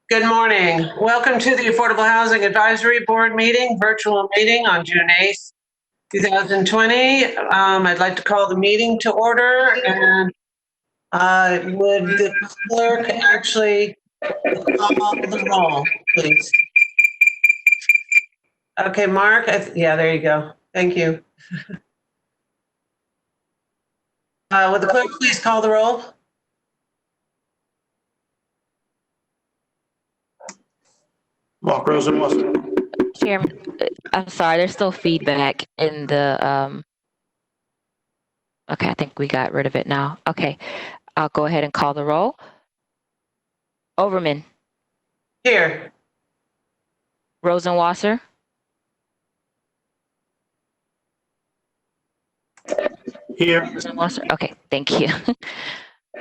Good morning. Welcome to the Affordable Housing Advisory Board meeting, virtual meeting on June 8th, 2020. I'd like to call the meeting to order, and would the clerk actually call the roll, please? Okay, Mark, yeah, there you go. Thank you. Would the clerk please call the roll? Mark Rosenwasser. Chairman, I'm sorry, there's still feedback in the, okay, I think we got rid of it now. Okay, I'll go ahead and call the roll. Overman. Here. Rosenwasser. Here. Rosenwasser, okay, thank you.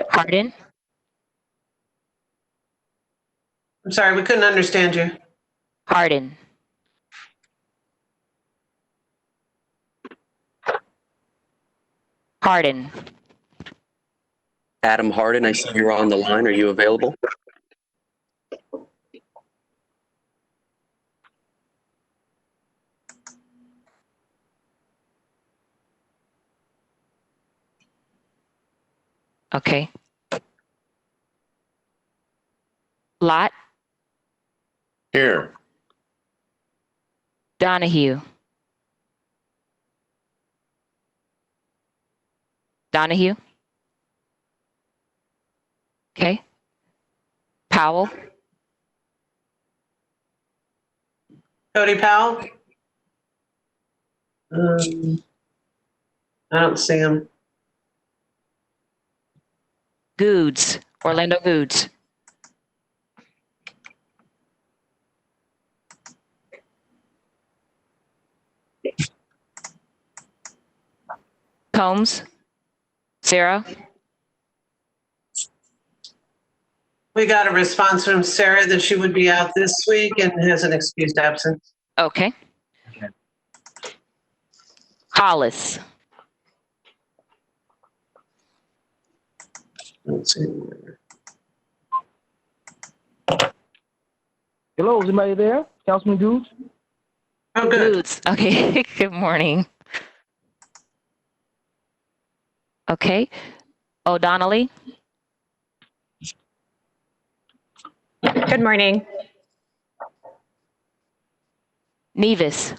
Hardin. I'm sorry, we couldn't understand you. Hardin. Hardin. Adam Hardin, I see you're on the line. Are you available? Okay. Lott. Here. Donahue. Donahue. Okay. Powell. Cody Powell? I don't see him. Goods. Orlando Goods. Combs. Sarah. We got a response from Sarah that she would be out this week and has an excused absence. Okay. Hollis. Let's see. Hello, is anybody there? Councilman Goods? Oh, good. Goods. Okay. Good morning. Okay. O'Donnelly. Good morning. Nevis.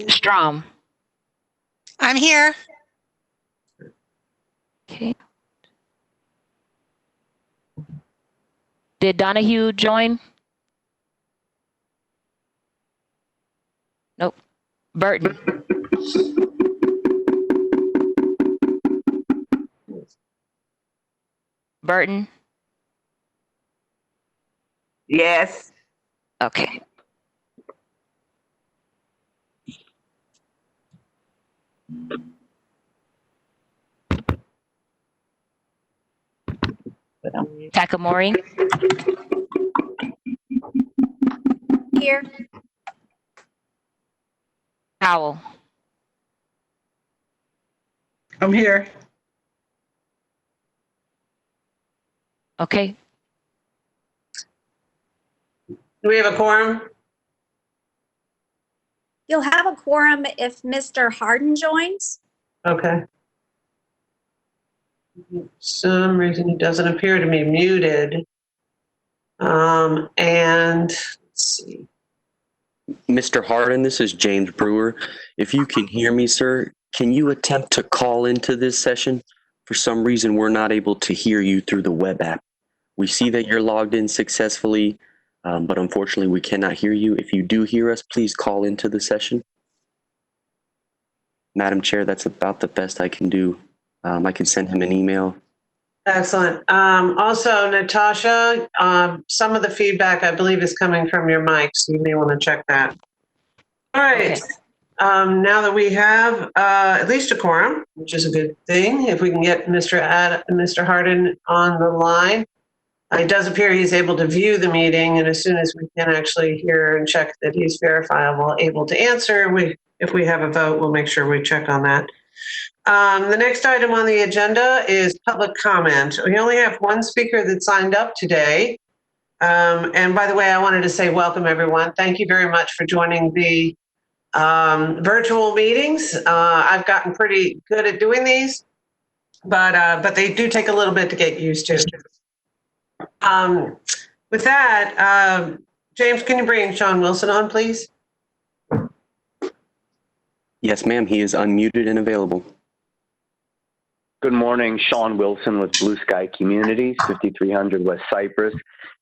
Strom. I'm here. Okay. Did Donahue join? Nope. Burton. Burton. Yes. Okay. Takamori. Here. Powell. I'm here. Okay. Do we have a quorum? You'll have a quorum if Mr. Hardin joins. Okay. For some reason, he doesn't appear to be muted. And let's see. Mr. Hardin, this is James Brewer. If you can hear me, sir, can you attempt to call into this session? For some reason, we're not able to hear you through the web app. We see that you're logged in successfully, but unfortunately, we cannot hear you. If you do hear us, please call into the session. Madam Chair, that's about the best I can do. I can send him an email. Excellent. Also, Natasha, some of the feedback, I believe, is coming from your mic, so you may want to check that. All right. Okay. Now that we have at least a quorum, which is a good thing, if we can get Mr. Hardin on the line. It does appear he's able to view the meeting, and as soon as we can actually hear and check that he's verifiable, able to answer, if we have a vote, we'll make sure we check on that. The next item on the agenda is public comment. We only have one speaker that signed up today. And by the way, I wanted to say welcome, everyone. Thank you very much for joining the virtual meetings. I've gotten pretty good at doing these, but they do take a little bit to get used to. With that, James, can you bring Sean Wilson on, please? Yes, ma'am. He is unmuted and available. Good morning, Sean Wilson with Blue Sky Communities, 5300 West Cypress.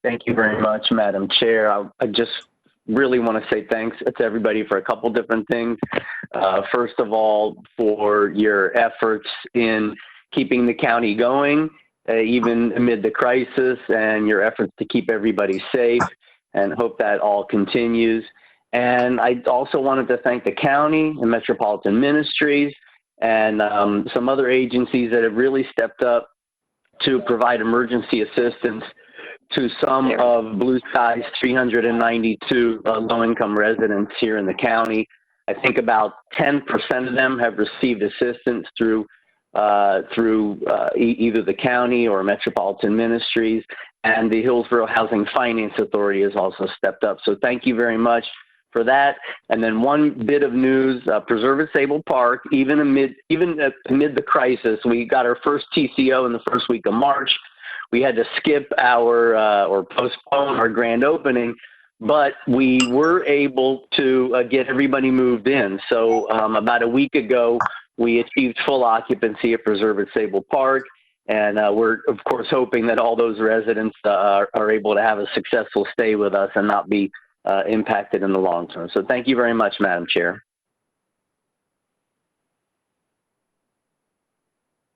Thank you very much, Madam Chair. I just really want to say thanks to everybody for a couple different things. First of all, for your efforts in keeping the county going, even amid the crisis, and your efforts to keep everybody safe, and hope that all continues. And I also wanted to thank the county and Metropolitan Ministries and some other agencies that have really stepped up to provide emergency assistance to some of Blue Sky's 392 low-income residents here in the county. I think about 10% of them have received assistance through either the county or Metropolitan Ministries, and the Hillsborough Housing Finance Authority has also stepped up. So thank you very much for that. And then one bit of news, Preserve at Sable Park, even amid the crisis, we got our first TCO in the first week of March. We had to skip or postpone our grand opening, but we were able to get everybody moved in. So about a week ago, we achieved full occupancy at Preserve at Sable Park. And we're, of course, hoping that all those residents are able to have a successful stay with us and not be impacted in the long term. So thank you very much, Madam Chair.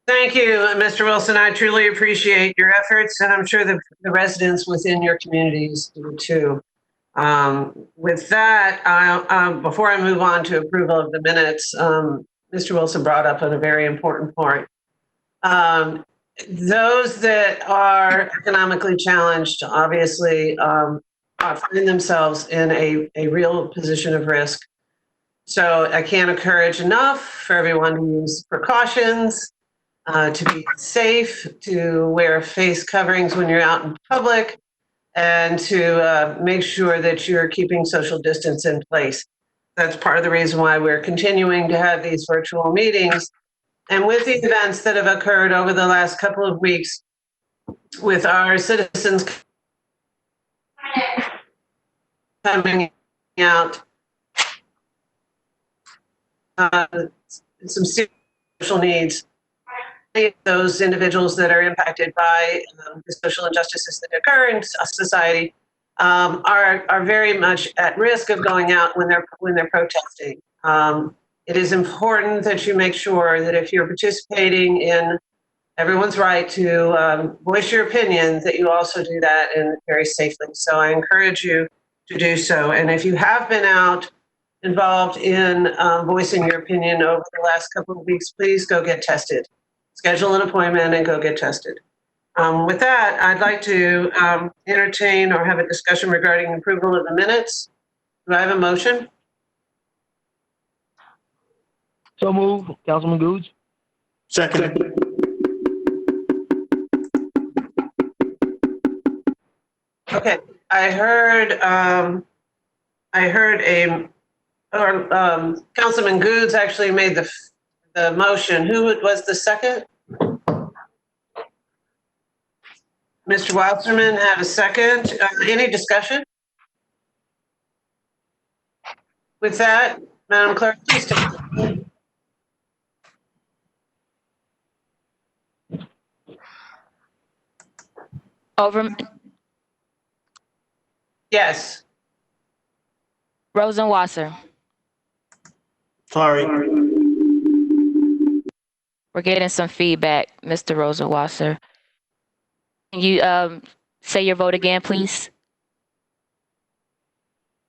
Thank you, Mr. Wilson. I truly appreciate your efforts, and I'm sure the residents within your communities do too. With that, before I move on to approval of the minutes, Mr. Wilson brought up a very important point. Those that are economically challenged, obviously, find themselves in a real position of risk. So I can't encourage enough for everyone to use precautions, to be safe, to wear face coverings when you're out in public, and to make sure that you're keeping social distance in place. That's part of the reason why we're continuing to have these virtual meetings. And with the events that have occurred over the last couple of weeks with our citizens coming out, some serious social needs, those individuals that are impacted by the social injustices that occur in society are very much at risk of going out when they're protesting. It is important that you make sure that if you're participating in everyone's right to voice your opinion, that you also do that and very safely. So I encourage you to do so. And if you have been out involved in voicing your opinion over the last couple of weeks, please go get tested. Schedule an appointment and go get tested. With that, I'd like to entertain or have a discussion regarding approval of the minutes. Do I have a motion? So move, Councilman Gooch. Second. Okay, I heard Councilman Goods actually made the motion. Who was the second? Mr. Wasserman had a second. Any discussion? With that, Madam Clerk, please take the roll. Yes. Rosenwasser. Sorry. We're getting some feedback, Mr. Rosenwasser. Can you say your vote again, please?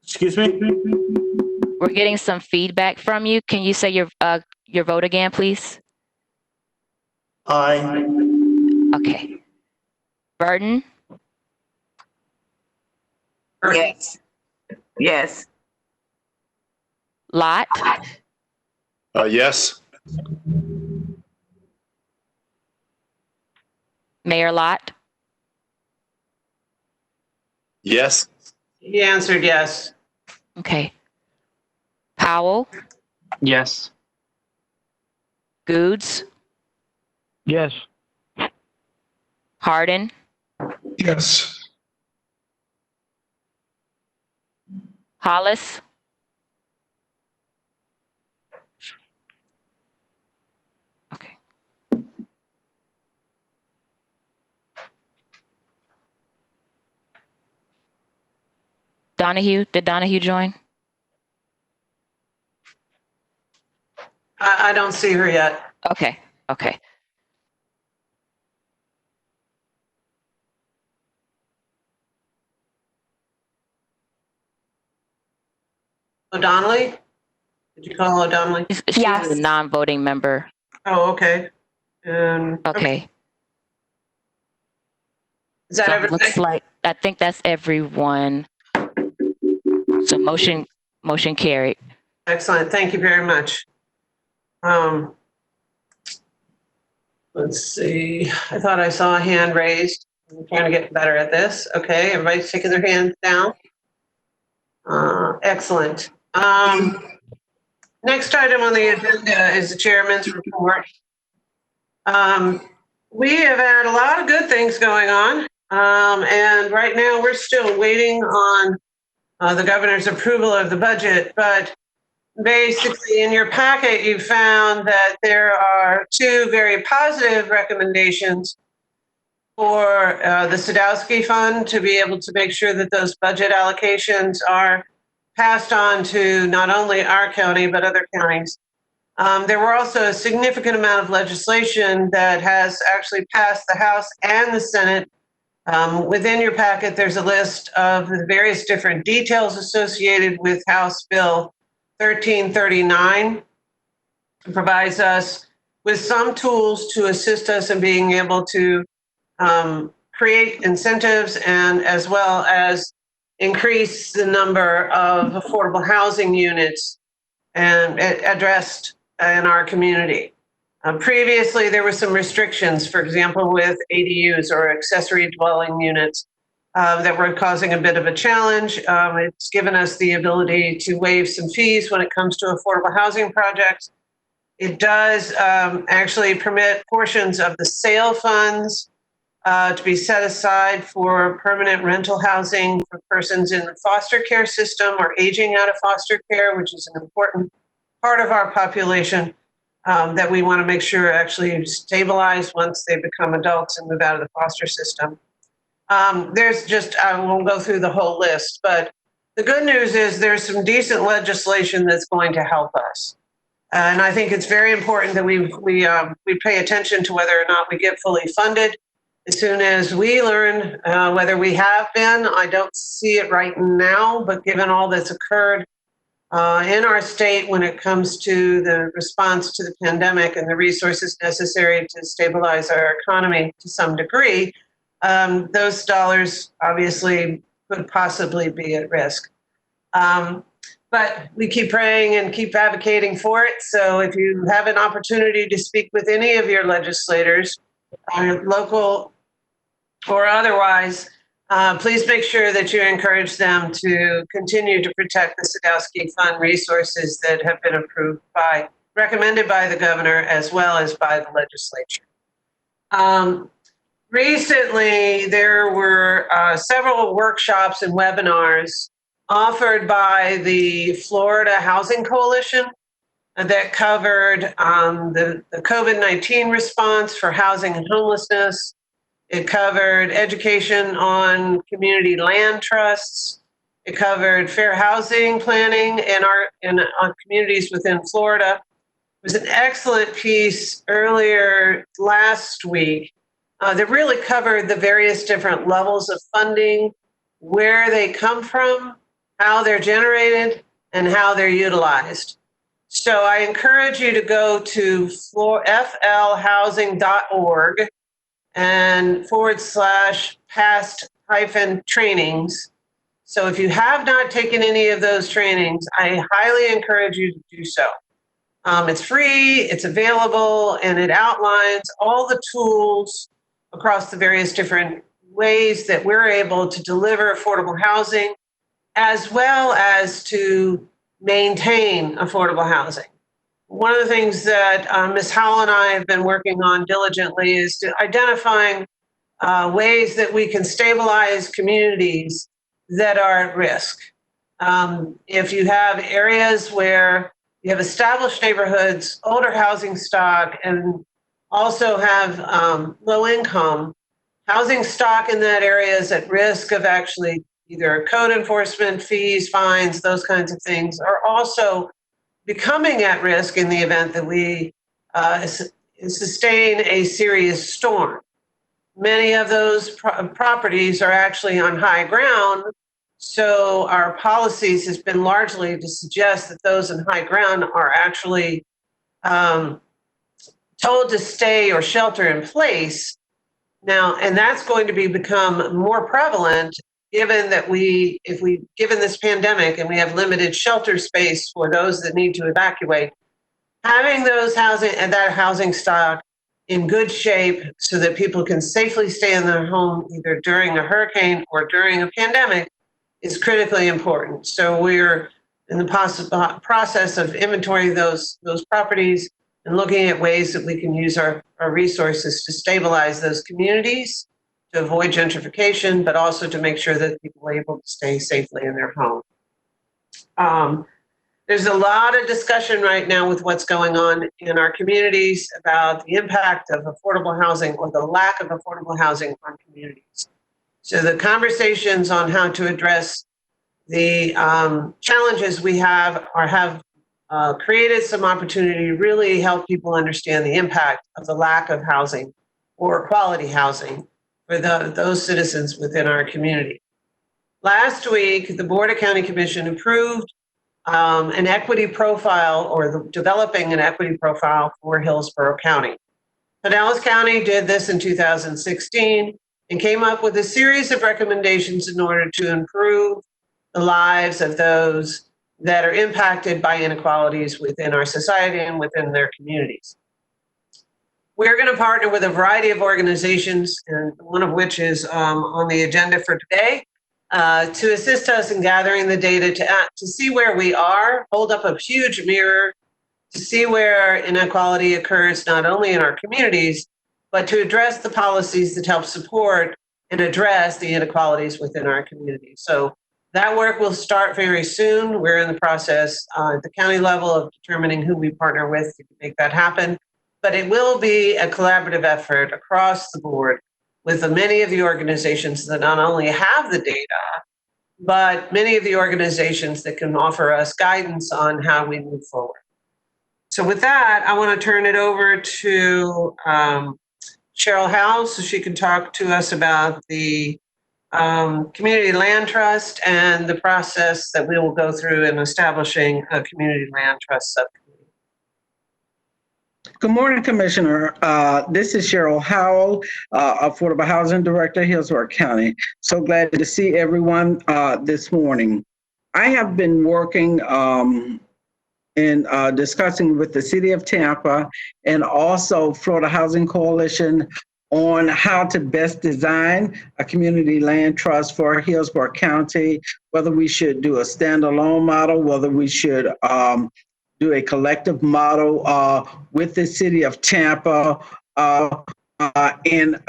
Excuse me? We're getting some feedback from you. Can you say your vote again, please? Aye. Okay. Burton? Yes. Yes. Lott? Yes. Mayor Lot, Yes. He answered yes. okay. Powell, Yes. Goods, Yes. Hardin, Yes. Hollis, okay. Donahue, did Donahue join? I don't see her yet. Okay, okay. O'Donnelly? Did you call O'Donnelly? She's Yes. a non-voting member. Oh, okay. Okay. Okay. Is that So it everything? looks like, I think that's everyone. So motion carried. Excellent. Thank you very much. Let's see. I thought I saw a hand raised. I'm trying to get better at this. Okay, everybody's taking their hands down. Excellent. Next item on the agenda is the chairman's report. We have had a lot of good things going on, and right now we're still waiting on the governor's approval of the budget. But basically, in your packet, you found that there are two very positive recommendations for the Sadowski Fund to be able to make sure that those budget allocations are passed on to not only our county, but other counties. There were also a significant amount of legislation that has actually passed the House and the Senate. Within your packet, there's a list of the various different details associated with House Bill 1339. It provides us with some tools to assist us in being able to create incentives and as well as increase the number of affordable housing units and addressed in our community. Previously, there were some restrictions, for example, with ADUs or accessory dwelling units that were causing a bit of a challenge. It's given us the ability to waive some fees when it comes to affordable housing projects. It does actually permit portions of the sale funds to be set aside for permanent rental housing for persons in the foster care system or aging out of foster care, which is an important part of our population that we want to make sure actually stabilize once they become adults and move out of the foster system. There's just, I won't go through the whole list, but the good news is there's some decent legislation that's going to help us. And I think it's very important that we pay attention to whether or not we get fully funded. As soon as we learn whether we have been, I don't see it right now, but given all that's occurred in our state when it comes to the response to the pandemic and the resources necessary to stabilize our economy to some degree, those dollars obviously could possibly be at risk. But we keep praying and keep advocating for it. So if you have an opportunity to speak with any of your legislators, local or otherwise, please make sure that you encourage them to continue to protect the Sadowski Fund resources that have been recommended by the governor as well as by the legislature. Recently, there were several workshops and webinars offered by the Florida Housing Coalition that covered the COVID-19 response for housing and homelessness. It covered education on community land trusts. It covered fair housing planning in our communities within Florida. It was an excellent piece earlier last week that really covered the various different levels of funding, where they come from, how they're generated, and how they're utilized. So I encourage you to go to flhousing.org and /past-trainings. So if you have not taken any of those trainings, I highly encourage you to do so. It's free, it's available, and it outlines all the tools across the various different ways that we're able to deliver affordable housing, as well as to maintain affordable housing. One of the things that Ms. Howell and I have been working on diligently is to identifying ways that we can stabilize communities that are at risk. If you have areas where you have established neighborhoods, older housing stock, and also have low income, housing stock in that area is at risk of actually either code enforcement, fees, fines, those kinds of things, are also becoming at risk in the event that we sustain a serious storm. Many of those properties are actually on high ground, so our policies has been largely to suggest that those in high ground are actually told to stay or shelter in place. Now, and that's going to become more prevalent given that given this pandemic and we have limited shelter space for those that need to evacuate, having that housing stock in good shape so that people can safely stay in their home either during a hurricane or during a pandemic is critically important. So we're in the process of inventorying those properties and looking at ways that we can use our resources to stabilize those communities, to avoid gentrification, but also to make sure that people are able to stay safely in their home. There's a lot of discussion right now with what's going on in our communities about the impact of affordable housing or the lack of affordable housing on communities. So the conversations on how to address the challenges we have created some opportunity to really help people understand the impact of the lack of housing or quality housing for those citizens within our community. Last week, the Board of County Commission approved an equity profile or developing an equity profile for Hillsborough County. Pinellas County did this in 2016 and came up with a series of recommendations in order to improve the lives of those that are impacted by inequalities within our society and within their communities. We're going to partner with a variety of organizations, and one of which is on the agenda for today, to assist us in gathering the data to see where we are, hold up a huge mirror to see where inequality occurs not only in our communities, but to address the policies that help support and address the inequalities within our communities. So that work will start very soon. We're in the process at the county level of determining who we partner with to make that happen. But it will be a collaborative effort across the board with many of the organizations that not only have the data, but many of the organizations that can offer us guidance on how we move forward. So with that, I want to turn it over to Cheryl Howell so she can talk to us about the Community Land Trust and the process that we will go through in establishing a Community Land Trust subcommittee. Good morning, Commissioner. This is Cheryl Howell, Affordable Housing Director, Hillsborough County. So glad to see everyone this morning. I have been working in discussing with the City of Tampa and also Florida Housing Coalition on how to best design a community land trust for Hillsborough County, whether we should do a standalone model, whether we should do a collective model with the City of Tampa, and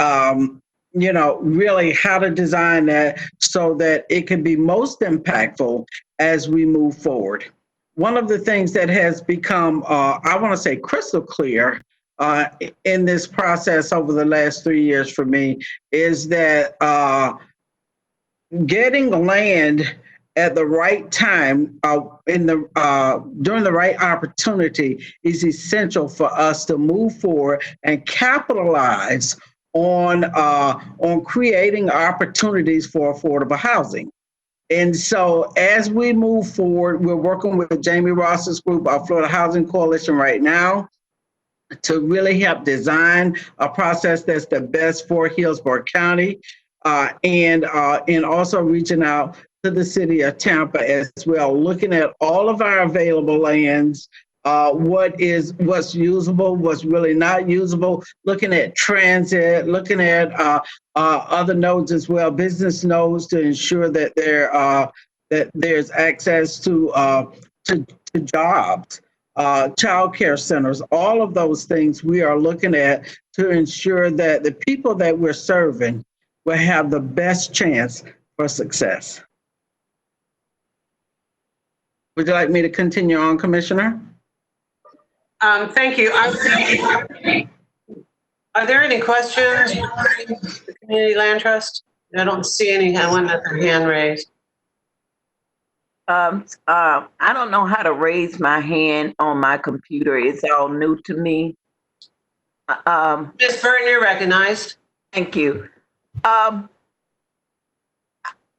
really how to design that so that it can be most impactful as we move forward. One of the things that has become, I want to say, crystal clear in this process over the last 3 years for me is that getting land at the right time during the right opportunity is essential for us to move forward and capitalize on creating opportunities for affordable housing. And so as we move forward, we're working with Jamie Ross's group, our Florida Housing Coalition right now, to really help design a process that's the best for Hillsborough County, and also reaching out to the City of Tampa as well, looking at all of our available lands what's usable, what's really not usable, looking at transit, looking at other nodes as well, business nodes, to ensure that there's access to jobs, child care centers, all of those things we are looking at to ensure that the people that we're serving will have the best chance for success. Would you like me to continue on, Commissioner? Thank you. Are there any questions regarding the Community Land Trust? I don't see anyone with their hand raised. I don't know how to raise my hand on my computer. It's all new to me. Ms. Burton, you're recognized. Thank you.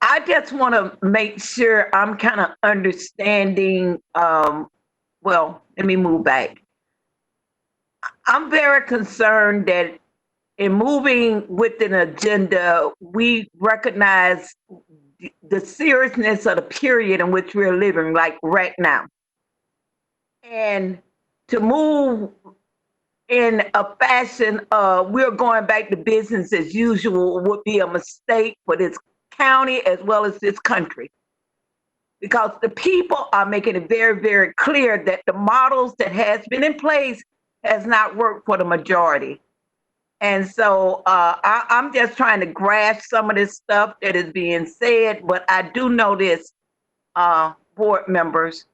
I just want to make sure I'm kind of understanding. Well, let me move back. I'm very concerned that in moving with an agenda, we recognize the seriousness of the period in which we're living, like right now. And to move in a fashion of we're going back to business as usual would be a mistake for this county as well as this country. Because the people are making it very, very clear that the models that has been in place has not worked for the majority. And so I'm just trying to grasp some of this stuff that is being said, but I do know this, board members,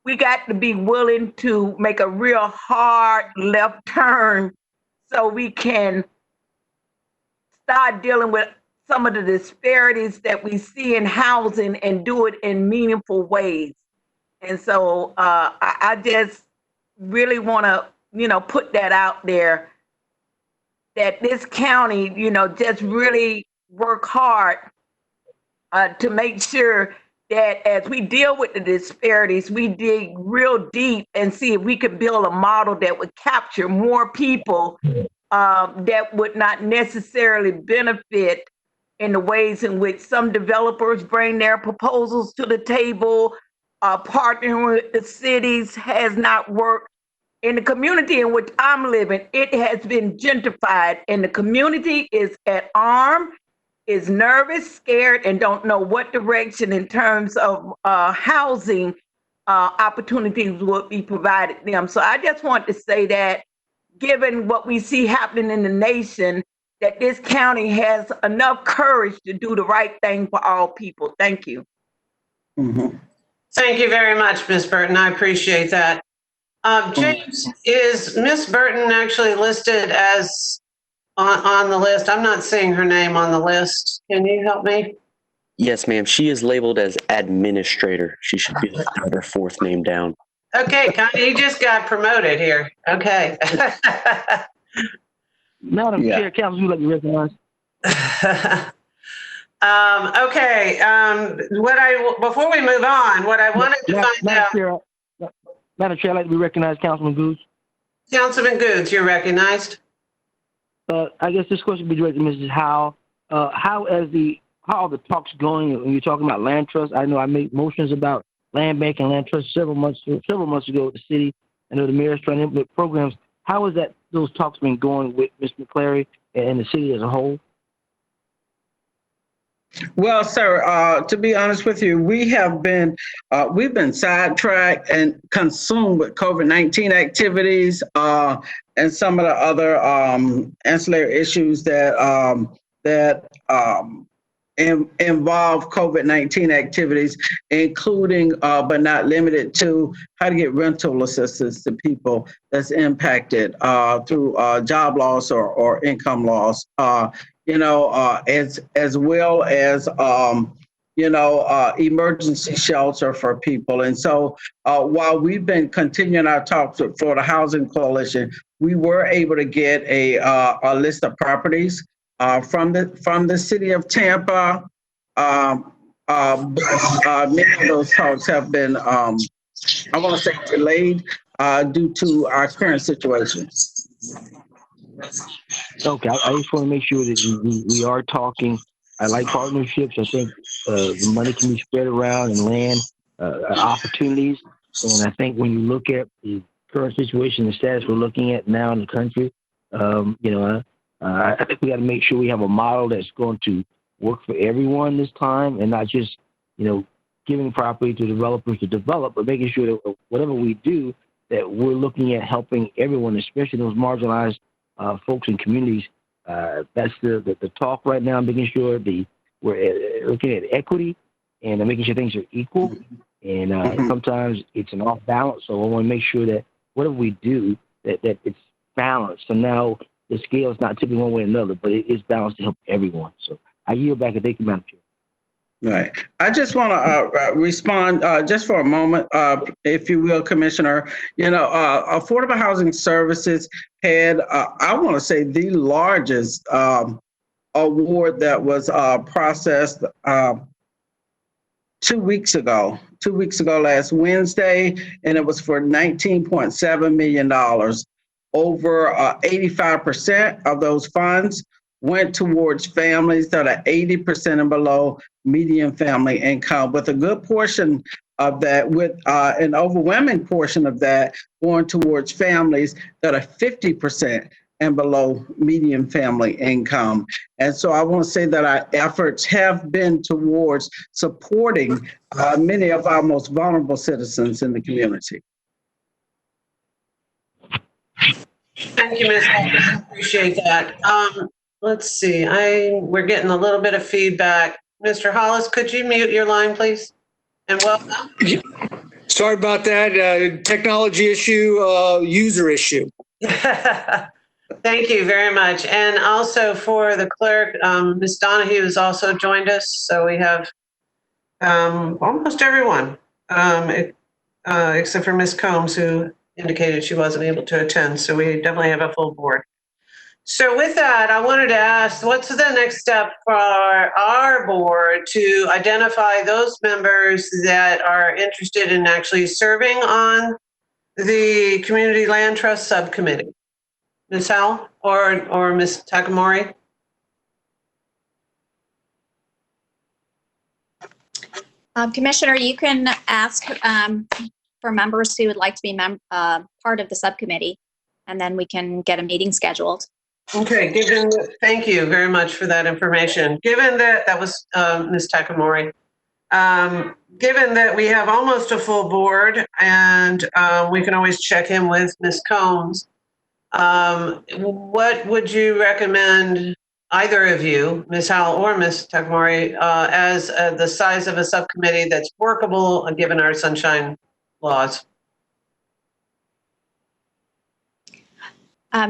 we got to be willing to make a real hard left turn so we can start dealing with some of the disparities that we see in housing and do it in meaningful ways. And so I just really want to, put that out there, that this county, just really work hard to make sure that as we deal with the disparities, we dig real deep and see if we can build a model that would capture more people that would not necessarily benefit in the ways in which some developers bring their proposals to the table. Partnering with the cities has not worked. In the community in which I'm living, it has been gentrified, and the community is at arm, is nervous, scared, and don't know what direction in terms of housing opportunities would be provided them. So I just want to say that, given what we see happening in the nation, that this county has enough courage to do the right thing for all people. Thank you. Mm-hmm. Thank you very much, Ms. Burton. I appreciate that. James, is Ms. Burton actually listed as on the list? I'm not seeing her name on the list. Can you help me? Yes, ma'am. She is labeled as administrator. She should be the third or fourth name down. Okay, Connie, you just got promoted here. Okay. Madam Chair, Council, you let me recognize. Okay. Before we move on, what I wanted to find out. Madam Chair, I'd like to be recognized, Councilman Goose. Councilman Goods, you're recognized. I guess this question would be directed to Mrs. Howell. How are the talks going when you're talking about land trust? I know I made motions about land bank and land trust several months ago with the city. I know the mayor's trying to implement programs. How has those talks been going with Mr. McClary and the city as a whole? Well, sir, to be honest with you, we've been sidetracked and consumed with COVID-19 activities and some of the other ancillary issues that involve COVID-19 activities, including but not limited to how to get rental assistance to people that's impacted through job loss or income loss. As well as, emergency shelter for people. And so while we've been continuing our talks with Florida Housing Coalition, we were able to get a list of properties from the city of Tampa. Many of those talks have been, I want to say, delayed due to our current situation. Okay, I just want to make sure that we are talking. I like partnerships. I think the money can be spread around and land opportunities. And I think when you look at the current situation, the status we're looking at now in the country, I think we got to make sure we have a model that's going to work for everyone this time, and not just, giving property to developers to develop, but making sure that whatever we do, that we're looking at helping everyone, especially those marginalized folks and communities. That's the talk right now, making sure we're looking at equity and making sure things are equal. And sometimes it's an off balance. So I want to make sure that whatever we do, that it's balanced. So now the scale is not tipping one way or another, but it is balanced to help everyone. So I yield back and thank you, Madam Chair. Right. I just want to respond just for a moment, if you will, Commissioner. Affordable Housing Services had, I want to say, the largest award that was processed 2 weeks ago. 2 weeks ago, last Wednesday, and it was for $19.7 million. Over 85% of those funds went towards families that are 80% and below median family income, with a good portion of that, with an overwhelming portion of that going towards families that are 50% and below median family income. And so I want to say that our efforts have been towards supporting many of our most vulnerable citizens in the community. Thank you, Ms. I appreciate that. Let's see, we're getting a little bit of feedback. Mr. Hollis, could you mute your line, please? And welcome. Sorry about that. Technology issue, user issue. Thank you very much. And also for the clerk, Ms. Donahue has also joined us. So we have almost everyone, except for Ms. Combs, who indicated she wasn't able to attend. So we definitely have a full board. So with that, I wanted to ask, what's the next step for our board to identify those members that are interested in actually serving on the Community Land Trust Subcommittee? Ms. Howell or Ms. Takamori? Commissioner, you can ask for members who would like to be part of the subcommittee, and then we can get a meeting scheduled. Okay, thank you very much for that information. Given that was Ms. Takamori, given that we have almost a full board and we can always check in with Ms. Combs, what would you recommend, either of you, Ms. Howell or Ms. Takamori, as the size of a subcommittee that's workable given our sunshine laws?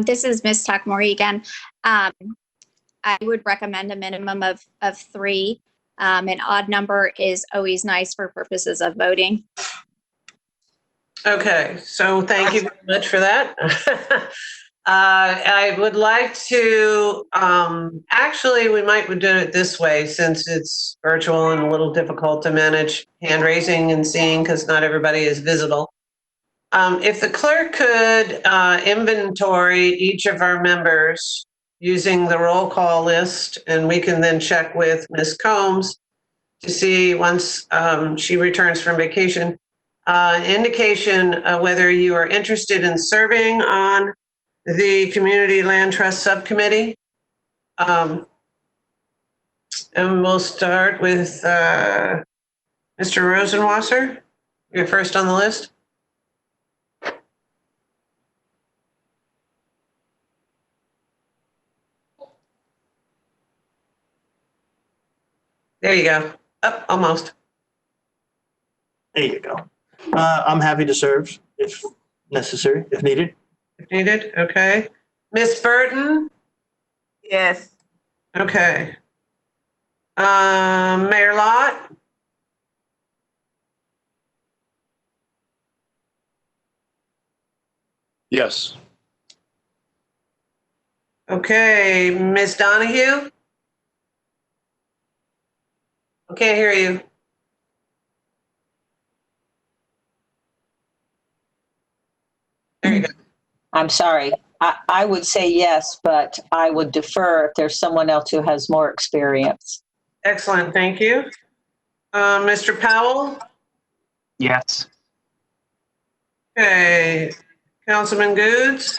This is Ms. Takamori again. I would recommend a minimum of 3. An odd number is always nice for purposes of voting. Okay, so thank you very much for that. I would like to, actually, we might do it this way, since it's virtual and a little difficult to manage hand raising and seeing because not everybody is visible. If the clerk could inventory each of our members using the roll call list, and we can then check with Ms. Combs to see, once she returns from vacation, indication whether you are interested in serving on the Community Land Trust Subcommittee. And we'll start with Mr. Rosenwasser. You're first on the list. There you go. Up, almost. There you go. I'm happy to serve if necessary, if needed. If needed, okay. Ms. Burton? Yes. Okay. Mayor Lott? Yes. Okay, Ms. Donahue? I can't hear you. There you go. I'm sorry. I would say yes, but I would defer if there's someone else who has more experience. Excellent, thank you. Mr. Powell? Yes. Okay, Councilman Goods?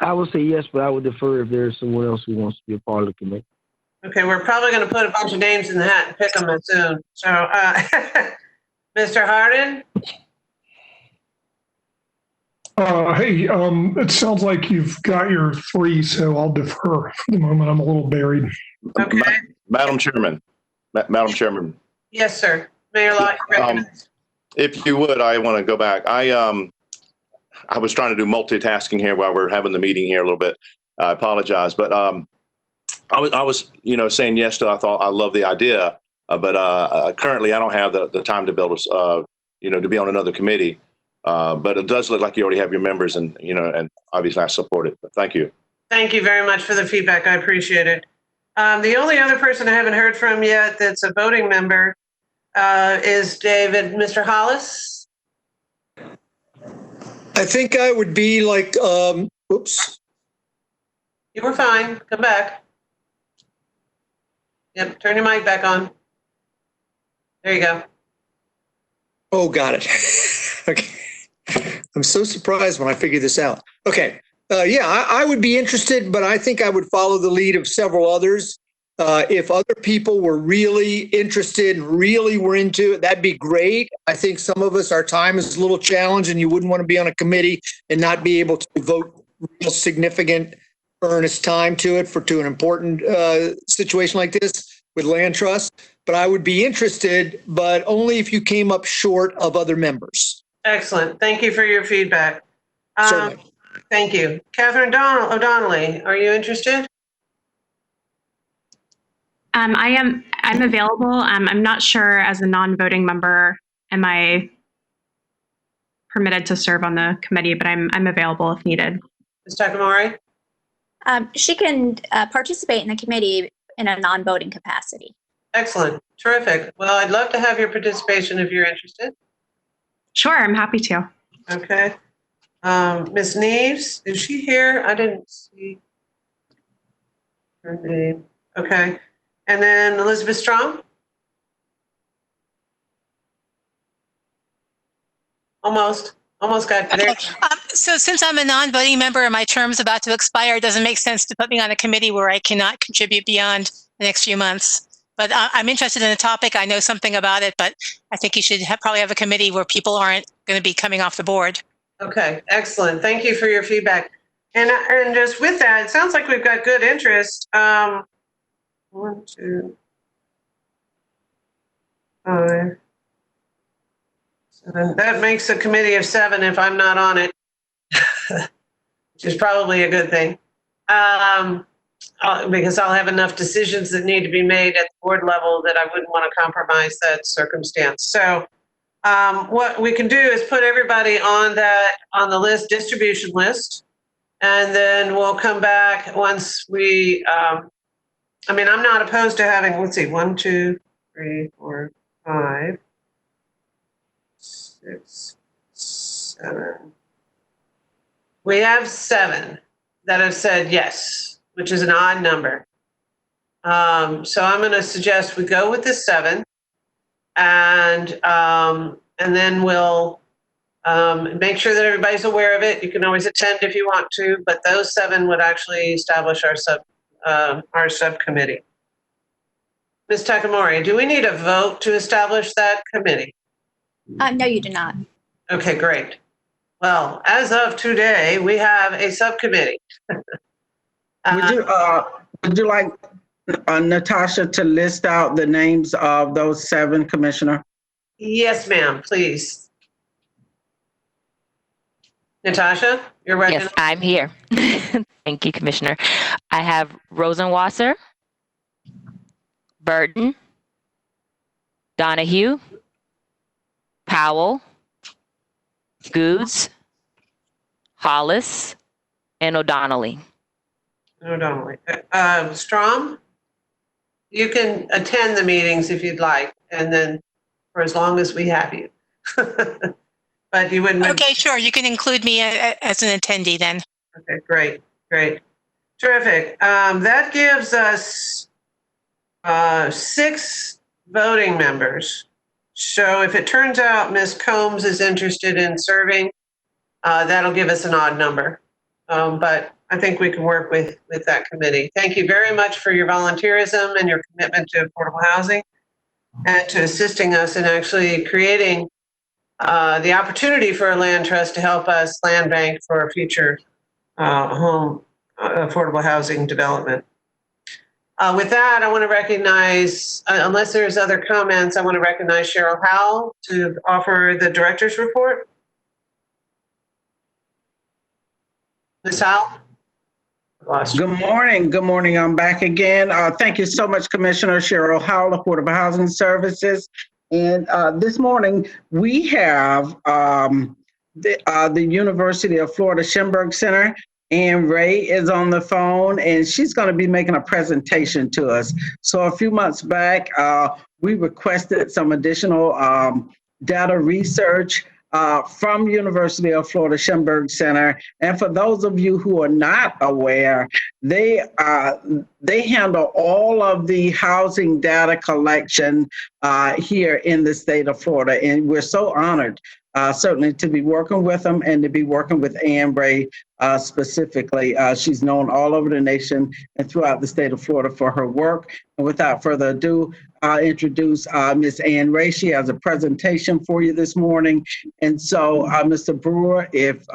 I would say yes, but I would defer if there's someone else who wants to be a part of the committee. Okay, we're probably going to put a bunch of names in the hat and pick them soon. So, Mr. Hardin? Hey, it sounds like you've got your three, so I'll defer for the moment. I'm a little baried. Okay. Madam Chairman, Madam Chairman, Yes, sir. Mayor Lott, you're recognized. if you would, I want to go back. I was trying to do multitasking here while we're having the meeting here a little bit. I apologize, but I was, saying yes to. I thought I love the idea, but currently I don't have the time to build, to be on another committee. But it does look like you already have your members, and and obviously I support it. But thank you. Thank you very much for the feedback. I appreciate it. The only other person I haven't heard from yet that's a voting member is David. Mr. Hollis? I think I would be like, oops. You were fine. Come back. Yep, turn your mic back on. There you go. Oh, got it. Okay. I'm so surprised when I figured this out. Okay. I would be interested, but I think I would follow the lead of several others. If other people were really interested, really were into it, that'd be great. I think some of us, our time is a little challenged, and you wouldn't want to be on a committee and not be able to devote real significant, earnest time to it to an important situation like this with land trust. But I would be interested, but only if you came up short of other members. Excellent. Thank you for your feedback. Certainly. Thank you. Catherine O'Donnelly, are you interested? I'm available. I'm not sure as a non-voting member, am I permitted to serve on the committee, but I'm available if needed. Ms. Takamori? She can participate in the committee in a non-voting capacity. Excellent. Terrific. Well, I'd love to have your participation if you're interested. Sure, I'm happy to. Okay. Ms. Neves, is she here? I didn't see her name. Okay. And then Elizabeth Strong? Almost got there. Okay. So since I'm a non-voting member and my term's about to expire, it doesn't make sense to put me on a committee where I cannot contribute beyond the next few months. But I'm interested in the topic. I know something about it, but I think you should probably have a committee where people aren't going to be coming off the board. Okay, excellent. Thank you for your feedback. And just with that, it sounds like we've got good interest. 1, 2, 5, 7. That makes a committee of 7 if I'm not on it, which is probably a good thing. Because I'll have enough decisions that need to be made at the board level that I wouldn't want to compromise that circumstance. So what we can do is put everybody on the list, distribution list, and then we'll come back once we, I'm not opposed to having, let's see, 1, 2, 3, 4, 5, 6, 7. We have 7 that have said yes, which is an odd number. So I'm going to suggest we go with the 7, and then we'll make sure that everybody's aware of it. You can always attend if you want to, but those 7 would actually establish our subcommittee. Ms. Takamori, do we need a vote to establish that committee? No, you do not. Okay, great. Well, as of today, we have a subcommittee. Would you like Natasha to list out the names of those 7, Commissioner? Yes, ma'am, please. Natasha, you're right. Yes, I'm here. Thank you, Commissioner. I have Rosenwasser, Burton, Donahue, Powell, Goods, Hollis, and O'Donnelly. Strom, you can attend the meetings if you'd like, and then for as long as we have you. But you wouldn't. Okay, sure. You can include me as an attendee then. Okay, great. Terrific. That gives us 6 voting members. So if it turns out Ms. Combs is interested in serving, that'll give us an odd number. But I think we can work with that committee. Thank you very much for your volunteerism and your commitment to affordable housing and to assisting us in actually creating the opportunity for a land trust to help us land bank for future home affordable housing development. With that, I want to recognize, unless there's other comments, I want to recognize Cheryl Howell to offer the director's report. Ms. Howell? Good morning. Good morning. I'm back again. Thank you so much, Commissioner Cheryl Howell, Affordable Housing Services. And this morning we have the University of Florida Shimberg Center. Ann Ray is on the phone, and she's going to be making a presentation to us. So a few months back, we requested some additional data research from University of Florida Shimberg Center. And for those of you who are not aware, they handle all of the housing data collection here in the state of Florida. And we're so honored certainly to be working with them and to be working with Ann Ray specifically. She's known all over the nation and throughout the state of Florida for her work. And without further ado, I'll introduce Ms. Ann Ray. She has a presentation for you this morning. And so, Mr. Brewer, if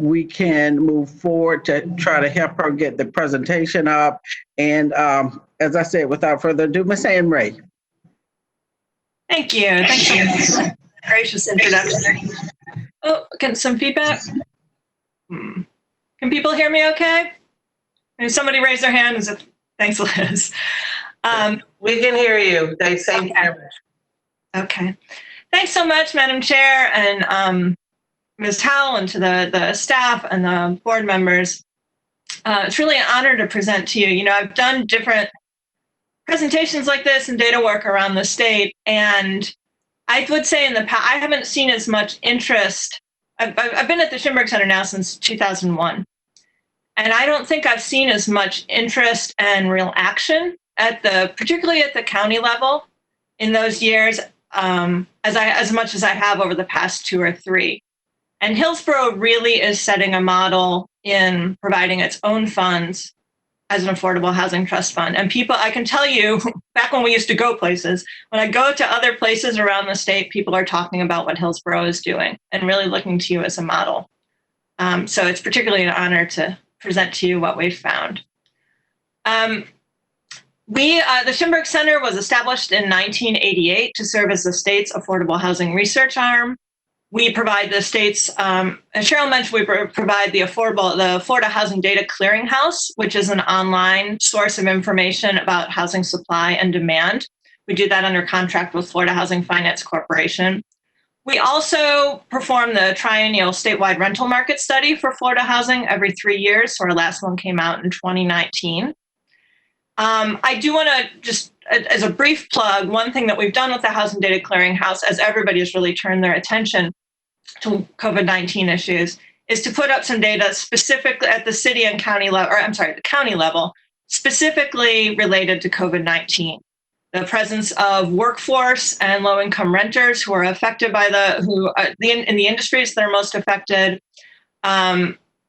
we can move forward to try to help her get the presentation up. And as I said, without further ado, Ms. Ann Ray. Thank you. Thank you for the gracious introduction. Oh, can some feedback? Can people hear me okay? Can somebody raise their hand? Thanks, Liz. We can hear you. Thank you very much. Okay. Thanks so much, Madam Chair, and Ms. Howell, and to the staff and the board members. It's really an honor to present to you. You know, I've done different presentations like this and data work around the state, and I would say in the past, I haven't seen as much interest. I've been at the Shimberg Center now since 2001, and I don't think I've seen as much interest and real action particularly at the county level in those years as much as I have over the past 2 or 3. And Hillsborough really is setting a model in providing its own funds as an affordable housing trust fund. And people, I can tell you, back when we used to go places, when I go to other places around the state, people are talking about what Hillsborough is doing and really looking to you as a model. So it's particularly an honor to present to you what we've found. The Shimberg Center was established in 1988 to serve as the state's affordable housing research arm. We provide the state's, as Cheryl mentioned, we provide the Florida Housing Data Clearinghouse, which is an online source of information about housing supply and demand. We do that under contract with Florida Housing Finance Corporation. We also perform the triennial statewide rental market study for Florida housing every 3 years. So our last one came out in 2019. I do want to just, as a brief plug, one thing that we've done with the Housing Data Clearinghouse, as everybody has really turned their attention to COVID-19 issues, is to put up some data specifically at the city and county level, the county level, specifically related to COVID-19. The presence of workforce and low-income renters who are affected by in the industries that are most affected.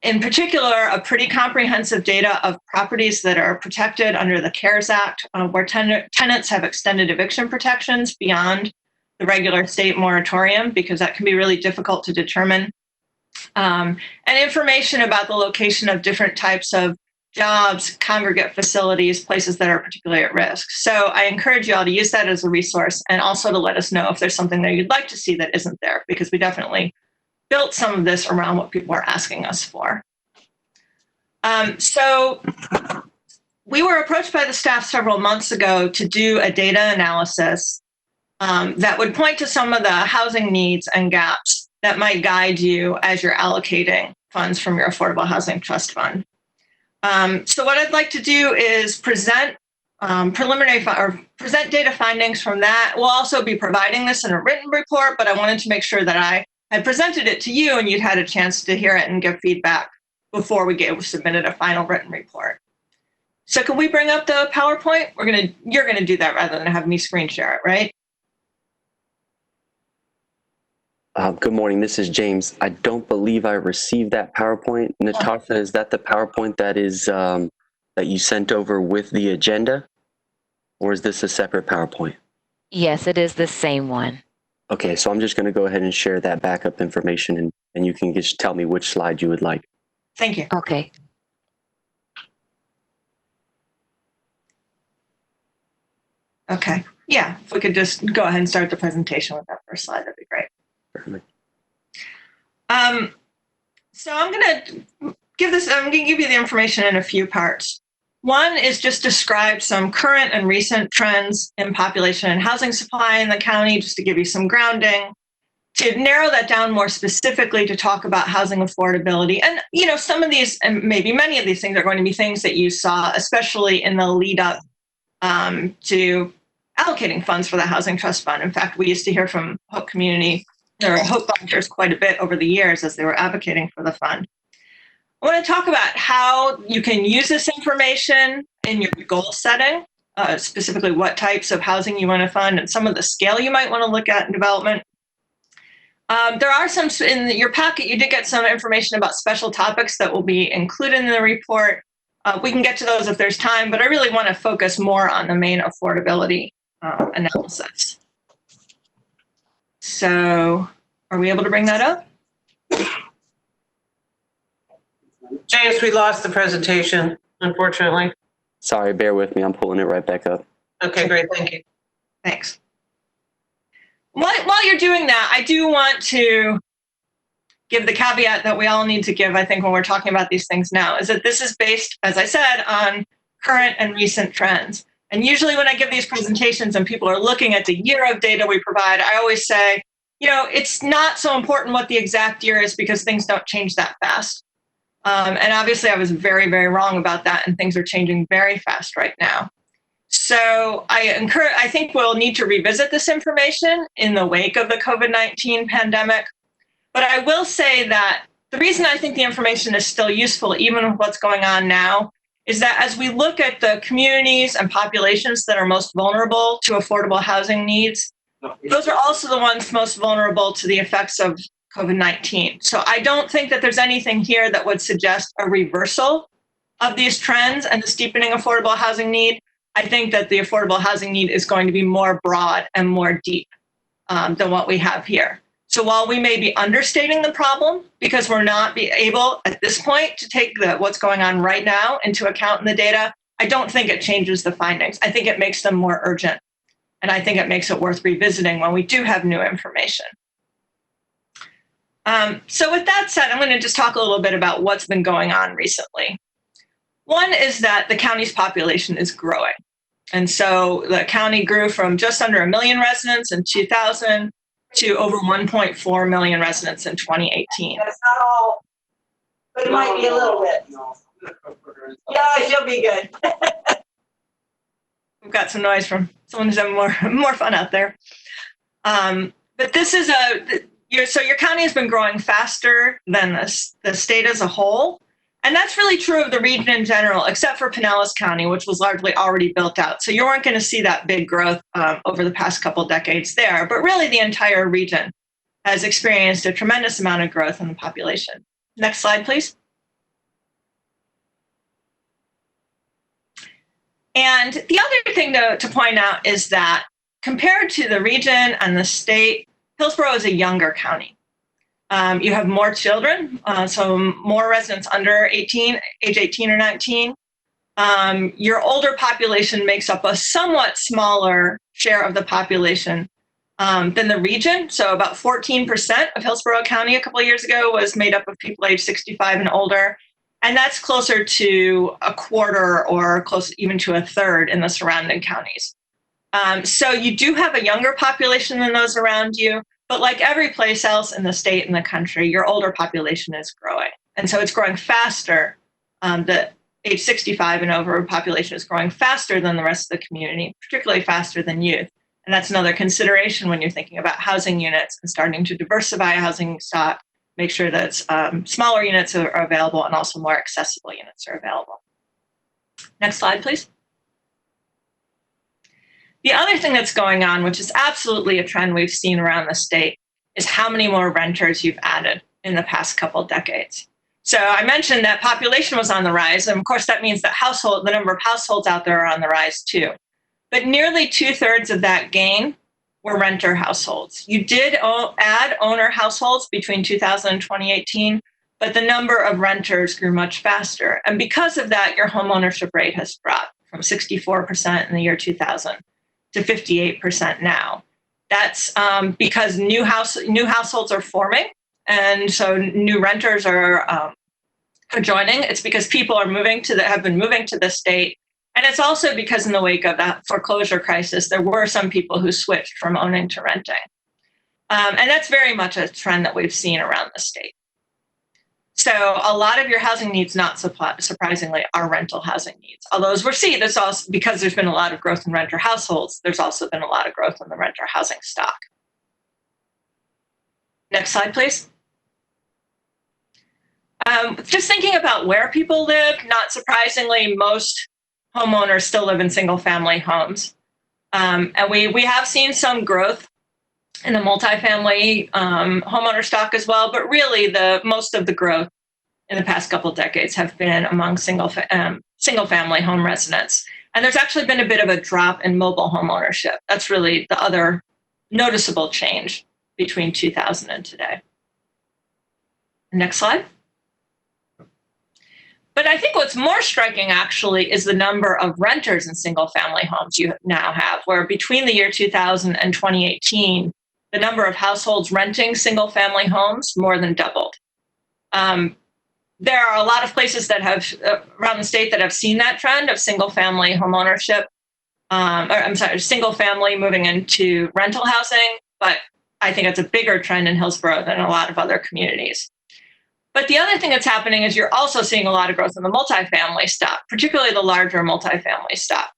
In particular, a pretty comprehensive data of properties that are protected under the CARES Act, where tenants have extended eviction protections beyond the regular state moratorium, because that can be really difficult to determine. And information about the location of different types of jobs, congregate facilities, places that are particularly at risk. So I encourage you all to use that as a resource, and also to let us know if there's something that you'd like to see that isn't there, because we definitely built some of this around what people are asking us for. So we were approached by the staff several months ago to do a data analysis that would point to some of the housing needs and gaps that might guide you as you're allocating funds from your Affordable Housing Trust Fund. So what I'd like to do is present present data findings from that. We'll also be providing this in a written report, but I wanted to make sure that I had presented it to you and you'd had a chance to hear it and give feedback before we submitted a final written report. So can we bring up the PowerPoint? You're gonna do that rather than have me screen share it, right? Good morning. This is James. I don't believe I received that PowerPoint. Natasha, is that the PowerPoint that is that you sent over with the agenda, or is this a separate PowerPoint? Yes, it is the same one. Okay, so I'm just going to go ahead and share that backup information, and you can just tell me which slide you would like. Thank you. Okay. Okay. Yeah, if we could just go ahead and start the presentation with that first slide, that'd be great. Perfect. So I'm going to give you the information in a few parts. One is just describe some current and recent trends in population and housing supply in the county, just to give you some grounding. To narrow that down more specifically, to talk about housing affordability. And, you know, some of these, and maybe many of these things, are going to be things that you saw, especially in the lead up to allocating funds for the Housing Trust Fund. In fact, we used to hear from Hope Community or Hope volunteers quite a bit over the years as they were advocating for the fund. I want to talk about how you can use this information in your goal setting, specifically what types of housing you want to fund and some of the scale you might want to look at in development. There are some, in your packet, you did get some information about special topics that will be included in the report. We can get to those if there's time, but I really want to focus more on the main affordability analysis. So are we able to bring that up? James, we lost the presentation, unfortunately. Sorry, bear with me. I'm pulling it right back up. Okay, great. Thank you. Thanks. While you're doing that, I do want to give the caveat that we all need to give, I think, when we're talking about these things now, is that this is based, as I said, on current and recent trends. And usually when I give these presentations and people are looking at the year of data we provide, I always say, you know, it's not so important what the exact year is because things don't change that fast. And obviously I was very, very wrong about that, and things are changing very fast right now. So I think we'll need to revisit this information in the wake of the COVID-19 pandemic. But I will say that the reason I think the information is still useful, even with what's going on now, is that as we look at the communities and populations that are most vulnerable to affordable housing needs, those are also the ones most vulnerable to the effects of COVID-19. So I don't think that there's anything here that would suggest a reversal of these trends and the steepening affordable housing need. I think that the affordable housing need is going to be more broad and more deep than what we have here. So while we may be understating the problem because we're not able at this point to take what's going on right now into account in the data, I don't think it changes the findings. I think it makes them more urgent. And I think it makes it worth revisiting when we do have new information. So with that said, I'm going to just talk a little bit about what's been going on recently. One is that the county's population is growing. And so the county grew from just under 1 million residents in 2000 to over 1.4 million residents in 2018. That's not all, but it might be a little bit. Yeah, she'll be good. We've got some noise from someone who's having more fun out there. But this is so your county has been growing faster than the state as a whole. And that's really true of the region in general, except for Pinellas County, which was largely already built out. So you weren't going to see that big growth over the past couple decades there. But really, the entire region has experienced a tremendous amount of growth in the population. Next slide, please. And the other thing to point out is that compared to the region and the state, Hillsborough is a younger county. You have more children, so more residents under age 18 or 19. Your older population makes up a somewhat smaller share of the population than the region. So about 14% of Hillsborough County a couple of years ago was made up of people age 65 and older. And that's closer to a quarter or close even to a third in the surrounding counties. So you do have a younger population than those around you. But like every place else in the state and the country, your older population is growing. And so it's growing faster. The age 65 and over population is growing faster than the rest of the community, particularly faster than youth. And that's another consideration when you're thinking about housing units and starting to diversify housing stock, make sure that smaller units are available and also more accessible units are available. Next slide, please. The other thing that's going on, which is absolutely a trend we've seen around the state, is how many more renters you've added in the past couple decades. So I mentioned that population was on the rise, and of course that means that the number of households out there are on the rise too. But nearly 2/3 of that gain were renter households. You did add owner households between 2000 and 2018, but the number of renters grew much faster. And because of that, your home ownership rate has dropped from 64% in the year 2000 to 58% now. That's because new households are forming, and so new renters are joining. It's because people are have been moving to the state, and it's also because in the wake of that foreclosure crisis, there were some people who switched from owning to renting, and that's very much a trend that we've seen around the state. So a lot of your housing needs, not surprisingly, are rental housing needs. Although as we're seeing, that's also because there's been a lot of growth in renter households, there's also been a lot of growth in the renter housing stock. Next slide, please. Just thinking about where people live, not surprisingly, most homeowners still live in single-family homes. And we have seen some growth in the multifamily homeowner stock as well, but really most of the growth in the past couple of decades have been among single-family home residents. And there's actually been a bit of a drop in mobile home ownership. That's really the other noticeable change between 2000 and today. Next slide. But I think what's more striking actually is the number of renters in single-family homes you now have, where between the year 2000 and 2018, the number of households renting single-family homes more than doubled. There are a lot of places that have around the state that have seen that trend of single-family home ownership, single-family moving into rental housing, but I think it's a bigger trend in Hillsborough than a lot of other communities. But the other thing that's happening is you're also seeing a lot of growth in the multifamily stock, particularly the larger multifamily stock.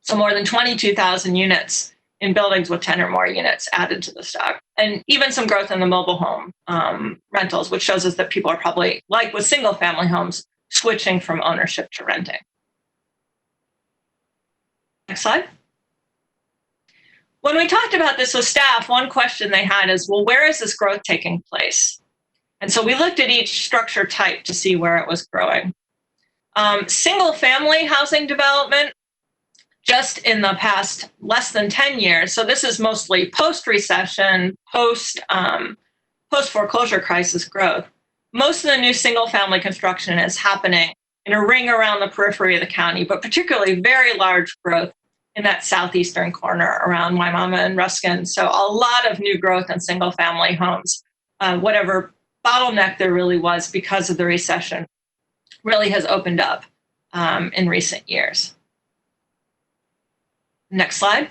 So more than 22,000 units in buildings with 10 or more units added to the stock. And even some growth in the mobile home rentals, which shows us that people are probably, like with single family homes, switching from ownership to renting. Next slide. When we talked about this with staff, one question they had is, well, where is this growth taking place? And so we looked at each structure type to see where it was growing. Single family housing development, just in the past less than 10 years, so this is mostly post-recession, post-foreclosure crisis growth. Most of the new single family construction is happening in a ring around the periphery of the county, but particularly very large growth in that southeastern corner around Waimama and Ruskin. So a lot of new growth in single family homes. Whatever bottleneck there really was because of the recession really has opened up in recent years. Next slide.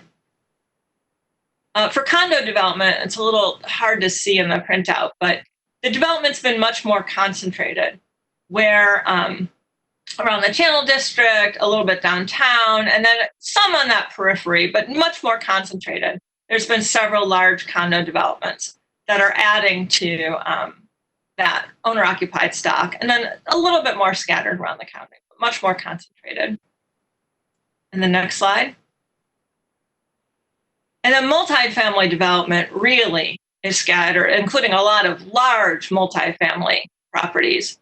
For condo development, it's a little hard to see in the printout, but the development's been much more concentrated, where around the Channel District, a little bit downtown, and then some on that periphery, but much more concentrated. There's been several large condo developments that are adding to that owner-occupied stock, and then a little bit more scattered around the county, but much more concentrated. And the next slide. And then multifamily development really is scattered, including a lot of large multifamily properties.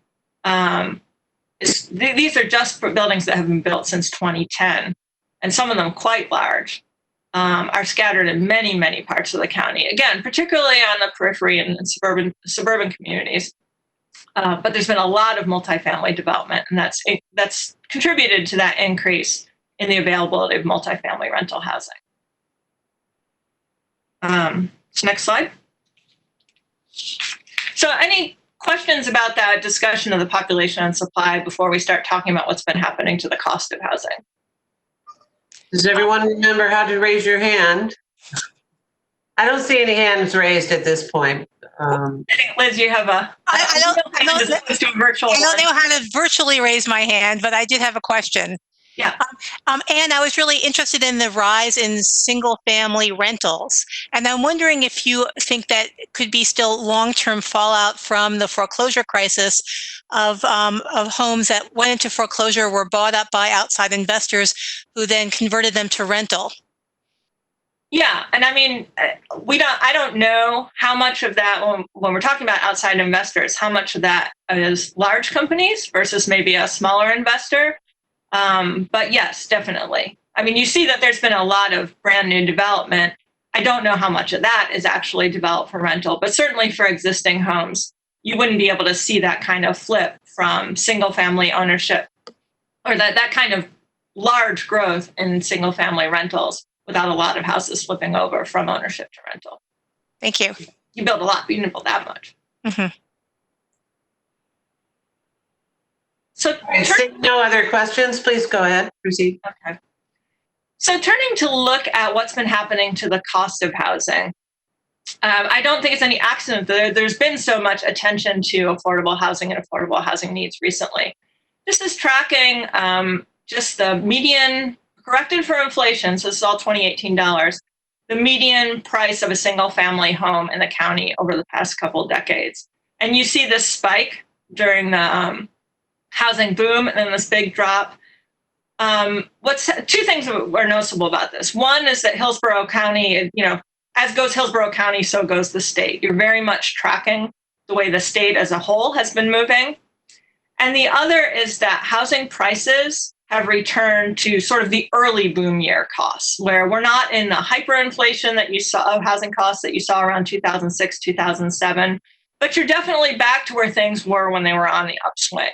These are just for buildings that have been built since 2010, and some of them quite large, are scattered in many, many parts of the county. Again, particularly on the periphery and suburban communities. But there's been a lot of multifamily development, and that's contributed to that increase in the availability of multifamily rental housing. So next slide. So any questions about that discussion of the population and supply before we start talking about what's been happening to the cost of housing? Does everyone remember how to raise your hand? I don't see any hands raised at this point. I think, Liz, you have I don't know how to virtually raise my hand, but I did have a question. Yeah. Anne, I was really interested in the rise in single-family rentals, and I'm wondering if you think that could be still long-term fallout from the foreclosure crisis of homes that went into foreclosure, were bought up by outside investors who then converted them to rental. Yeah, and I mean, I don't know how much of that, when we're talking about outside investors, how much of that is large companies versus maybe a smaller investor. But yes, definitely. I mean, you see that there's been a lot of brand new development. I don't know how much of that is actually developed for rental, but certainly for existing homes, you wouldn't be able to see that kind of flip from single family ownership or that kind of large growth in single family rentals without a lot of houses flipping over from ownership to rental. Thank you. You build a lot, but you didn't build that much. Mm-hmm. So, seeing no other questions, please go ahead. Proceed. Okay. So turning to look at what's been happening to the cost of housing, I don't think it's any accident that there's been so much attention to affordable housing and affordable housing needs recently. This is tracking just the median, corrected for inflation, so this is all 2018 dollars, the median price of a single family home in the county over the past couple decades. And you see this spike during the housing boom and then this big drop. Two things are noticeable about this. One is that Hillsborough County, as goes Hillsborough County, so goes the state. You're very much tracking the way the state as a whole has been moving. And the other is that housing prices have returned to sort of the early boom year costs, where we're not in the hyperinflation that you saw of housing costs that you saw around 2006, 2007, but you're definitely back to where things were when they were on the upswing.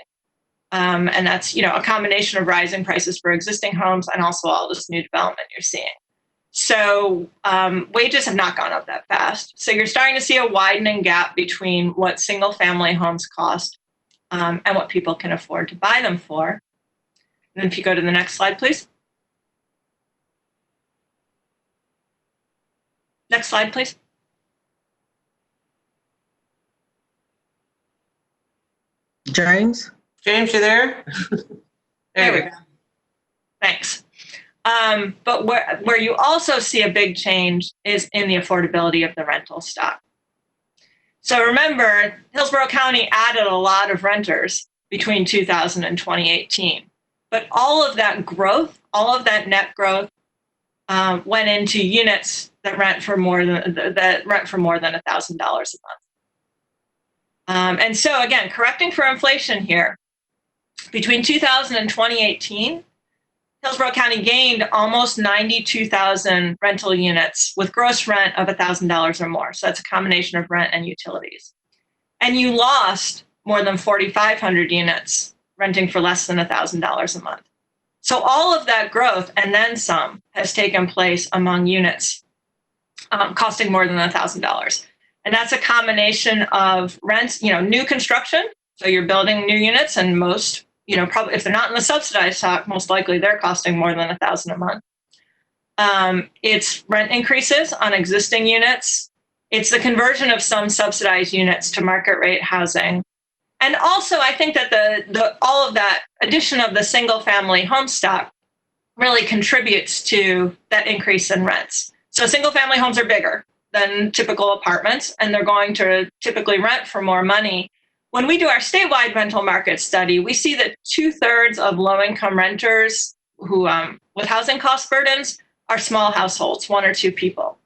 And that's, a combination of rising prices for existing homes and also all this new development you're seeing. So wages have not gone up that fast. So you're starting to see a widening gap between what single family homes cost and what people can afford to buy them for. And if you go to the next slide, please. Next slide, please. James, you there? There we go. Thanks. But where you also see a big change is in the affordability of the rental stock. So remember, Hillsborough County added a lot of renters between 2000 and 2018. But all of that growth, all of that net growth went into units that rent for more than $1,000 a month. And so again, correcting for inflation here, between 2000 and 2018, Hillsborough County gained almost 92,000 rental units with gross rent of $1,000 or more. So that's a combination of rent and utilities. And you lost more than 4,500 units renting for less than $1,000 a month. So all of that growth and then some has taken place among units costing more than $1,000. And that's a combination of rents, new construction. So you're building new units, and most, probably if they're not in the subsidized stock, most likely they're costing more than $1,000 a month. It's rent increases on existing units. It's the conversion of some subsidized units to market rate housing. And also, I think that all of that addition of the single family home stock really contributes to that increase in rents. So single family homes are bigger than typical apartments, and they're going to typically rent for more money. When we do our statewide rental market study, we see that 2/3 of low-income renters who, with housing cost burdens, are small households, 1 or 2 people.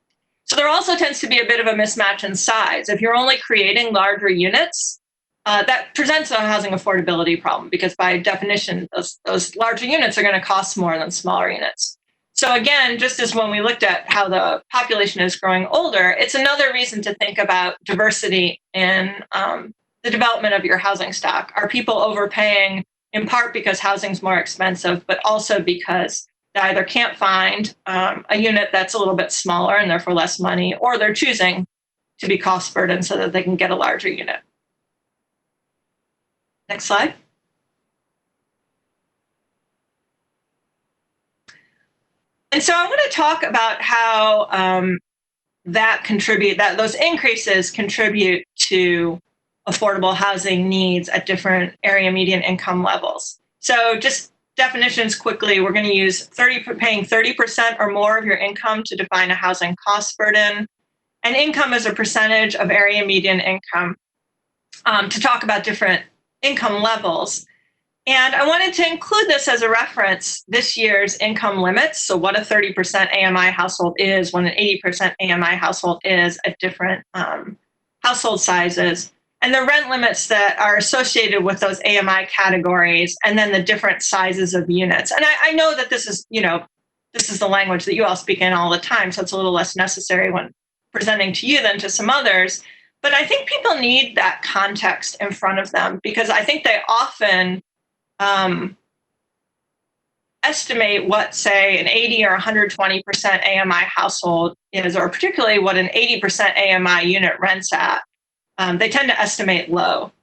So there also tends to be a bit of a mismatch in size. If you're only creating larger units, that presents a housing affordability problem because by definition, those larger units are going to cost more than smaller units. So again, just as when we looked at how the population is growing older, it's another reason to think about diversity in the development of your housing stock. Are people overpaying in part because housing's more expensive, but also because they either can't find a unit that's a little bit smaller and therefore less money, or they're choosing to be cost burdened so that they can get a larger unit. Next slide. And so I want to talk about how those increases contribute to affordable housing needs at different area median income levels. So just definitions quickly, we're going to use paying 30% or more of your income to define a housing cost burden. And income is a percentage of area median income to talk about different income levels. And I wanted to include this as a reference, this year's income limits. So what a 30% AMI household is, what an 80% AMI household is at different household sizes, and the rent limits that are associated with those AMI categories, and then the different sizes of units. And I know that this is, this is the language that you all speak in all the time, so it's a little less necessary when presenting to you than to some others. But I think people need that context in front of them, because I think they often estimate what, say, an 80 or 120% AMI household is, or particularly what an 80% AMI unit rents at. They tend to estimate low.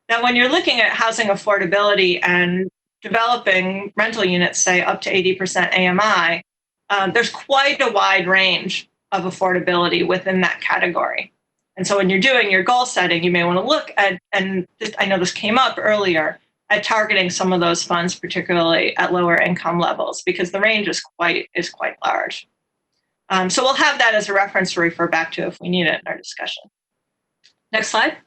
Now, when you're looking at housing affordability and developing rental units, say, up to 80% AMI, there's quite a wide range of affordability within that category. And so when you're doing your goal setting, you may want to look at, and I know this came up earlier, at targeting some of those funds, particularly at lower income levels, because the range is quite large. So we'll have that as a reference to refer back to if we need it in our discussion. Next slide.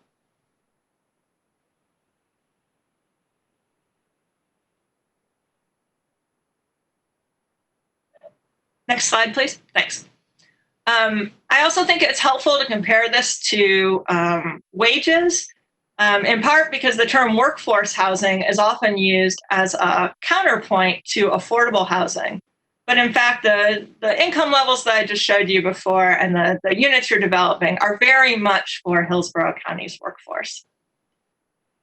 Next slide, please. Thanks. I also think it's helpful to compare this to wages. In part because the term workforce housing is often used as a counterpoint to affordable housing. But in fact, the income levels that I just showed you before and the units you're developing are very much for Hillsborough County's workforce.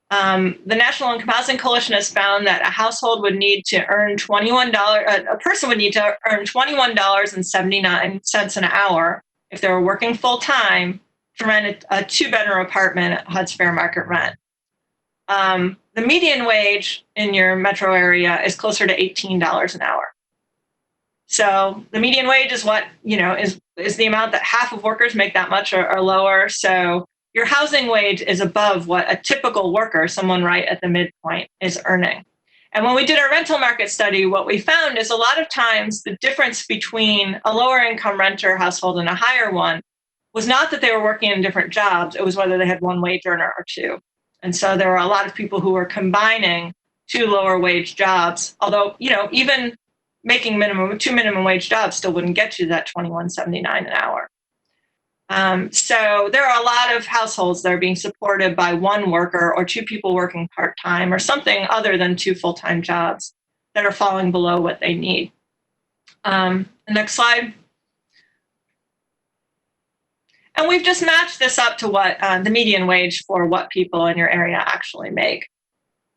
The National Income Housing Coalition has found that a household would need to earn a person would need to earn $21.79 an hour if they were working full time to rent a 2-bedroom apartment at Hud's Fair market rent. The median wage in your metro area is closer to $18 an hour. So the median wage is what, is the amount that half of workers make that much or lower. So your housing wage is above what a typical worker, someone right at the midpoint, is earning. And when we did our rental market study, what we found is a lot of times the difference between a lower income renter household and a higher one was not that they were working in different jobs, it was whether they had one wage earner or two. And so there were a lot of people who were combining 2 lower wage jobs, although, even making 2 minimum wage jobs still wouldn't get you that $21.79 an hour. So there are a lot of households that are being supported by 1 worker or 2 people working part-time or something other than 2 full-time jobs that are falling below what they need. The next slide. And we've just matched this up to what the median wage for what people in your area actually make.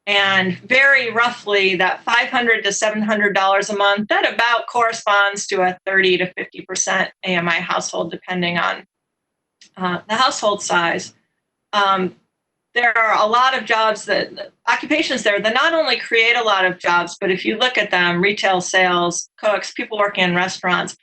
And very roughly, that $500 to $700 a month, that about corresponds to a 30 to 50% AMI household, depending on the household size. There are a lot of jobs occupations there that not only create a lot of jobs, but if you look at them, retail sales, cooks, people working in restaurants,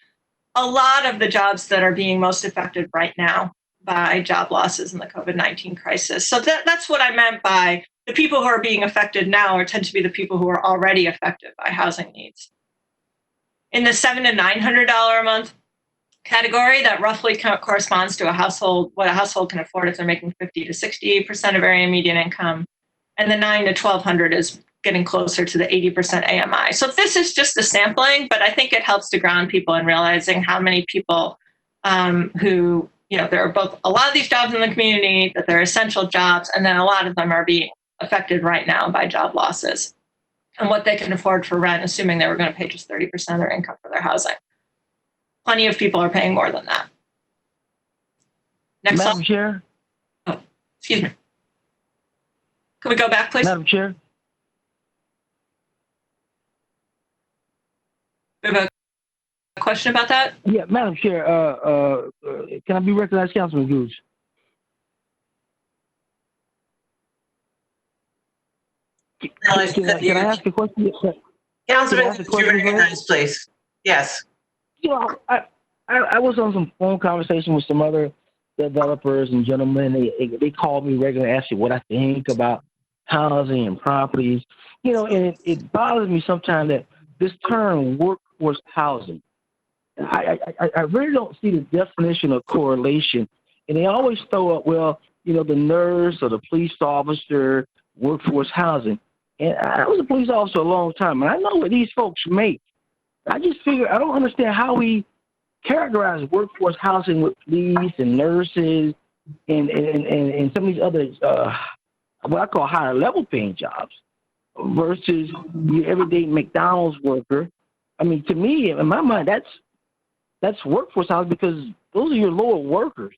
a lot of the jobs that are being most affected right now by job losses in the COVID-19 crisis. So that's what I meant by the people who are being affected now tend to be the people who are already affected by housing needs. In the $700 to $900 a month category, that roughly corresponds to what a household can afford if they're making 50 to 60% of area median income. And the $900 to $1,200 is getting closer to the 80% AMI. So this is just a sampling, but I think it helps to ground people in realizing how many people who, there are both a lot of these jobs in the community, that they're essential jobs, and then a lot of them are being affected right now by job losses and what they can afford for rent, assuming they were going to pay just 30% of their income for their housing. Plenty of people are paying more than that. Next Madam slide. Chair. Oh, excuse me. Can we go back, please? Madam Chair. We have a question about that? Yeah, Madam Chair. Can I be recognized, Councilman Gooch? Can I ask a question? Councilman, could you recognize, please? Yes. I was on some phone conversation with some other developers and gentlemen. They called me regularly, asking what I think about housing and properties. And it bothers me sometimes that this term workforce housing, I really don't see the definition of correlation. And they always throw up, the nurse or the police officer, workforce housing. And I was a police officer a long time, and I know what these folks make. I just figure I don't understand how we characterize workforce housing with police and nurses and some of these other what I call higher level paying jobs versus your everyday McDonald's worker. I mean, to me, in my mind, that's workforce housing because those are your lower workers.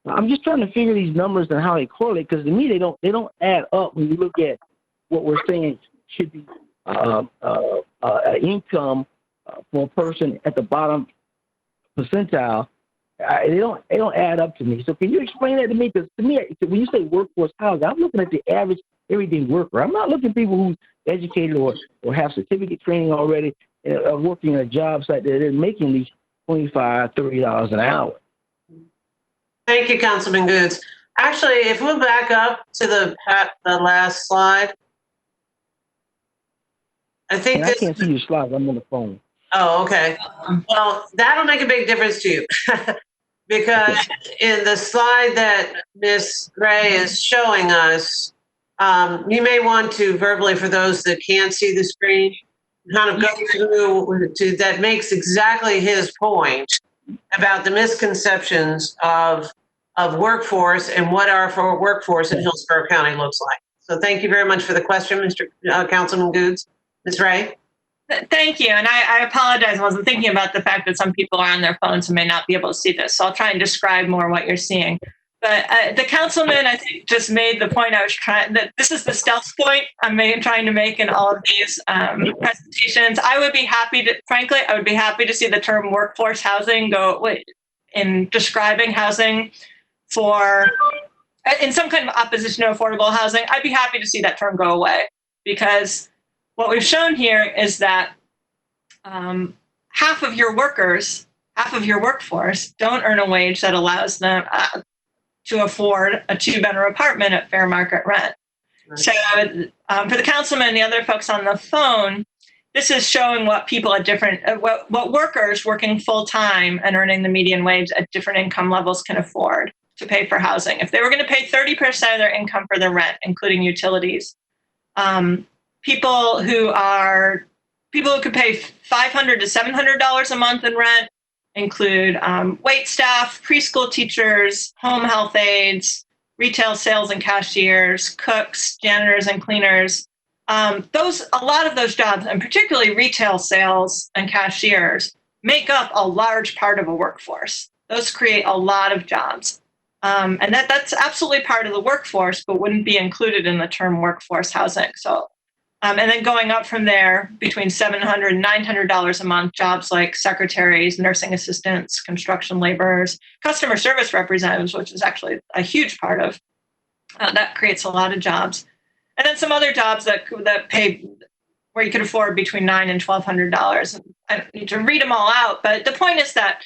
I'm just trying to figure these numbers and how they correlate because to me they don't add up when you look at what we're saying should be income for a person at the bottom percentile. They don't add up to me. So can you explain that to me? Because to me, when you say workforce housing, I'm looking at the average everyday worker. I'm not looking at people who's educated or have certificate training already and are working at a job site that they're making these $25, $30 an hour. Thank you, Councilman Goods. Actually, if we'll back up to the last slide. I think I can't see your slides. I'm on the phone. Oh, okay. Well, that'll make a big difference to you because in the slide that Ms. Gray is showing us, you may want to verbally, for those that can't see the screen, kind of go through that makes exactly his point about the misconceptions of workforce and what our workforce in Hillsborough County looks like. So thank you very much for the question, Mr. Councilman Goods. Ms. Ray? Thank you. And I apologize. I wasn't thinking about the fact that some people are on their phones and may not be able to see this. So I'll try and describe more what you're seeing. But the councilman, I think, just made the point that this is the stealth point I'm trying to make in all of these presentations. I would be happy to see the term workforce housing go in describing housing in some kind of opposition to affordable housing. I'd be happy to see that term go away because what we've shown here is that half of your workforce don't earn a wage that allows them to afford a 2-bedroom apartment at fair market rent. Right. So for the councilman and the other folks on the phone, this is showing what people at what workers working full time and earning the median wage at different income levels can afford to pay for housing. If they were going to pay 30% of their income for their rent, including utilities, people who could pay $500 to $700 a month in rent include wait staff, preschool teachers, home health aides, retail sales and cashiers, cooks, janitors and cleaners. A lot of those jobs, and particularly retail sales and cashiers, make up a large part of a workforce. Those create a lot of jobs. And that's absolutely part of the workforce, but wouldn't be included in the term workforce housing. So, and then going up from there, between $700 and $900 a month, jobs like secretaries, nursing assistants, construction laborers, customer service representatives, which is actually a huge part of that creates a lot of jobs. And then some other jobs that pay where you could afford between $900 and $1,200. I don't need to read them all out, but the point is that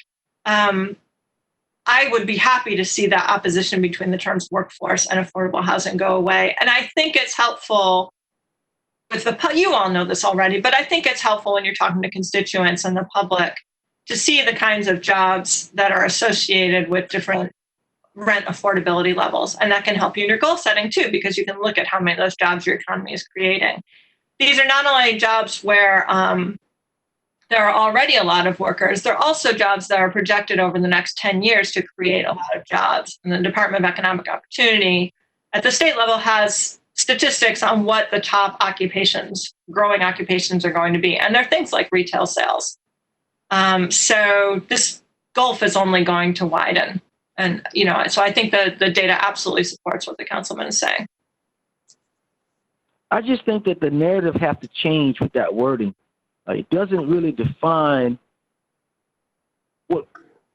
I would be happy to see that opposition between the terms workforce and affordable housing go away. And I think it's helpful you all know this already, but I think it's helpful when you're talking to constituents and the public to see the kinds of jobs that are associated with different rent affordability levels. And that can help you in your goal setting too, because you can look at how many of those jobs your economy is creating. These are not only jobs where there are already a lot of workers, they're also jobs that are projected over the next 10 years to create a lot of jobs. And the Department of Economic Opportunity at the state level has statistics on what the top growing occupations are going to be. And they're things like retail sales. So this gulf is only going to widen. And, so I think that the data absolutely supports what the councilman is saying. I just think that the narrative has to change with that wording. It doesn't really define what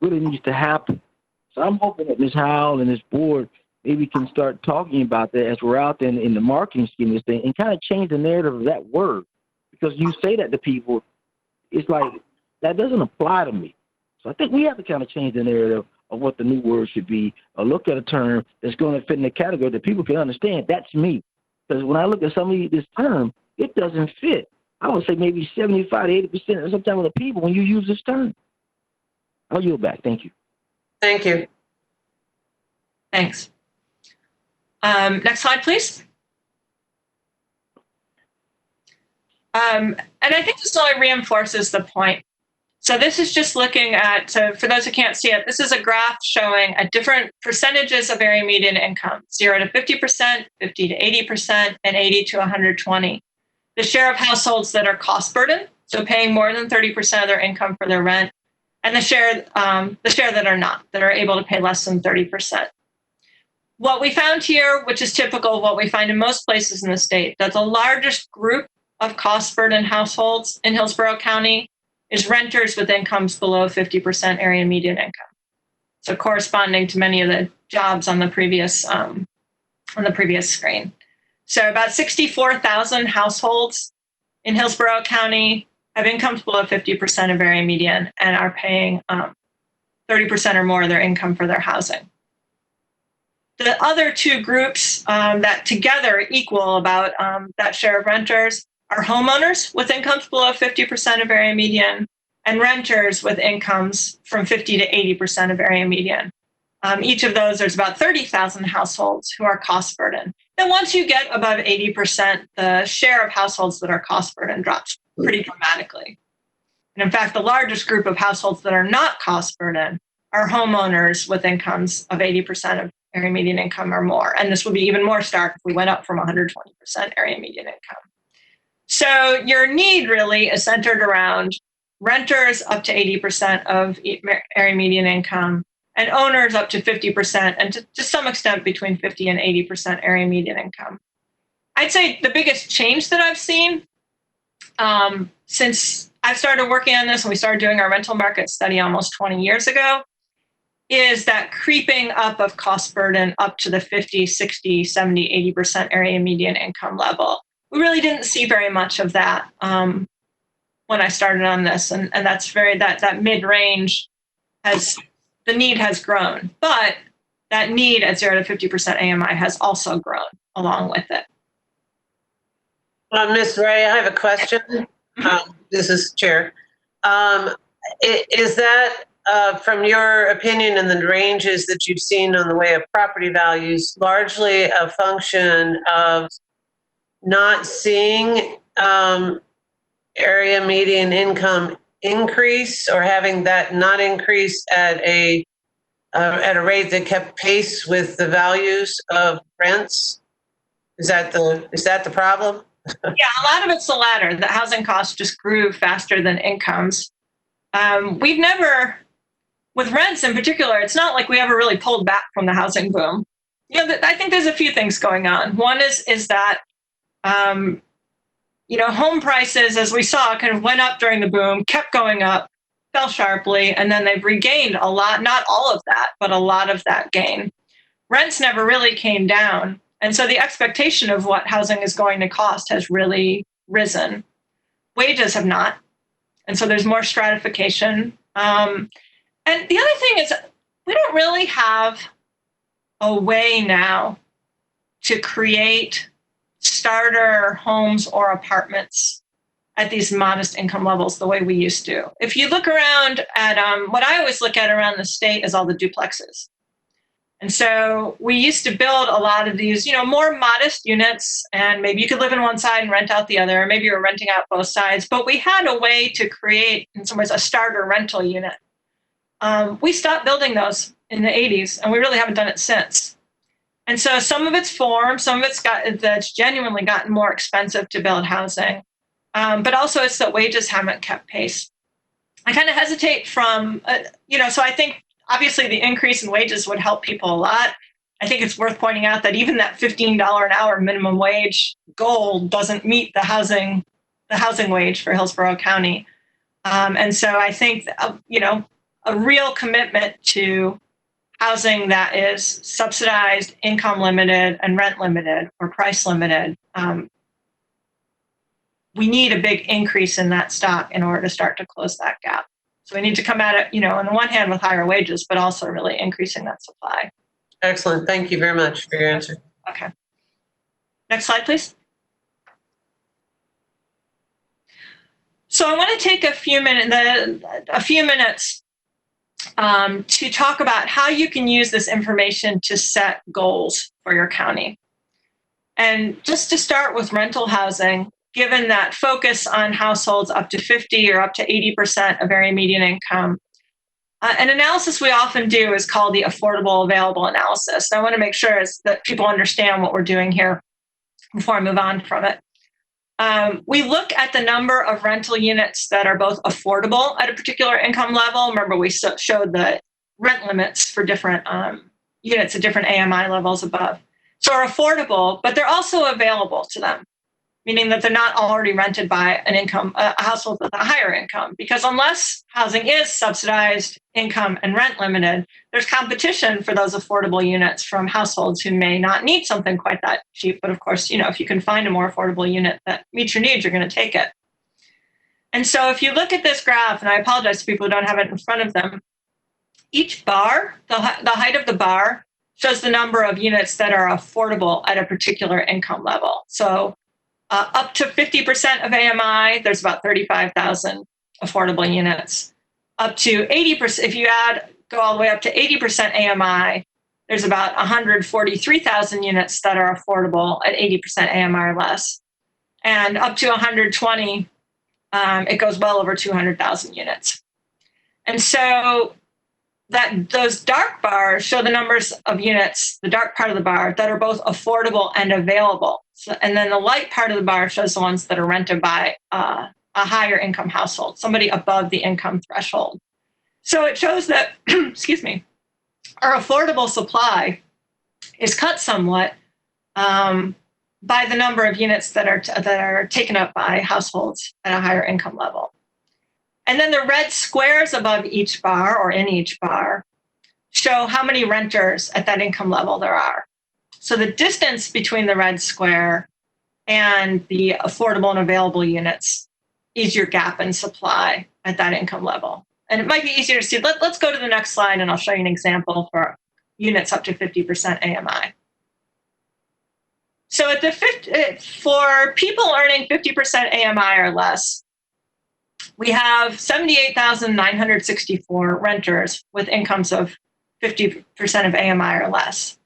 really needs to happen. So I'm hoping that Ms. Howell and this board maybe can start talking about that as we're out there in the marketing scheme of this thing and kind of change the narrative of that word. Because you say that to people, it's like, that doesn't apply to me. So I think we have to kind of change the narrative of what the new word should be, or look at a term that's going to fit in the category that people can understand. That's me. Because when I look at some of this term, it doesn't fit. I would say maybe 75 to 80% of sometimes of the people when you use this term. I'll yield back. Thank you. Thank you. Thanks. Next slide, please. And I think this only reinforces the point. So this is just looking at, so for those who can't see it, this is a graph showing at different percentages of area median income, 0 to 50%, 50 to 80%, and 80 to 120. The share of households that are cost burdened, so paying more than 30% of their income for their rent, and the share that are not, that are able to pay less than 30%. What we found here, which is typical of what we find in most places in the state, that the largest group of cost burdened households in Hillsborough County is renters with incomes below 50% area median income. So corresponding to many of the jobs on the previous screen. So about 64,000 households in Hillsborough County have incomes below 50% of area median and are paying 30% or more of their income for their housing. The other two groups that together equal about that share of renters are homeowners with incomes below 50% of area median and renters with incomes from 50 to 80% of area median. Each of those, there's about 30,000 households who are cost burdened. Then once you get above 80%, the share of households that are cost burdened drops pretty dramatically. And in fact, the largest group of households that are not cost burdened are homeowners with incomes of 80% of area median income or more. And this would be even more stark if we went up from 120% area median income. So your need really is centered around renters up to 80% of area median income and owners up to 50% and to some extent between 50 and 80% area median income. I'd say the biggest change that I've seen since I've started working on this and we started doing our rental market study almost 20 years ago is that creeping up of cost burden up to the 50, 60, 70, 80% area median income level. We really didn't see very much of that when I started on this, and that's that mid-range the need has grown, but that need at 0 to 50% AMI has also grown along with it. Ms. Ray, I have a question. This is Chair. Is that, from your opinion and the ranges that you've seen on the way of property values, largely a function of not seeing area median income increase or having that not increase at a rate that kept pace with the values of rents? Is that the problem? Yeah, a lot of it's the latter. The housing costs just grew faster than incomes. We've never, with rents in particular, it's not like we ever really pulled back from the housing boom. I think there's a few things going on. One is that home prices, as we saw, kind of went up during the boom, kept going up, fell sharply, and then they've regained a lot, not all of that, but a lot of that gain. Rents never really came down. And so the expectation of what housing is going to cost has really risen. Wages have not. And so there's more stratification. And the other thing is we don't really have a way now to create starter homes or apartments at these modest income levels the way we used to. If you look around at what I always look at around the state is all the duplexes. And so we used to build a lot of these, more modest units, and maybe you could live in one side and rent out the other, or maybe you were renting out both sides, but we had a way to create, in some ways, a starter rental unit. We stopped building those in the 80s, and we really haven't done it since. And so some of it's formed, some of that's genuinely gotten more expensive to build housing, but also it's that wages haven't kept pace. I kind of hesitate from, so I think obviously the increase in wages would help people a lot. I think it's worth pointing out that even that $15 an hour minimum wage goal doesn't meet the housing wage for Hillsborough County. And so I think, a real commitment to housing that is subsidized, income limited, and rent limited or price limited. We need a big increase in that stock in order to start to close that gap. So we need to come at it, on the one hand with higher wages, but also really increasing that supply. Excellent. Thank you very much for your answer. Okay. Next slide, please. So I want to take a few minutes to talk about how you can use this information to set goals for your county. And just to start with rental housing, given that focus on households up to 50 or up to 80% of area median income. An analysis we often do is called the affordable available analysis. And I want to make sure that people understand what we're doing here before I move on from it. We look at the number of rental units that are both affordable at a particular income level. Remember, we showed the rent limits for different units at different AMI levels above. So are affordable, but they're also available to them, meaning that they're not already rented by a household with a higher income. Because unless housing is subsidized, income and rent limited, there's competition for those affordable units from households who may not need something quite that cheap. But of course, if you can find a more affordable unit that meets your needs, you're going to take it. And so if you look at this graph, and I apologize to people who don't have it in front of them, each bar, the height of the bar, shows the number of units that are affordable at a particular income level. So up to 50% of AMI, there's about 35,000 affordable units. Up to 80%, if you go all the way up to 80% AMI, there's about 143,000 units that are affordable at 80% AMI or less. And up to 120, it goes well over 200,000 units. And so those dark bars show the numbers of units, the dark part of the bar, that are both affordable and available. And then the light part of the bar shows the ones that are rented by a higher income household, somebody above the income threshold. So it shows that, excuse me, our affordable supply is cut somewhat by the number of units that are taken up by households at a higher income level. And then the red squares above each bar or in each bar show how many renters at that income level there are. So the distance between the red square and the affordable and available units is your gap in supply at that income level. And it might be easier to see. Let's go to the next slide and I'll show you an example for units up to 50% AMI. So for people earning 50% AMI or less, we have 78,964 renters with incomes of 50% of AMI or less.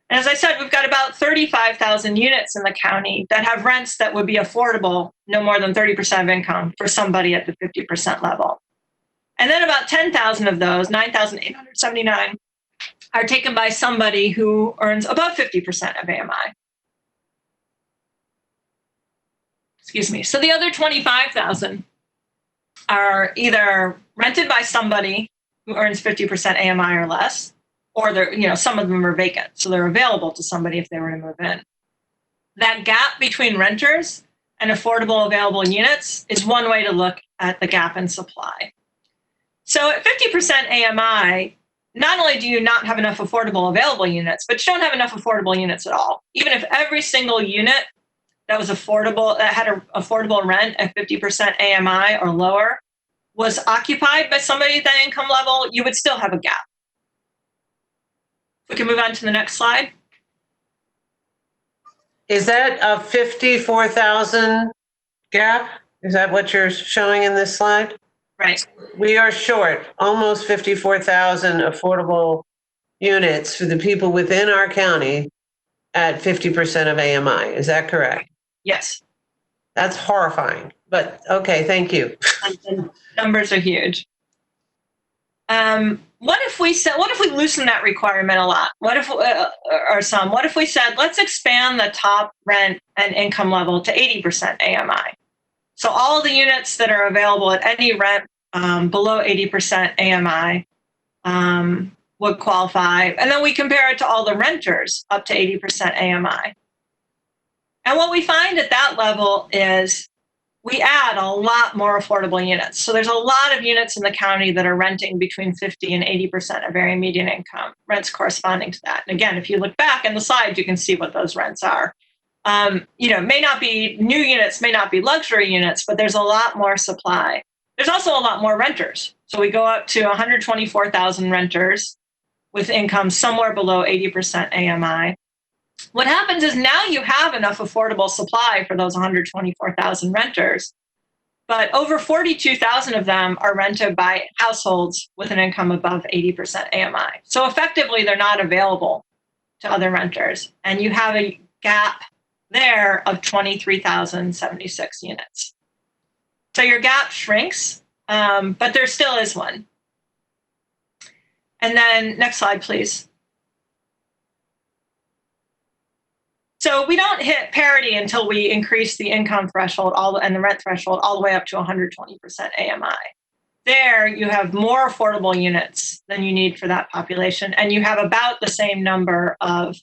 And as I said, we've got about 35,000 units in the county that have rents that would be affordable, no more than 30% of income for somebody at the 50% level. And then about 10,000 of those, 9,879, are taken by somebody who earns above 50% of AMI. Excuse me. So the other 25,000 are either rented by somebody who earns 50% AMI or less, or they're, some of them are vacant, so they're available to somebody if they were to move in. That gap between renters and affordable available units is one way to look at the gap in supply. So at 50% AMI, not only do you not have enough affordable available units, but you don't have enough affordable units at all. Even if every single unit that was affordable, that had an affordable rent at 50% AMI or lower, was occupied by somebody at that income level, you would still have a gap. We can move on to the next slide. Is that a 54,000 gap? Is that what you're showing in this slide? Right. We are short almost 54,000 affordable units for the people within our county at 50% of AMI. Is that correct? Yes. That's horrifying, but okay, thank you. And numbers are huge. What if we loosen that requirement a lot? What if we said, let's expand the top rent and income level to 80% AMI? So all the units that are available at any rent below 80% AMI would qualify. And then we compare it to all the renters up to 80% AMI. And what we find at that level is we add a lot more affordable units. So there's a lot of units in the county that are renting between 50 and 80% of area median income, rents corresponding to that. And again, if you look back in the slides, you can see what those rents are. May not be new units, may not be luxury units, but there's a lot more supply. There's also a lot more renters. So we go up to 124,000 renters with income somewhere below 80% AMI. What happens is now you have enough affordable supply for those 124,000 renters, but over 42,000 of them are rented by households with an income above 80% AMI. So effectively, they're not available to other renters. And you have a gap there of 23,076 units. So your gap shrinks, but there still is one. And then next slide, please. So we don't hit parity until we increase the income threshold and the rent threshold all the way up to 120% AMI. There you have more affordable units than you need for that population, and you have about the same number of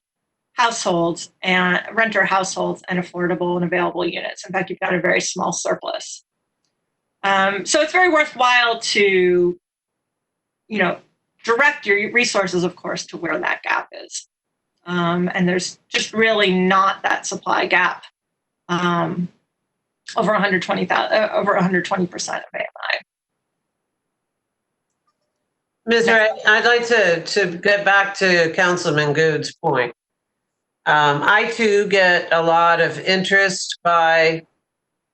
households and renter households and affordable and available units. In fact, you've got a very small surplus. So it's very worthwhile to, direct your resources, of course, to where that gap is. And there's just really not that supply gap over 120% of AMI. Ms. Wright, I'd like to get back to Councilman Good's point. I too get a lot of interest by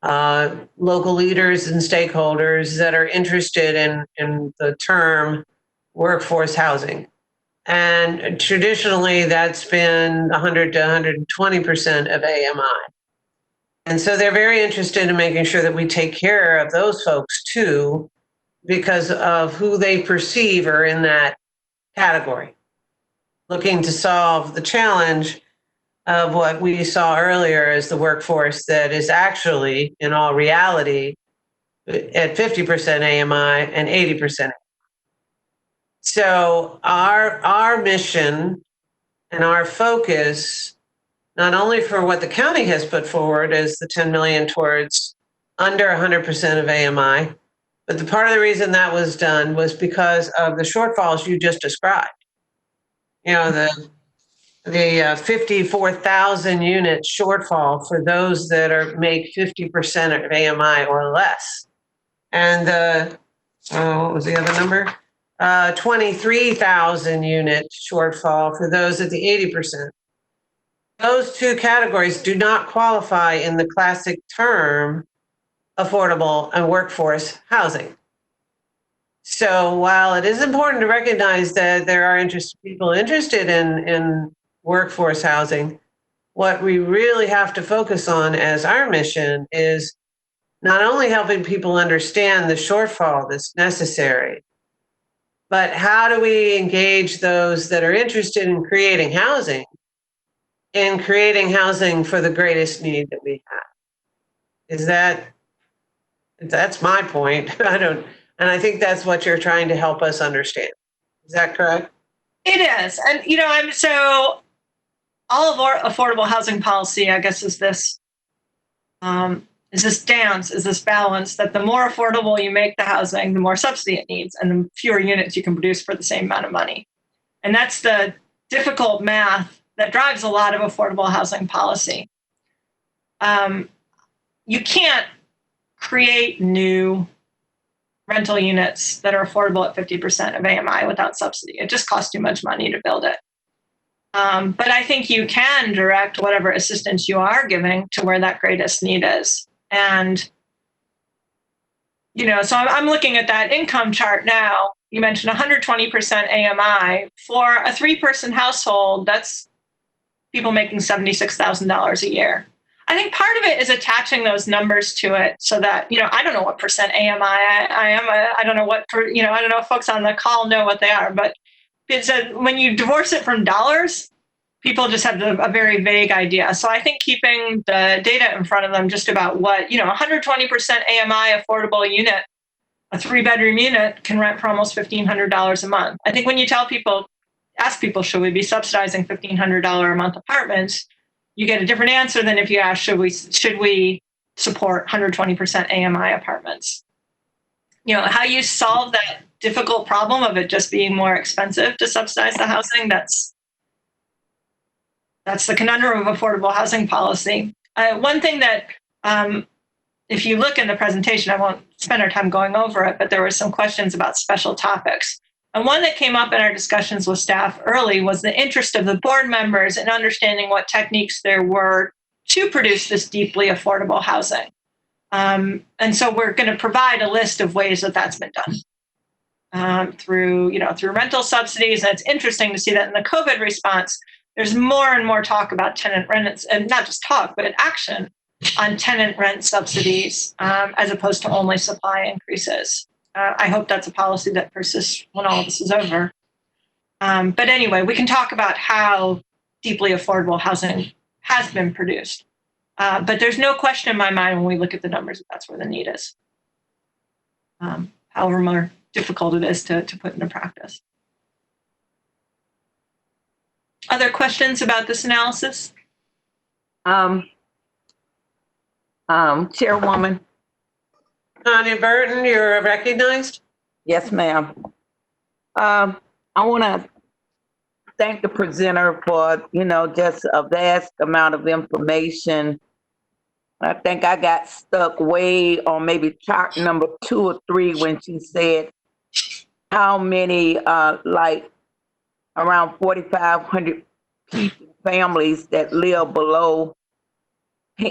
local leaders and stakeholders that are interested in the term workforce housing. And traditionally, that's been 100 to 120% of AMI. And so they're very interested in making sure that we take care of those folks too, because of who they perceive are in that category, looking to solve the challenge of what we saw earlier as the workforce that is actually, in all reality, at 50% AMI and 80%. So our mission and our focus, not only for what the county has put forward as the 10 million towards under 100% of AMI, but the part of the reason that was done was because of the shortfalls you just described. The 54,000 unit shortfall for those that make 50% of AMI or less. And what was the other number? 23,000 unit shortfall for those at the 80%. Those two categories do not qualify in the classic term affordable and workforce housing. So while it is important to recognize that there are people interested in workforce housing, what we really have to focus on as our mission is not only helping people understand the shortfall that's necessary, but how do we engage those that are interested in creating housing for the greatest need that we have? That's my point. And I think that's what you're trying to help us understand. Is that correct? It is. And, so all of our affordable housing policy, I guess, is this dance, is this balance that the more affordable you make the housing, the more subsidy it needs, and the fewer units you can produce for the same amount of money. And that's the difficult math that drives a lot of affordable housing policy. You can't create new rental units that are affordable at 50% of AMI without subsidy. It just costs too much money to build it. But I think you can direct whatever assistance you are giving to where that greatest need is. And, so I'm looking at that income chart now. You mentioned 120% AMI. For a 3-person household, that's people making $76,000 a year. I think part of it is attaching those numbers to it so that, I don't know what percent AMI I am. I don't know I don't know if folks on the call know what they are, but it's when you divorce it from dollars, people just have a very vague idea. So I think keeping the data in front of them just about what, 120% AMI affordable unit, a 3-bedroom unit can rent for almost $1,500 a month. I think when you ask people, should we be subsidizing $1,500 a month apartments? You get a different answer than if you ask, should we support 120% AMI apartments? How you solve that difficult problem of it just being more expensive to subsidize the housing, that's the conundrum of affordable housing policy. One thing that, if you look in the presentation, I won't spend our time going over it, but there were some questions about special topics. And one that came up in our discussions with staff early was the interest of the board members in understanding what techniques there were to produce this deeply affordable housing. And so we're going to provide a list of ways that that's been done through rental subsidies. And it's interesting to see that in the COVID response, there's more and more talk about tenant rents, and not just talk, but action on tenant rent subsidies as opposed to only supply increases. I hope that's a policy that persists when all of this is over. But anyway, we can talk about how deeply affordable housing has been produced. But there's no question in my mind when we look at the numbers that that's where the need is. However more difficult it is to put into practice. Other questions about this analysis? Chairwoman. Tanya Burton, you're recognized. Yes, ma'am. I want to thank the presenter for, just a vast amount of information. I think I got stuck way on maybe chart number 2 or 3 when she said how many, like around 4,500 families that live below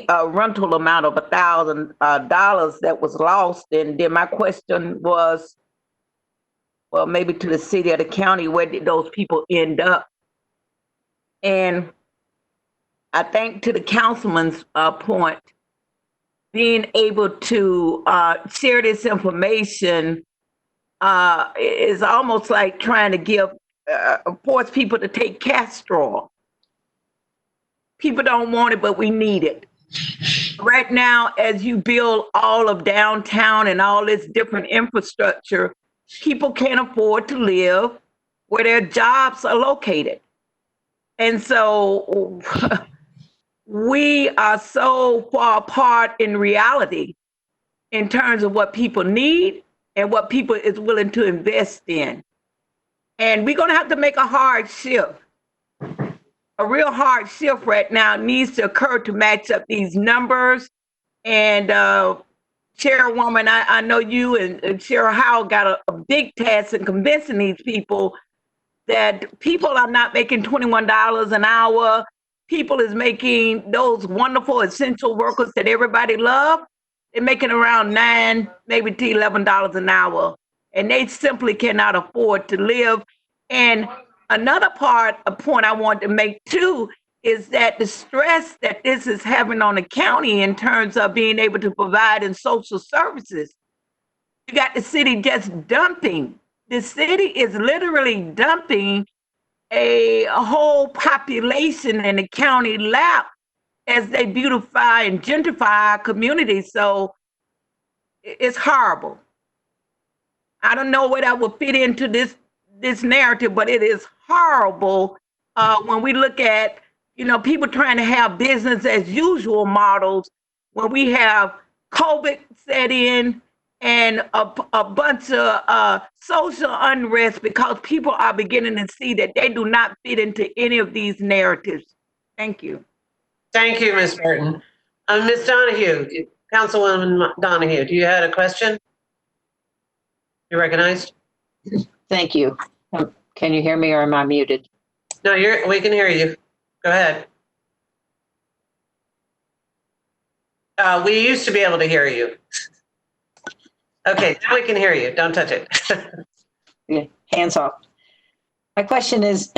a rental amount of $1,000 that was lost. And then my question was, well, maybe to the city or the county, where did those people end up? And I think to the councilman's point, being able to share this information is almost like trying to force people to take castor oil. People don't want it, but we need it. Right now, as you build all of downtown and all this different infrastructure, people can't afford to live where their jobs are located. And so we are so far apart in reality in terms of what people need and what people is willing to invest in. And we're going to have to make a hard shift. A real hard shift right now needs to occur to match up these numbers. And Chairwoman, I know you and Cheryl Howell got a big task in convincing these people that people are not making $21 an hour. People is making those wonderful essential workers that everybody love. They're making around $9, maybe to $11 an hour. And they simply cannot afford to live. And another point I want to make too, is that the stress that this is having on the county in terms of being able to provide in social services. You got the city just dumping. The city is literally dumping a whole population in the county lap as they beautify and gentrify our community. So it's horrible. I don't know where that will fit into this narrative, but it is horrible when we look at, people trying to have business as usual models when we have COVID set in and a bunch of social unrest because people are beginning to see that they do not fit into any of these narratives. Thank you. Thank you, Ms. Burton. Ms. Donahue, Councilwoman Donahue, do you have a question? You recognized? Thank you. Can you hear me or am I muted? No, we can hear you. Go ahead. We used to be able to hear you. Okay, now we can hear you. Don't touch it. Yeah, hands off. My question is,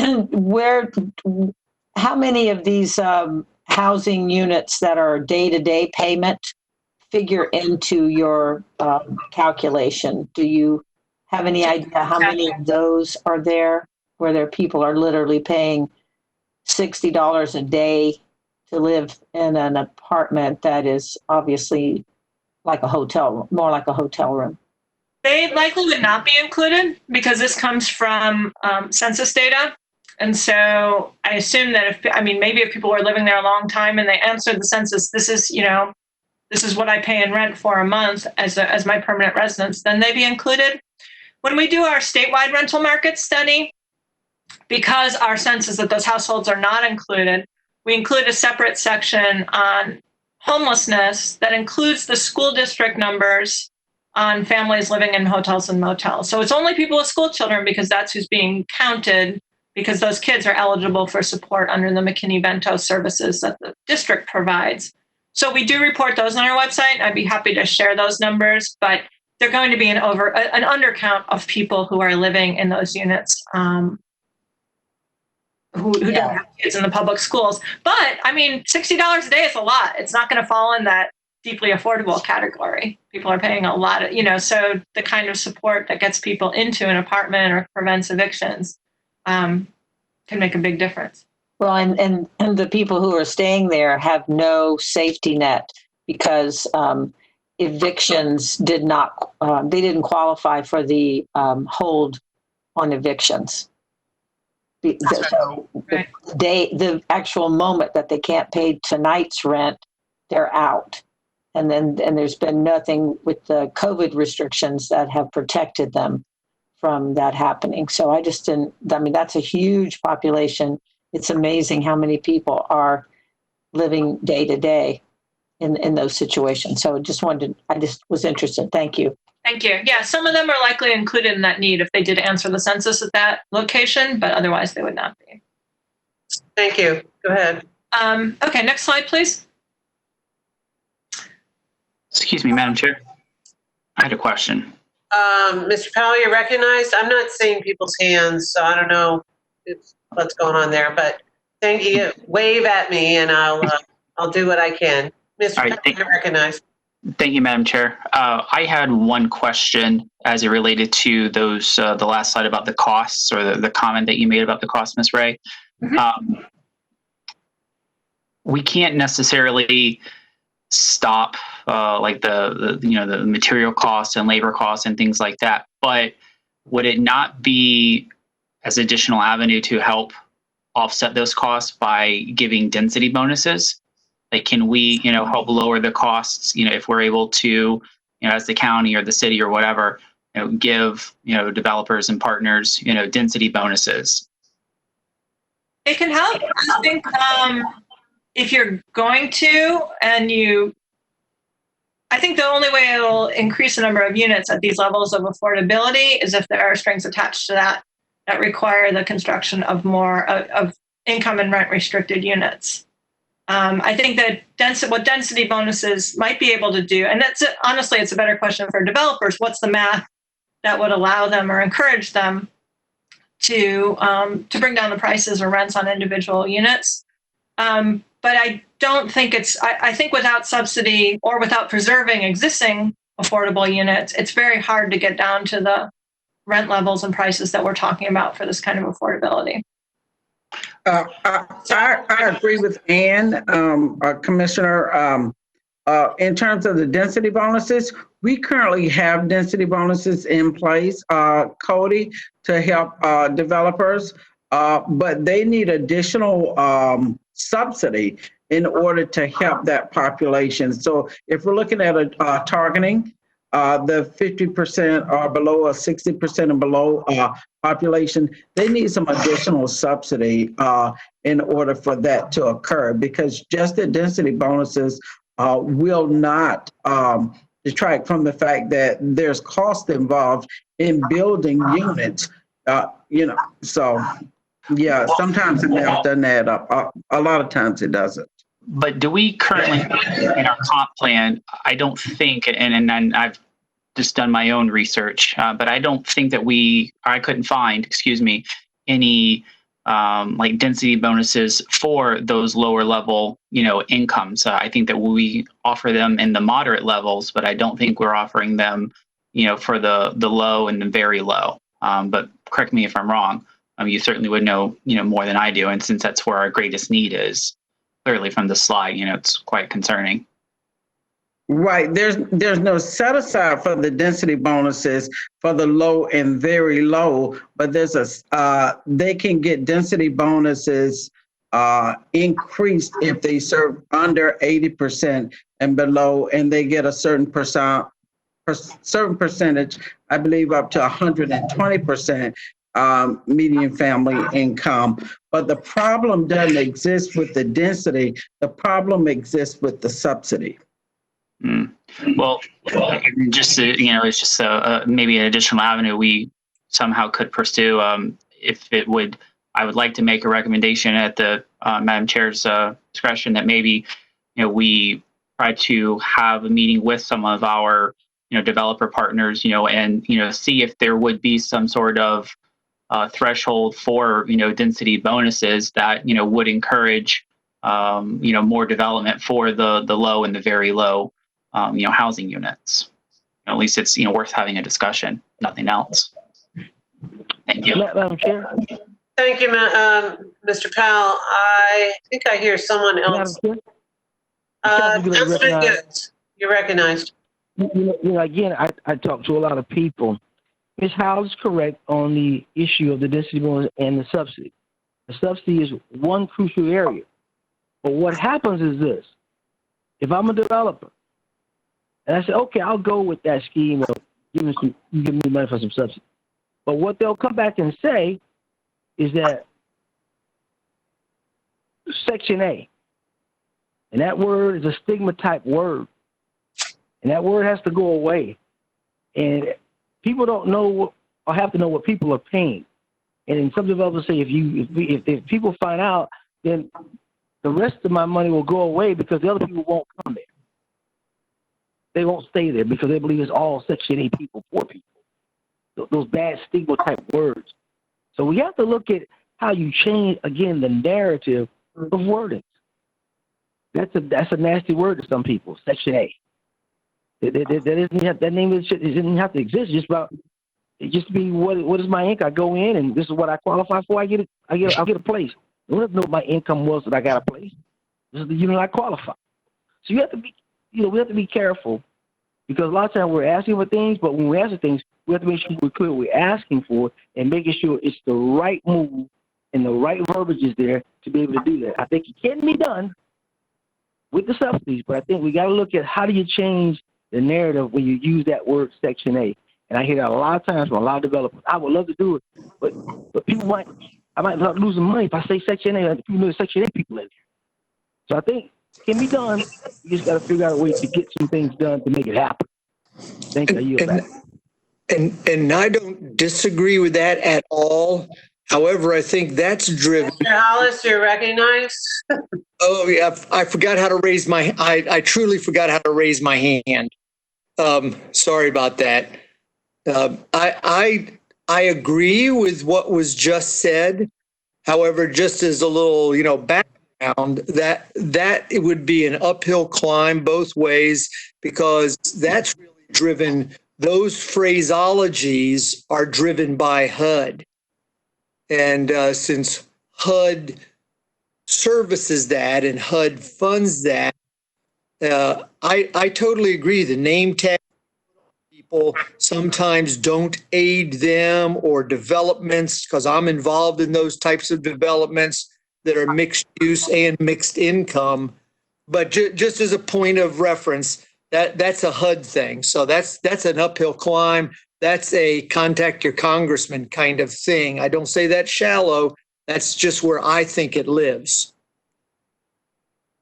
how many of these housing units that are day-to-day payment figure into your calculation? Do you have any idea how many of those are there where people are literally paying $60 a day to live in an apartment that is obviously like a hotel, more like a hotel room? They likely would not be included because this comes from census data. And so I assume that maybe if people were living there a long time and they answered the census, this is what I pay in rent for a month as my permanent residence, then they'd be included. When we do our statewide rental market study, because our sense is that those households are not included, we include a separate section on homelessness that includes the school district numbers on families living in hotels and motels. So it's only people with school children because that's who's being counted, because those kids are eligible for support under the McKinney-Vento services that the district provides. So we do report those on our website. I'd be happy to share those numbers, but they're going to be an undercount of people who are living in those units. who don't have kids in the public schools. But I mean, $60 a day is a lot. It's not going to fall in that deeply affordable category. People are paying a lot of, so the kind of support that gets people into an apartment or prevents evictions can make a big difference. Well, and the people who are staying there have no safety net because evictions they didn't qualify for the hold on evictions. So the actual moment that they can't pay tonight's rent, they're out. And there's been nothing with the COVID restrictions that have protected them from that happening. So that's a huge population. It's amazing how many people are living day to day in those situations. So I just was interested. Thank you. Thank you. Yeah, some of them are likely included in that need if they did answer the census at that location, but otherwise they would not be. Thank you. Go ahead. Okay, next slide, please. Excuse me, Madam Chair. I had a question. Mr. Powell, you're recognized. I'm not seeing people's hands, so I don't know what's going on there, but thank you. Wave at me and I'll do what I can. Mr. Powell, you're recognized. Thank you, Madam Chair. I had one question as it related to those, the last slide about the costs or the comment that you made about the cost, Ms. Ray. Mm-hmm. We can't necessarily stop like the material costs and labor costs and things like that, but would it not be as additional avenue to help offset those costs by giving density bonuses? Like, can we, help lower the costs, if we're able to, as the county or the city or whatever, give, developers and partners, density bonuses? It can help. I think if you're going to, I think the only way it'll increase the number of units at these levels of affordability is if there are strings attached to that require the construction of more of income and rent restricted units. I think that what density bonuses might be able to do, and honestly, it's a better question for developers. What's the math that would allow them or encourage them to bring down the prices or rents on individual units? But I don't think I think without subsidy or without preserving existing affordable units, it's very hard to get down to the rent levels and prices that we're talking about for this kind of affordability. I agree with Ann, Commissioner. In terms of the density bonuses, we currently have density bonuses in place, Cody, to help developers, but they need additional subsidy in order to help that population. So if we're looking at targeting the 50% or below or 60% and below population, they need some additional subsidy in order for that to occur, because just the density bonuses will not detract from the fact that there's cost involved in building units, so yeah, sometimes the math doesn't add up. A lot of times it doesn't. But do we currently, in our comp plan, I don't think, and I've just done my own research, but I don't think that I couldn't find, any like density bonuses for those lower level, incomes. I think that we offer them in the moderate levels, but I don't think we're offering them, for the low and the very low. But correct me if I'm wrong. You certainly would know, more than I do. And since that's where our greatest need is, clearly from the slide, it's quite concerning. Right. There's no set aside for the density bonuses for the low and very low, but they can get density bonuses increased if they serve under 80% and below, and they get a certain percentage, I believe up to 120%. Median family income. But the problem doesn't exist with the density. The problem exists with the subsidy. Well, just it's just maybe an additional avenue we somehow could pursue. If it would, I would like to make a recommendation at the Madam Chair's discretion that maybe we try to have a meeting with some of our developer partners, and see if there would be some sort of threshold for, density bonuses that, would encourage, more development for the low and the very low, housing units. At least it's, worth having a discussion, nothing else. Thank you. Madam Chair. Thank you, Mr. Powell. I think I hear someone else. Councilman Goods, you're recognized. Again, I talk to a lot of people. Ms. Howell is correct on the issue of the density bonus and the subsidy. The subsidy is one crucial area. But what happens is this. If I'm a developer, and I say, okay, I'll go with that scheme of give me money for some subsidy. But what they'll come back and say is that Section A, and that word is a stigma type word, and that word has to go away. And people don't know or have to know what people are paying. And some developers say if people find out, then the rest of my money will go away because the other people won't come there. They won't stay there because they believe it's all Section A people, poor people. Those bad stigma type words. So we have to look at how you change, again, the narrative of wording. That's a nasty word to some people, Section A. That name it didn't have to exist. It just be what is my income? I go in and this is what I qualify for. I'll get a place. I don't know what my income was that I got a place. This is the unit I qualify. So you have to be, we have to be careful because a lot of times we're asking for things, but when we ask for things, we have to make sure we're clear what we're asking for and making sure it's the right move and the right verbiage is there to be able to do that. I think it can be done with the subsidies, but I think we got to look at how do you change the narrative when you use that word Section A. And I hear that a lot of times from a lot of developers. I would love to do it, but people I might start losing money if I say Section A. People know Section A people in there. So I think it can be done. You just got to figure out a way to get some things done to make it happen. Thank you. And I don't disagree with that at all. However, I think that's driven. Mr. Hollis, you're recognized. Oh yeah, I forgot how to raise my. I truly forgot how to raise my hand. Sorry about that. I agree with what was just said. However, just as a little, background, that it would be an uphill climb both ways because that's really driven. Those phraseologies are driven by HUD. And since HUD services that and HUD funds that, I totally agree. The name tag people sometimes don't aid them or developments because I'm involved in those types of developments that are mixed use and mixed income. But just as a point of reference, that's a HUD thing. So that's an uphill climb. That's a contact your congressman kind of thing. I don't say that shallow. That's just where I think it lives.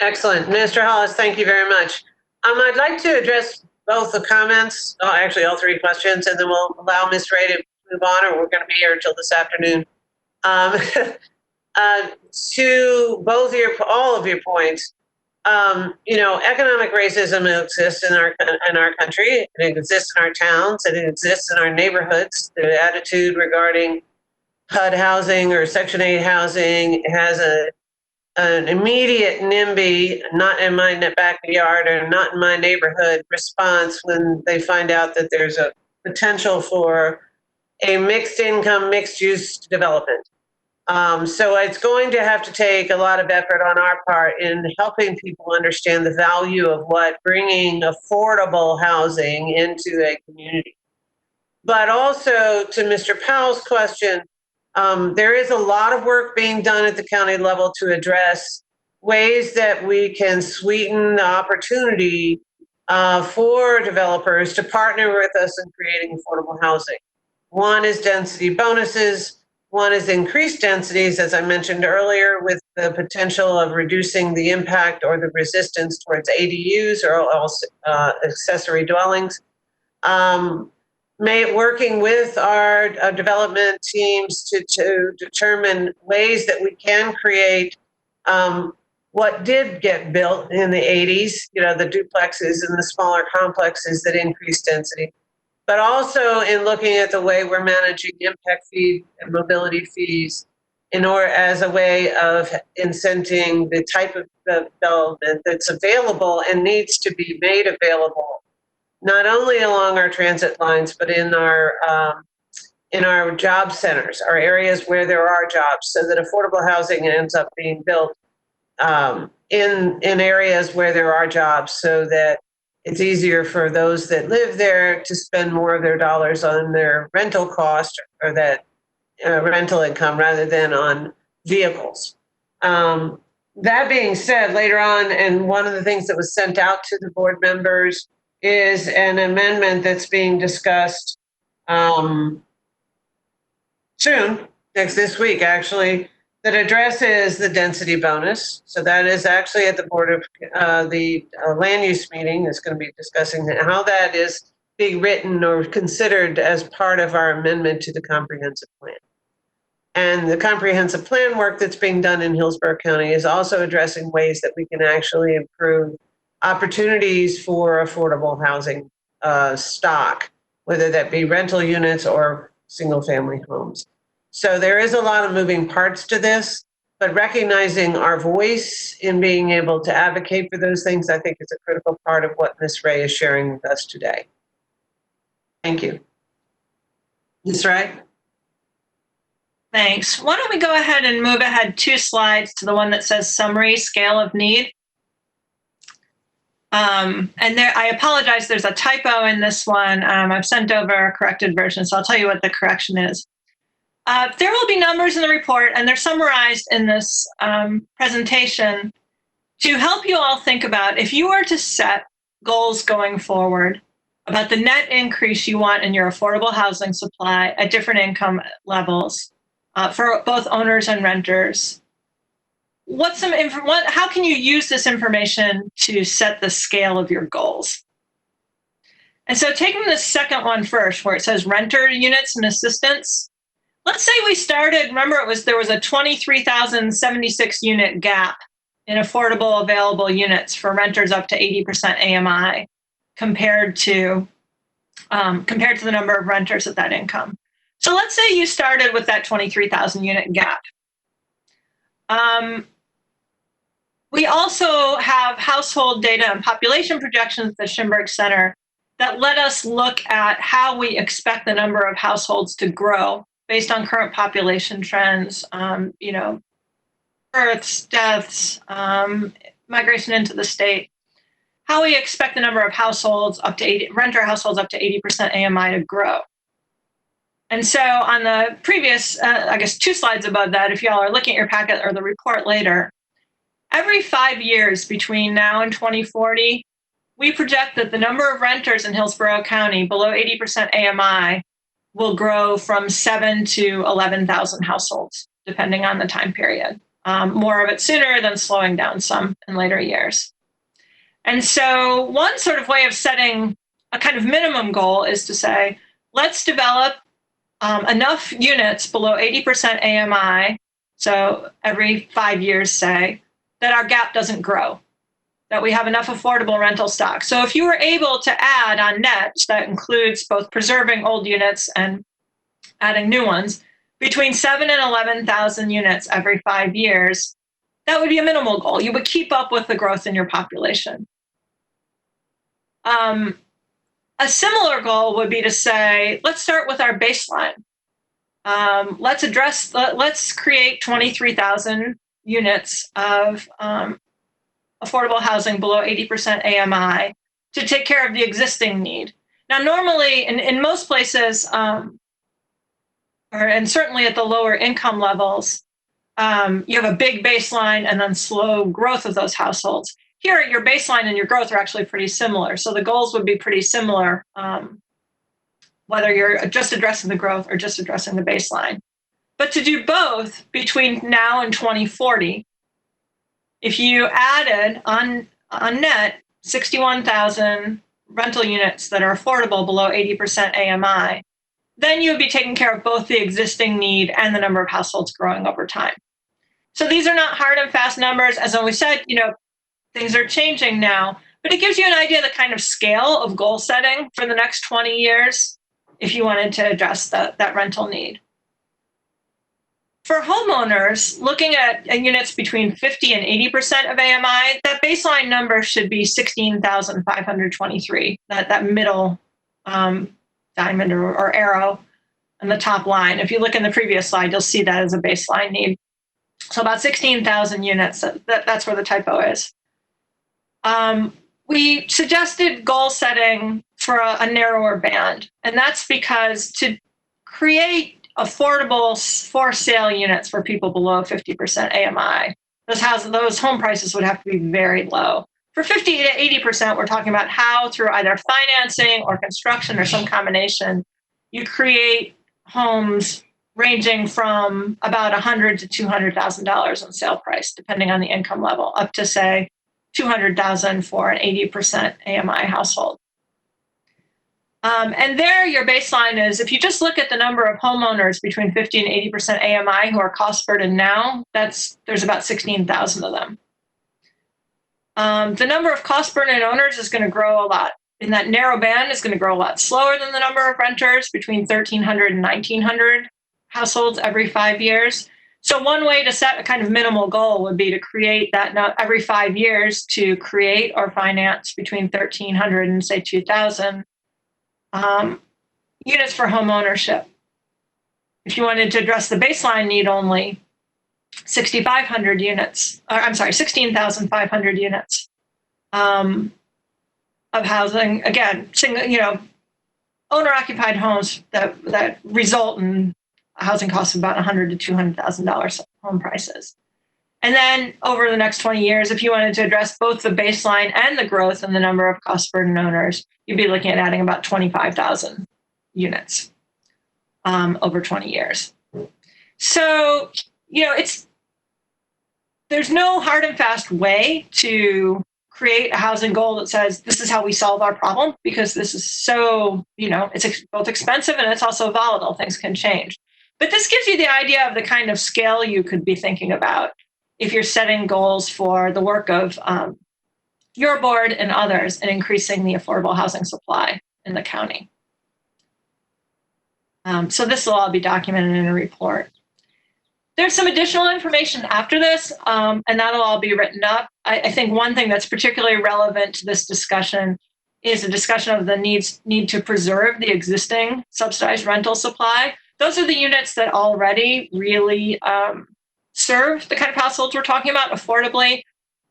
Excellent. Mr. Hollis, thank you very much. I'd like to address both the comments, actually all three questions, and then we'll allow Ms. Ray to move on, or we're going to be here until this afternoon. To all of your points, economic racism exists in our country. It exists in our towns. It exists in our neighborhoods. The attitude regarding HUD housing or Section 8 housing has an immediate NIMBY, not in my backyard or not in my neighborhood response when they find out that there's a potential for a mixed income, mixed use development. So it's going to have to take a lot of effort on our part in helping people understand the value of what bringing affordable housing into a community. But also to Mr. Powell's question, there is a lot of work being done at the county level to address ways that we can sweeten the opportunity for developers to partner with us in creating affordable housing. One is density bonuses. One is increased densities, as I mentioned earlier, with the potential of reducing the impact or the resistance towards ADUs or accessory dwellings. Working with our development teams to determine ways that we can create what did get built in the 80s, the duplexes and the smaller complexes that increase density. but also in looking at the way we're managing impact fee and mobility fees in order as a way of incenting the type of development that's available and needs to be made available, not only along our transit lines, but in our job centers, our areas where there are jobs, so that affordable housing ends up being built in areas where there are jobs, so that it's easier for those that live there to spend more of their dollars on their rental cost or that rental income rather than on vehicles. That being said, later on, and one of the things that was sent out to the board members is an amendment that's being discussed soon, this week actually, that addresses the density bonus. So that is actually at the board of the land use meeting is going to be discussing how that is being written or considered as part of our amendment to the comprehensive plan. And the comprehensive plan work that's being done in Hillsborough County is also addressing ways that we can actually improve opportunities for affordable housing stock, whether that be rental units or single family homes. So there is a lot of moving parts to this, but recognizing our voice in being able to advocate for those things, I think is a critical part of what Ms. Ray is sharing with us today. Thank you. Ms. Ray? Thanks. Why don't we go ahead and move ahead 2 slides to the one that says summary scale of need. And there, I apologize, there's a typo in this one. I've sent over a corrected version, so I'll tell you what the correction is. There will be numbers in the report, and they're summarized in this presentation to help you all think about if you were to set goals going forward about the net increase you want in your affordable housing supply at different income levels for both owners and renters. How can you use this information to set the scale of your goals? And so taking the second one first, where it says renter units and assistance, let's say we started, remember there was a 23,076 unit gap in affordable available units for renters up to 80% AMI compared to the number of renters at that income. So let's say you started with that 23,000 unit gap. We also have household data and population projections at the Shimberg Center that let us look at how we expect the number of households to grow based on current population trends, births, deaths, migration into the state, how we expect the number of households renter households up to 80% AMI to grow. And so on the previous, 2 slides above that, if y'all are looking at your packet or the report later, every 5 years between now and 2040, we project that the number of renters in Hillsborough County below 80% AMI will grow from 7 to 11,000 households, depending on the time period. More of it sooner than slowing down some in later years. And so one sort of way of setting a kind of minimum goal is to say, let's develop enough units below 80% AMI, so every 5 years, say, that our gap doesn't grow, that we have enough affordable rental stock. So if you were able to add on net, that includes both preserving old units and adding new ones, between 7 and 11,000 units every 5 years, that would be a minimal goal. You would keep up with the growth in your population. A similar goal would be to say, let's start with our baseline. Let's create 23,000 units of affordable housing below 80% AMI to take care of the existing need. Now, normally, in most places, and certainly at the lower income levels, you have a big baseline and then slow growth of those households. Here, your baseline and your growth are actually pretty similar. So the goals would be pretty similar, whether you're just addressing the growth or just addressing the baseline. But to do both between now and 2040, if you added on net 61,000 rental units that are affordable below 80% AMI, then you would be taking care of both the existing need and the number of households growing over time. So these are not hard and fast numbers. As always said, things are changing now, but it gives you an idea of the kind of scale of goal setting for the next 20 years if you wanted to address that rental need. For homeowners, looking at units between 50 and 80% of AMI, that baseline number should be 16,523, that middle diamond or arrow on the top line. If you look in the previous slide, you'll see that as a baseline need. So about 16,000 units, that's where the typo is. We suggested goal setting for a narrower band, and that's because to create affordable for sale units for people below 50% AMI, those home prices would have to be very low. For 50 to 80%, we're talking about how through either financing or construction or some combination, you create homes ranging from about $100,000 to $200,000 on sale price, depending on the income level, up to say $200,000 for an 80% AMI household. And there, your baseline is, if you just look at the number of homeowners between 50 and 80% AMI who are cost burdened now, there's about 16,000 of them. The number of cost burdened owners is going to grow a lot. In that narrow band is going to grow a lot slower than the number of renters, between 1,300 and 1,900 households every 5 years. So one way to set a kind of minimal goal would be to create that every 5 years to create or finance between 1,300 and say 2,000 units for home ownership. If you wanted to address the baseline need only, 6,500 units, or I'm sorry, 16,500 units of housing. Again, owner-occupied homes that result in housing costs of about $100,000 to $200,000 home prices. And then over the next 20 years, if you wanted to address both the baseline and the growth in the number of cost burden owners, you'd be looking at adding about 25,000 units over 20 years. So, there's no hard and fast way to create a housing goal that says this is how we solve our problem, because this is so, it's both expensive and it's also volatile. Things can change. But this gives you the idea of the kind of scale you could be thinking about if you're setting goals for the work of your board and others in increasing the affordable housing supply in the county. So this will all be documented in a report. There's some additional information after this, and that'll all be written up. I think one thing that's particularly relevant to this discussion is a discussion of the need to preserve the existing subsidized rental supply. Those are the units that already really serve the kind of households we're talking about affordably.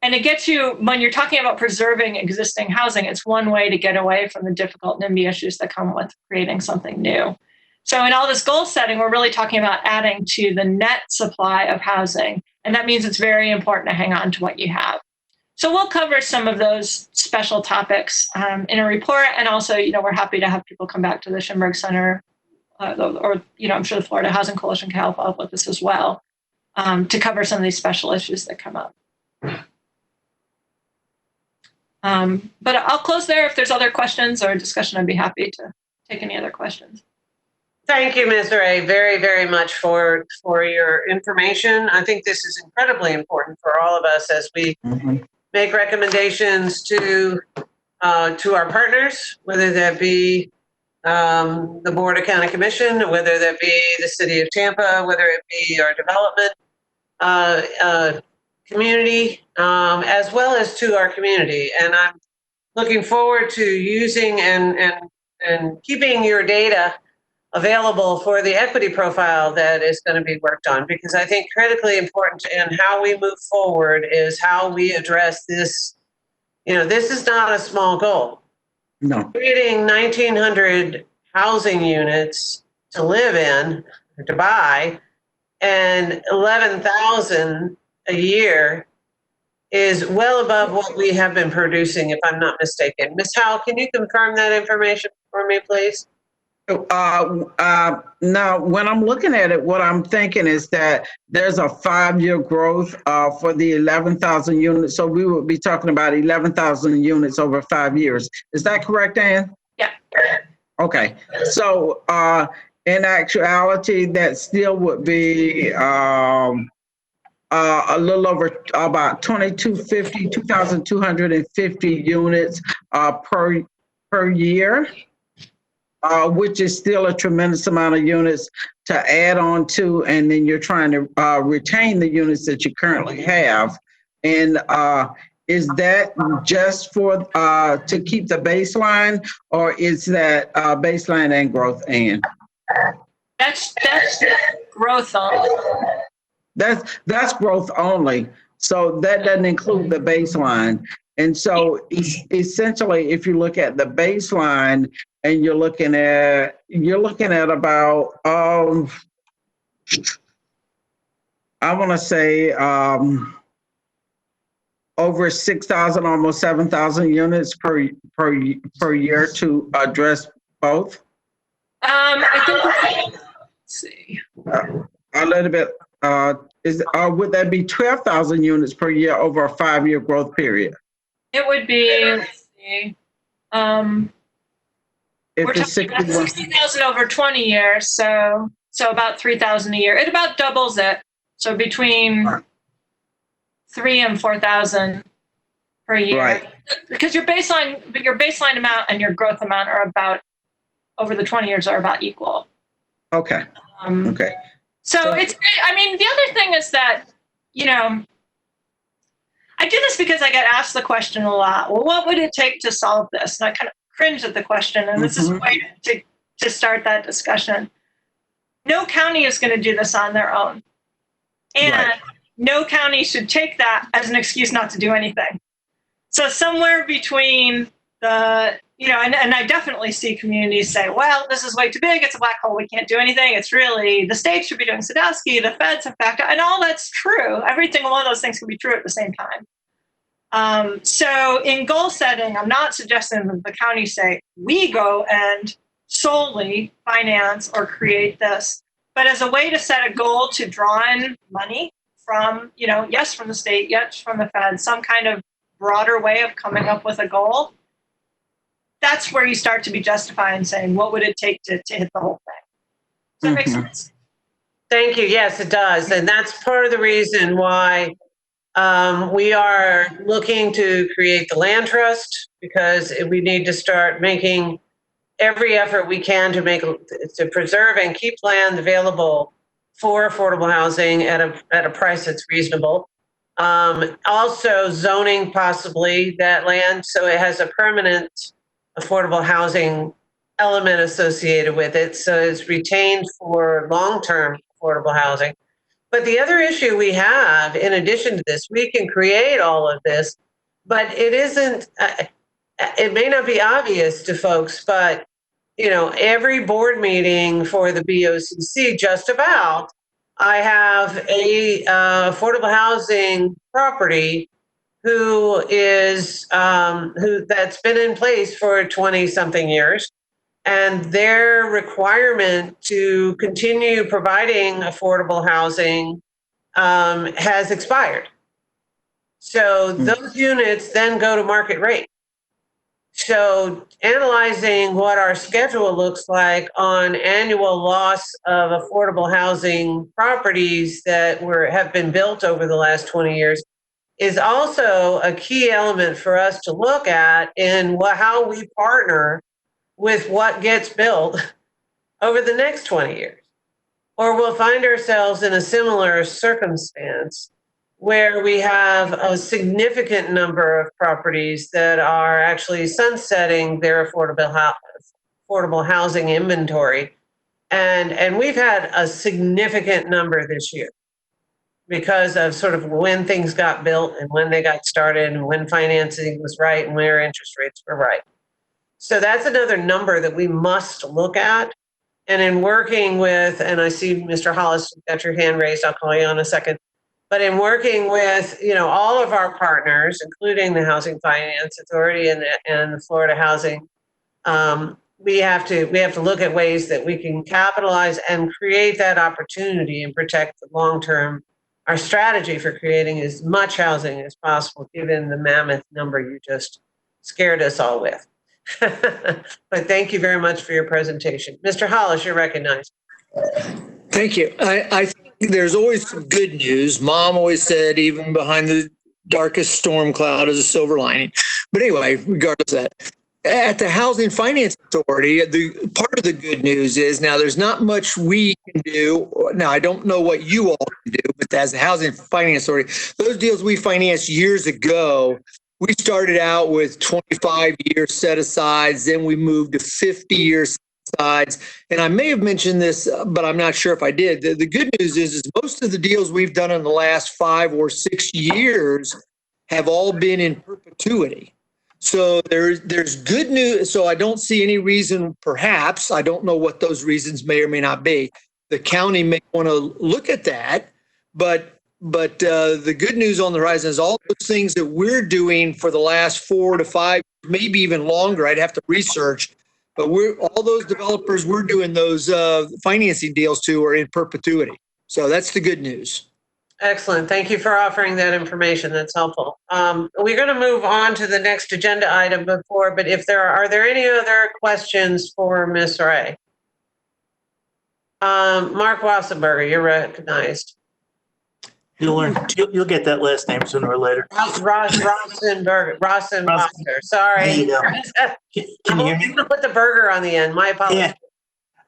And it gets you, when you're talking about preserving existing housing, it's one way to get away from the difficult NIMBY issues that come with creating something new. So in all this goal setting, we're really talking about adding to the net supply of housing. And that means it's very important to hang on to what you have. So we'll cover some of those special topics in a report. And also, we're happy to have people come back to the Shimberg Center or I'm sure the Florida Housing Coalition can help out with this as well, to cover some of these special issues that come up. But I'll close there. If there's other questions or discussion, I'd be happy to take any other questions. Thank you, Ms. Ray, very, very much for your information. I think this is incredibly important for all of us as we make recommendations to our partners, whether that be the Board of County Commission, whether that be the City of Tampa, whether it be our development community, as well as to our community. And I'm looking forward to using and keeping your data available for the equity profile that is going to be worked on, because I think critically important in how we move forward is how we address this. This is not a small goal. No. Creating 1,900 housing units to live in, or to buy, and 11,000 a year is well above what we have been producing, if I'm not mistaken. Ms. Howell, can you confirm that information for me, please? Now, when I'm looking at it, what I'm thinking is that there's a 5-year growth for the 11,000 units. So we would be talking about 11,000 units over 5 years. Is that correct, Ann? Yeah. Okay. So in actuality, that still would be a little over about 2,250 units per year, which is still a tremendous amount of units to add on to, and then you're trying to retain the units that you currently have. And is that just for to keep the baseline, or is that baseline and growth? And That's growth only. That's growth only. So that doesn't include the baseline. And so essentially, if you look at the baseline and you're looking at about I want to say over 6,000, almost 7,000 units per year to address both. I think. Let's see. A little bit. Would that be 12,000 units per year over a 5-year growth period? It would be. Let's see. If We're it's talking about 60,000 over 20 years, so about 3,000 a year. It about doubles it. So between 3,000 and 4,000 per year. Right. Because your baseline amount and your growth amount are about over the 20 years are about equal. Okay. Okay. So it's. I mean, the other thing is that I do this because I get asked the question a lot. Well, what would it take to solve this? And I kind of cringe at the question, and this is a way to start that discussion. No county is going to do this on their own. And no county should take that as an excuse not to do anything. So somewhere between the, and I definitely see communities say, well, this is way too big. It's a black hole. We can't do anything. It's really, the state should be doing Sadowski. The feds have backed up. And all that's true. Every single one of those things can be true at the same time. So in goal setting, I'm not suggesting that the county say, we go and solely finance or create this, but as a way to set a goal to draw in money from, yes, from the state, yes, from the Fed, some kind of broader way of coming up with a goal. That's where you start to be justified in saying, what would it take to hit the whole thing? Does that make sense? Thank you. Yes, it does. And that's part of the reason why we are looking to create the land trust, because we need to start making every effort we can to preserve and keep land available for affordable housing at a price that's reasonable. Also zoning possibly that land so it has a permanent affordable housing element associated with it, so it's retained for long-term affordable housing. But the other issue we have, in addition to this, we can create all of this, but it isn't, it may not be obvious to folks, but every board meeting for the BOCC, just about, I have a affordable housing property that's been in place for 20 something years, and their requirement to continue providing affordable housing has expired. So those units then go to market rate. So analyzing what our schedule looks like on annual loss of affordable housing properties that have been built over the last 20 years is also a key element for us to look at in how we partner with what gets built over the next 20 years. Or we'll find ourselves in a similar circumstance where we have a significant number of properties that are actually sunsetting their affordable housing inventory. And we've had a significant number this year because of sort of when things got built and when they got started and when financing was right and where interest rates were right. So that's another number that we must look at. And in working with, and I see Mr. Hollis, you've got your hand raised, I'll call you on a second. But in working with, all of our partners, including the Housing Finance Authority and the Florida Housing, we have to look at ways that we can capitalize and create that opportunity and protect the long-term. Our strategy for creating as much housing as possible, given the mammoth number you just scared us all with. But thank you very much for your presentation. Mr. Hollis, you're recognized. Thank you. I think there's always some good news. Mom always said, even behind the darkest storm cloud is a silver lining. But anyway, regardless of that, at the Housing Finance Authority, the part of the good news is now there's not much we can do. Now, I don't know what you all can do, but as the Housing Finance Authority, those deals we financed years ago, we started out with 25-year set-asides, then we moved to 50-year set-asides. And I may have mentioned this, but I'm not sure if I did. The good news is most of the deals we've done in the last 5 or 6 years have all been in perpetuity. So there's good news. So I don't see any reason, perhaps, I don't know what those reasons may or may not be. The county may want to look at that, but the good news on the horizon is all those things that we're doing for the last 4 to 5, maybe even longer. I'd have to research, but all those developers we're doing those financing deals to are in perpetuity. So that's the good news. Excellent. Thank you for offering that information. That's helpful. We're going to move on to the next agenda item but if are there any other questions for Ms. Ray? Mark Wassenberger, you're recognized. You'll get that last name sooner or later. Rosenberger. Sorry. There you go. Can you hear me? I'm going to put the burger on the end. My apologies.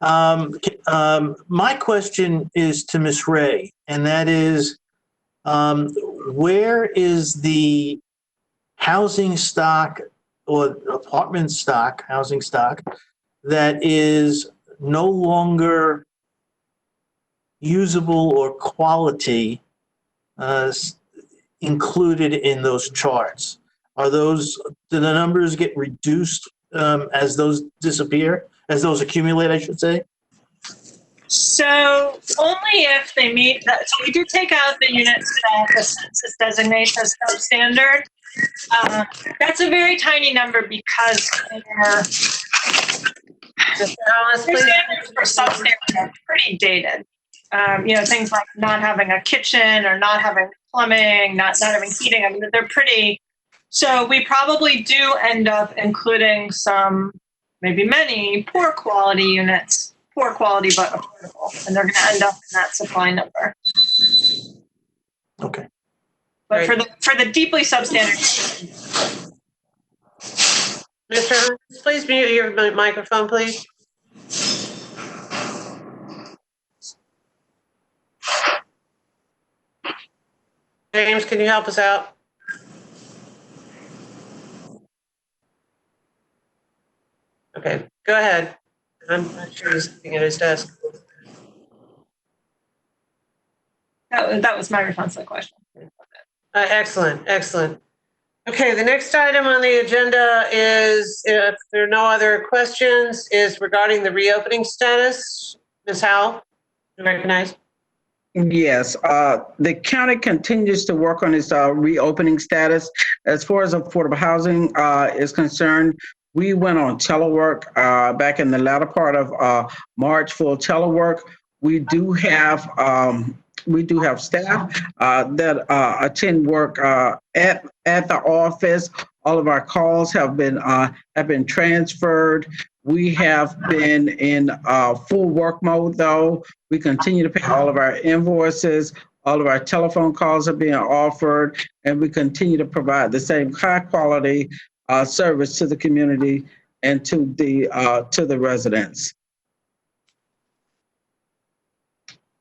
Yeah. My question is to Ms. Ray, and that is, where is the housing stock or apartment stock, housing stock, that is no longer usable or quality included in those charts? Do the numbers get reduced as those disappear, as those accumulate, I should say? So only if they meet that. So we do take out the units that the census designates as substandard. That's a very tiny number because their standards for substandard are pretty dated. Things like not having a kitchen or not having plumbing, not having heating. I mean, they're pretty. So we probably do end up including some, maybe many, poor quality units. Poor quality but affordable, and they're going to end up in that supply number. Okay. But for the deeply substandard. Mr. Hunt, please mute your microphone, please. James, can you help us out? Okay, go ahead. I'm not sure he's sitting at his desk. That was my response to the question. Excellent. Okay, the next item on the agenda is, if there are no other questions, is regarding the reopening status. Ms. Howell, you recognize? Yes, the county continues to work on its reopening status. As far as affordable housing is concerned, we went on telework back in the latter part of March for telework. We do have staff that attend work at the office. All of our calls have been transferred. We have been in full work mode, though. We continue to pay all of our invoices. All of our telephone calls are being offered, and we continue to provide the same high quality service to the community and to the residents.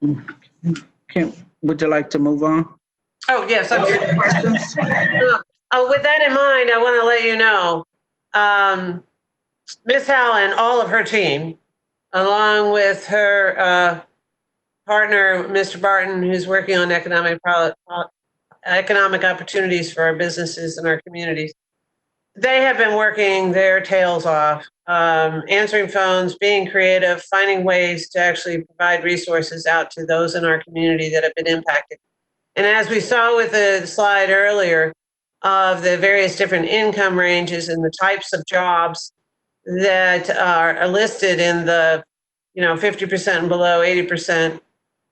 Would you like to move on? Oh, yes. With that in mind, I want to let you know, Ms. Howell and all of her team, along with her partner, Mr. Barton, who's working on economic opportunities for our businesses and our communities, they have been working their tails off, answering phones, being creative, finding ways to actually provide resources out to those in our community that have been impacted. And as we saw with the slide earlier of the various different income ranges and the types of jobs that are listed in the 50% and below, 80%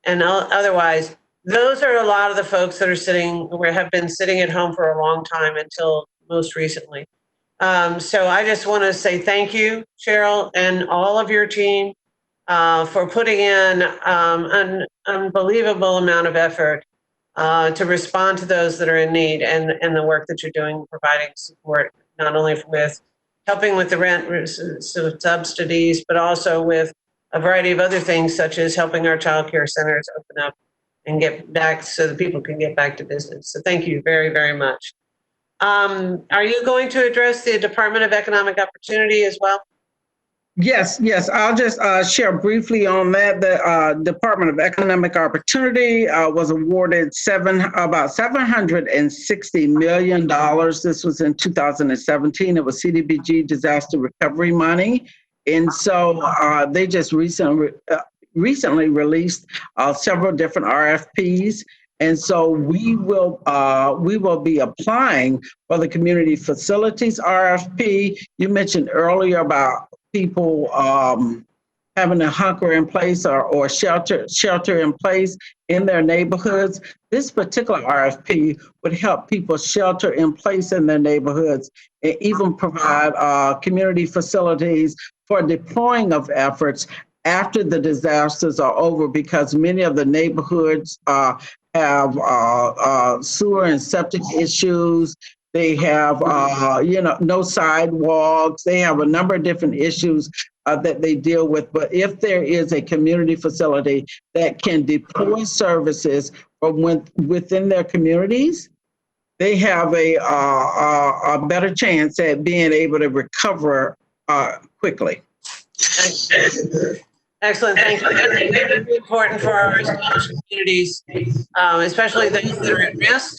and otherwise, those are a lot of the folks that have been sitting at home for a long time until most recently. So I just want to say thank you, Cheryl, and all of your team for putting in unbelievable amount of effort to respond to those that are in need, and the work that you're doing, providing support, not only with helping with the rent subsidies, but also with a variety of other things, such as helping our child care centers open up and get back so that people can get back to business. So thank you very, very much. Are you going to address the Department of Economic Opportunity as well? Yes. I'll just share briefly on that. The Department of Economic Opportunity was awarded about $760 million. This was in 2017. It was CDBG disaster recovery money. And so they just recently released several different RFPs. And so we will be applying for the community facilities RFP. You mentioned earlier about people having a hunker in place or shelter in place in their neighborhoods. This particular RFP would help people shelter in place in their neighborhoods and even provide community facilities for deploying of efforts after the disasters are over, because many of the neighborhoods have sewer and septic issues. They have, no sidewalks. They have a number of different issues that they deal with. But if there is a community facility that can deploy services from within their communities, they have a better chance at being able to recover quickly. Excellent, thank you. It's very important for our established communities, especially those that are at risk.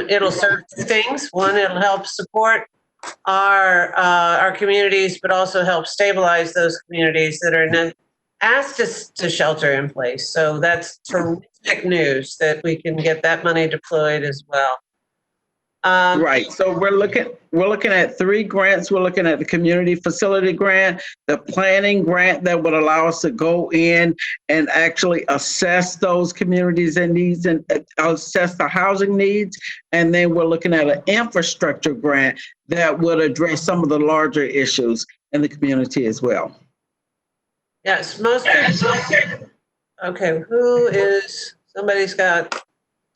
It'll serve two things. One, it'll help support our communities, but also help stabilize those communities that are asked to shelter in place. So that's terrific news that we can get that money deployed as well. Right. So we're looking at 3 grants. We're looking at the community facility grant, the planning grant that would allow us to go in and actually assess those communities and needs and assess the housing needs. And then we're looking at an infrastructure grant that would address some of the larger issues in the community as well. Yes, most people. Okay, somebody's got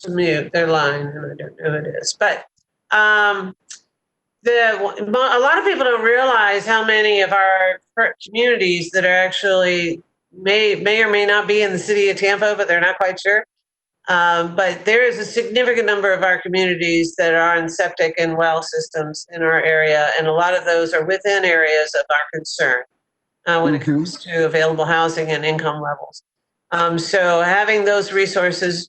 to mute their line. I don't know who it is, but a lot of people don't realize how many of our communities that are actually may or may not be in the city of Tampa, but they're not quite sure. But there is a significant number of our communities that are on septic and well systems in our area, and a lot of those are within areas of our concern when it comes to available housing and income levels. So having those resources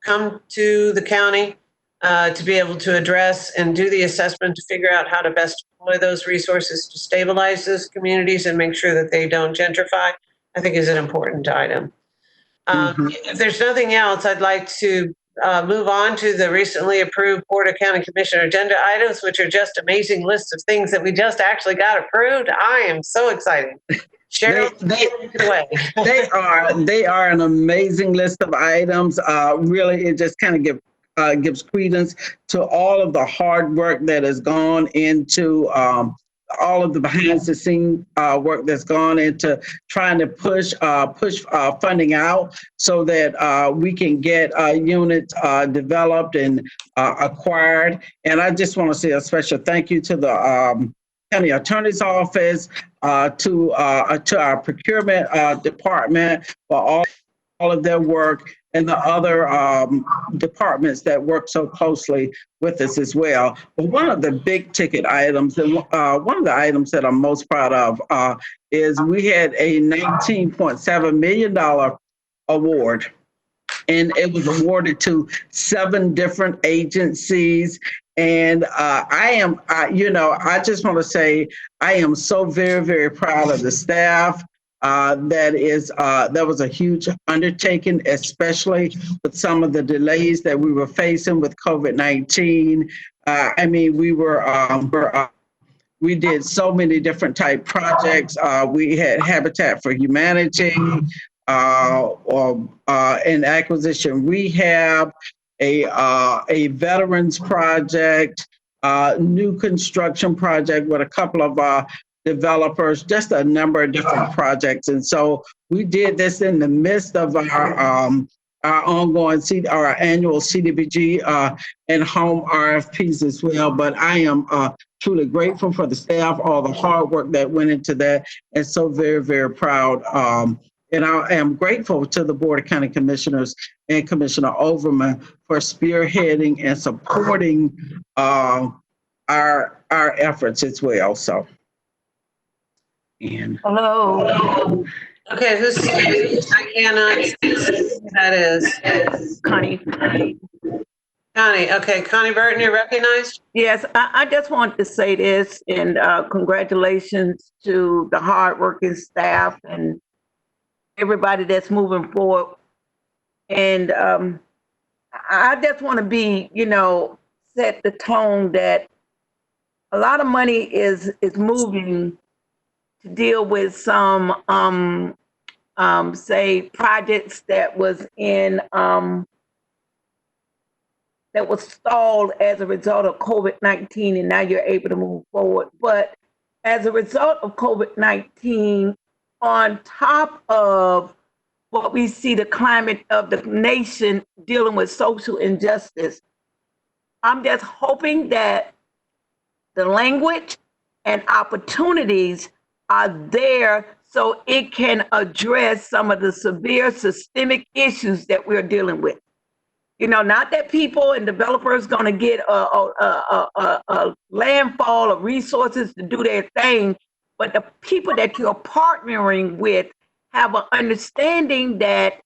come to the county to be able to address and do the assessment to figure out how to best deploy those resources to stabilize those communities and make sure that they don't gentrify, I think is an important item. If there's nothing else, I'd like to move on to the recently approved Board of County Commissioner agenda items, which are just amazing lists of things that we just actually got approved. I am so excited. Cheryl, take it away. They are an amazing list of items. Really, it just kind of gives credence to all of the hard work that has gone into all of the behind the scenes work that's gone into trying to push funding out so that we can get units developed and acquired. And I just want to say a special thank you to the County Attorney's Office, to our procurement department for all of their work, and the other departments that work so closely with us as well. But one of the big ticket items, and one of the items that I'm most proud of is we had a $19.7 million award, and it was awarded to 7 different agencies. And I just want to say I am so very, very proud of the staff. That was a huge undertaking, especially with some of the delays that we were facing with COVID-19. We did so many different type projects. We had Habitat for Humanity, an acquisition rehab, a veterans project, new construction project with a couple of developers, just a number of different projects. And so we did this in the midst of our ongoing our annual CDBG and home RFPs as well. But I am truly grateful for the staff, all the hard work that went into that, and so very, very proud. And I am grateful to the Board of County Commissioners and Commissioner Overman for spearheading and supporting our efforts as well. So, and hello. Okay, who's I cannot see who that is. Connie. Connie, okay, Connie Burton, you're recognized? Yes, I just want to say this, and congratulations to the hardworking staff and everybody that's moving forward. And I just want to be, set the tone that a lot of money is moving to deal with some, say, projects that was in, that was stalled as a result of COVID-19, and now you're able to move forward. But as a result of COVID-19, on top of what we see the climate of the nation dealing with social injustice, I'm just hoping that the language and opportunities are there so it can address some of the severe systemic issues that we're dealing with. Not that people and developers going to get a landfall of resources to do their thing, but the people that you're partnering with have an understanding that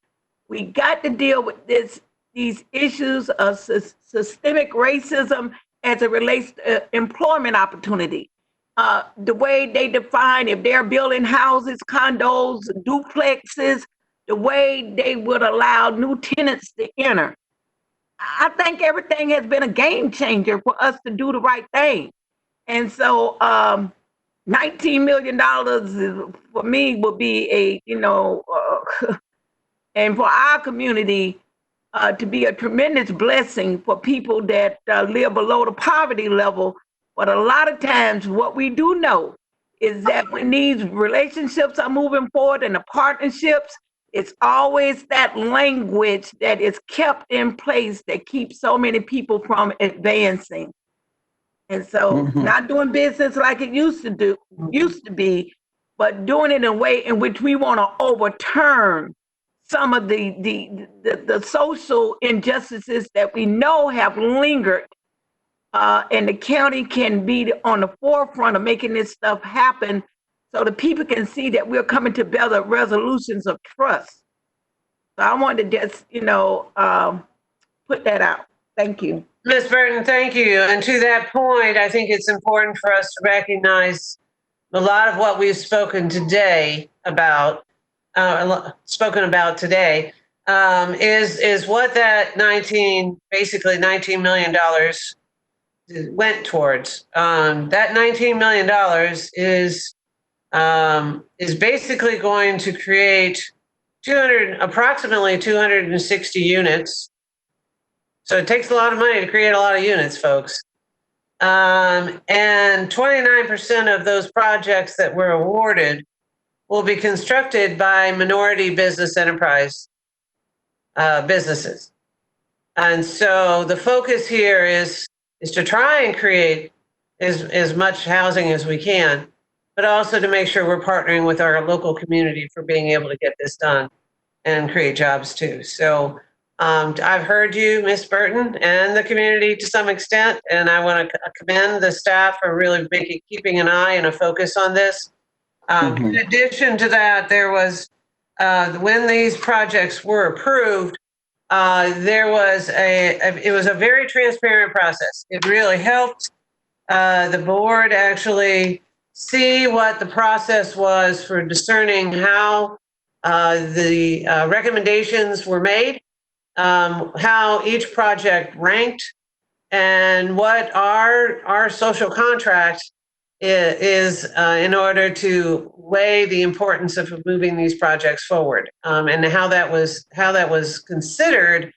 we got to deal with these issues of systemic racism as it relates to employment opportunity. The way they define if they're building houses, condos, duplexes, the way they would allow new tenants to enter. I think everything has been a game changer for us to do the right thing. And so $19 million for me would be and for our community to be a tremendous blessing for people that live below the poverty level. But a lot of times what we do know is that when these relationships are moving forward and the partnerships, it's always that language that is kept in place that keeps so many people from advancing. And so not doing business like it used to be, but doing it in a way in which we want to overturn some of the social injustices that we know have lingered. And the county can be on the forefront of making this stuff happen so the people can see that we're coming to better resolutions of trust. So I wanted to just, put that out. Thank you. Ms. Burton, thank you. And to that point, I think it's important for us to recognize a lot of what we've spoken about today is what that basically $19 million went towards. That $19 million is basically going to create approximately 260 units. So it takes a lot of money to create a lot of units, folks. And 29% of those projects that were awarded will be constructed by minority business enterprise businesses. And so the focus here is to try and create as much housing as we can, but also to make sure we're partnering with our local community for being able to get this done and create jobs too. So I've heard you, Ms. Burton, and the community to some extent, and I want to commend the staff for really keeping an eye and a focus on this. In addition to that, there was, when these projects were approved, it was a very transparent process. It really helped the board actually see what the process was for discerning how the recommendations were made, how each project ranked, and what our social contract is in order to weigh the importance of moving these projects forward, and how that was considered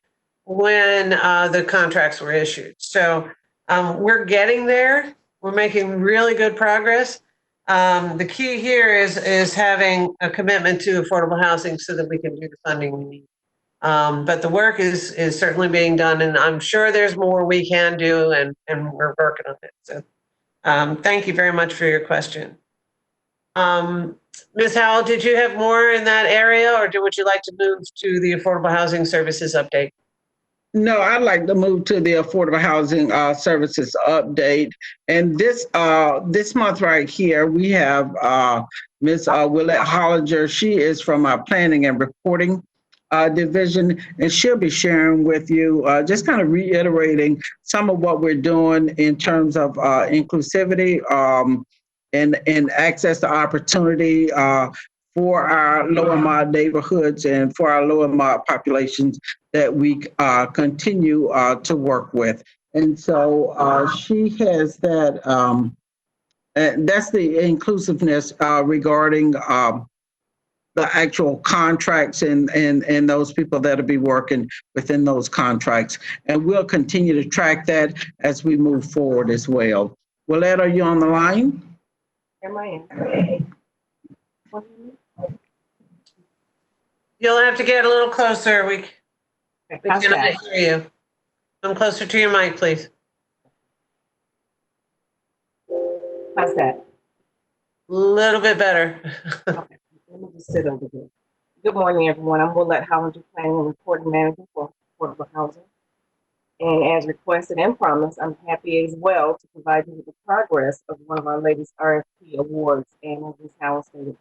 when the contracts were issued. So we're getting there. We're making really good progress. The key here is having a commitment to affordable housing so that we can do the funding we need. But the work is certainly being done, and I'm sure there's more we can do, and we're working on it. So thank you very much for your question. Ms. Howell, did you have more in that area, or would you like to move to the Affordable Housing Services update? No, I'd like to move to the Affordable Housing Services update. And this month right here, we have Ms. Willette Hollinger. She is from our Planning and Reporting Division, and she'll be sharing with you, just kind of reiterating some of what we're doing in terms of inclusivity and access to opportunity for our low and moderate neighborhoods and for our low and moderate populations that we continue to work with. And so she has that, that's the inclusiveness regarding the actual contracts and those people that'll be working within those contracts. And we'll continue to track that as we move forward as well. Willette, are you on the line? Am I in? You'll have to get a little closer. We cannot hear you. Come closer to your mic, please. How's that? A little bit better. Okay, let me just sit over here. Good morning, everyone. I'm Willette Hollinger, Planning and Reporting Manager for Affordable Housing. And as requested and promised, I'm happy as well to provide you with the progress of one of our latest RFP awards, and as Ms. Howell stated,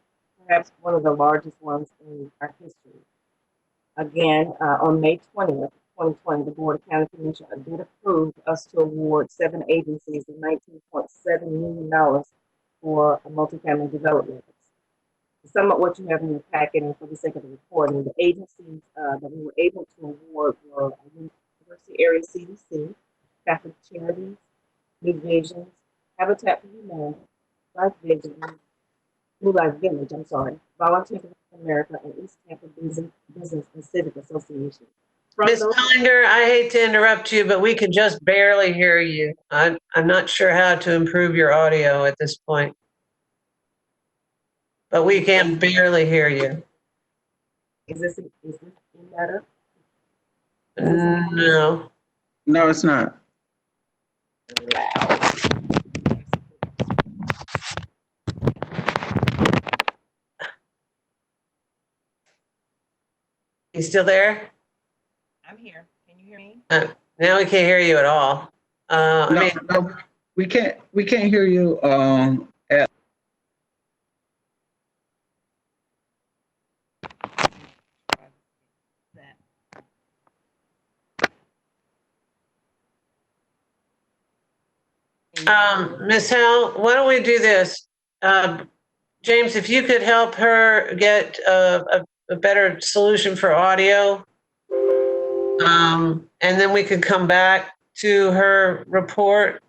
perhaps one of the largest ones in our history. Again, on May 20th, 2020, the Board of County Commissioners did approve us to award 7 agencies of $19.7 million for a multifamily development. To sum up what you have in your packet, and for the sake of the recording, the agencies that we were able to award were University Area CDC, Catholic Charities, New Visions, Habitat for Humanity, New Life Village, Volunteer for America, and East Tampa Business and Civic Association. Ms. Hollinger, I hate to interrupt you, but we can just barely hear you. I'm not sure how to improve your audio at this point. But we can barely hear you. Is this better? No. No, it's not. You still there? I'm here. Can you hear me? Now we can't hear you at all. No, we can't hear you at Ms. Howell, why don't we do this? James, if you could help her get a better solution for audio, and then we could come back to her report,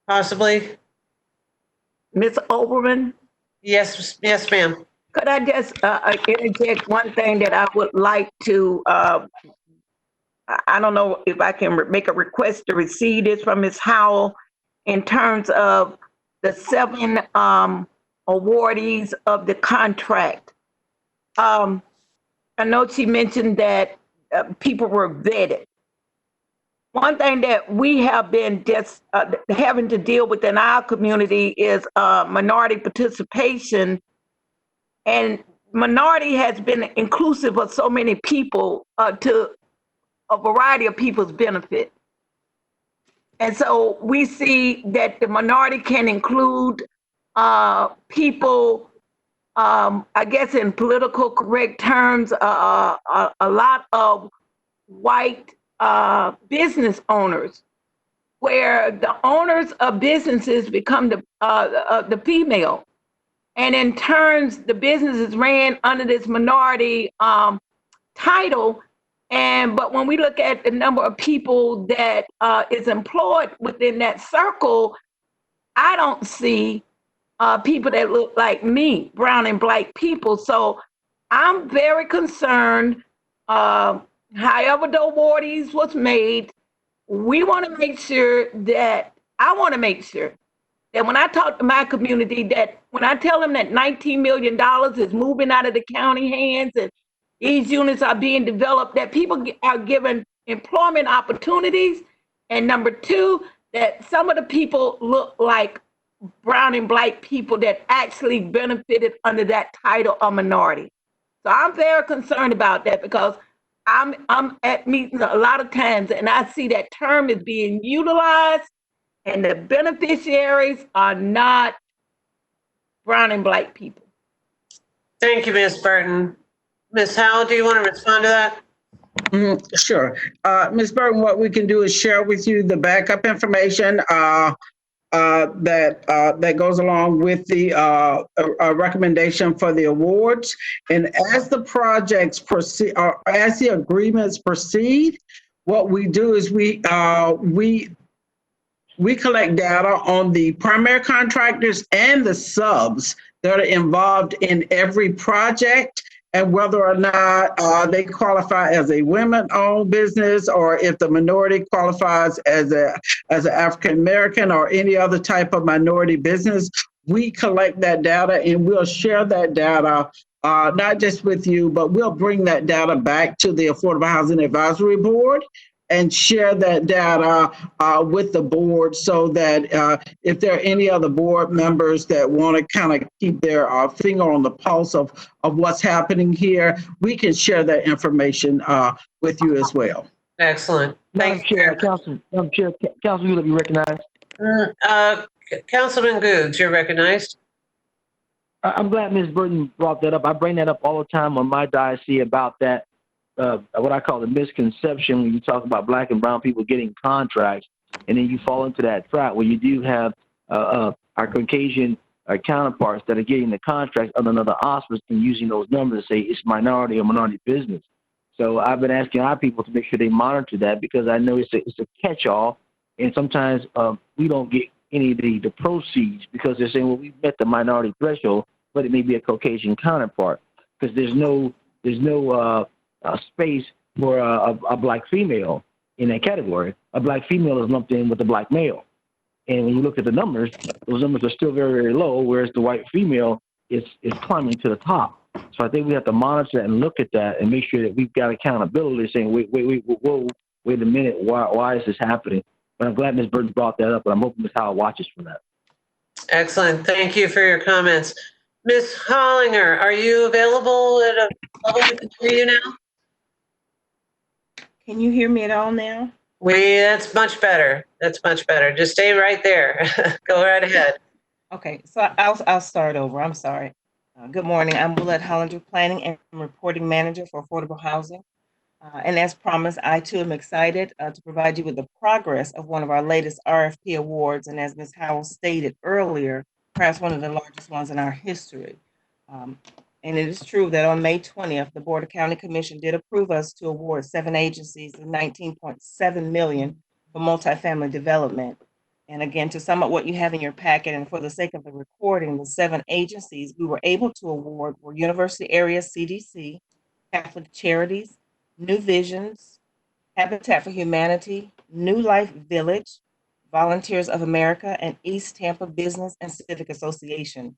possibly. Ms. Oberman? Yes, ma'am. Could I just interject one thing that I would like to, I don't know if I can make a request to receive this from Ms. Howell in terms of the 7 awardees of the contract. I know she mentioned that people were vetted. One thing that we have been just having to deal with in our community is minority participation, and minority has been inclusive of so many people to a variety of people's benefit. And so we see that the minority can include people, I guess in political correct terms, a lot of white business owners, where the owners of businesses become the female. And in turns, the businesses ran under this minority title. But when we look at the number of people that is employed within that circle, I don't see people that look like me, brown and black people. So I'm very concerned. However the awardees was made, we want to make sure that, I want to make sure that when I talk to my community, that when I tell them that $19 million is moving out of the county hands and these units are being developed, that people are given employment opportunities. And number two, that some of the people look like brown and black people that actually benefited under that title of minority. So I'm very concerned about that because I'm at meetings a lot of times and I see that term is being utilized and the beneficiaries are not brown and black people. Thank you, Ms. Burton. Ms. Howell, do you want to respond to that? Sure. Ms. Burton, what we can do is share with you the backup information that goes along with the recommendation for the awards. And as the projects proceed, or as the agreements proceed, what we do is we collect data on the primary contractors and the subs that are involved in every project, and whether or not they qualify as a women-owned business, or if the minority qualifies as an African-American or any other type of minority business. We collect that data and we'll share that data, not just with you, but we'll bring that data back to the Affordable Housing Advisory Board and share that data with the board, so that if there are any other board members that want to kind of keep their finger on the pulse of what's happening here, we can share that information with you as well. Excellent. Madam Chair, Councilman, you will be recognized. Councilman Goods, you're recognized. I'm glad Ms. Burton brought that up. I bring that up all the time on my diocese about that, what I call the misconception when you talk about black and brown people getting contracts, and then you fall into that trap where you do have our Caucasian counterparts that are getting the contracts under another auspice and using those numbers to say it's minority or minority business. So I've been asking our people to make sure they monitor that, because I know it's a catch-all, and sometimes we don't get any of the proceeds because they're saying, well, we've met the minority threshold, but it may be a Caucasian counterpart, because there's no space for a black female in that category. A black female is lumped in with a black male. And when you look at the numbers, those numbers are still very, very low, whereas the white female is climbing to the top. So I think we have to monitor that and look at that and make sure that we've got accountability, saying, wait a minute, why is this happening? But I'm glad Ms. Burton brought that up, and I'm hoping Ms. Howell watches for that. Excellent. Thank you for your comments. Ms. Hollinger, are you available at a level we can hear you now? Can you hear me at all now? That's much better. That's much better. Just stay right there. Go right ahead. Okay, so I'll start over. I'm sorry. Good morning. I'm Willette Hollinger, Planning and Reporting Manager for Affordable Housing. And as promised, I too am excited to provide you with the progress of one of our latest RFP awards. And as Ms. Howell stated earlier, perhaps one of the largest ones in our history. And it is true that on May 20th, the Board of County Commission did approve us to award 7 agencies of $19.7 million for multifamily development. And again, to sum up what you have in your packet, and for the sake of the recording, the 7 agencies we were able to award were University Area CDC, Catholic Charities, New Visions, Habitat for Humanity, New Life Village, Volunteers of America, and East Tampa Business and Civic Association.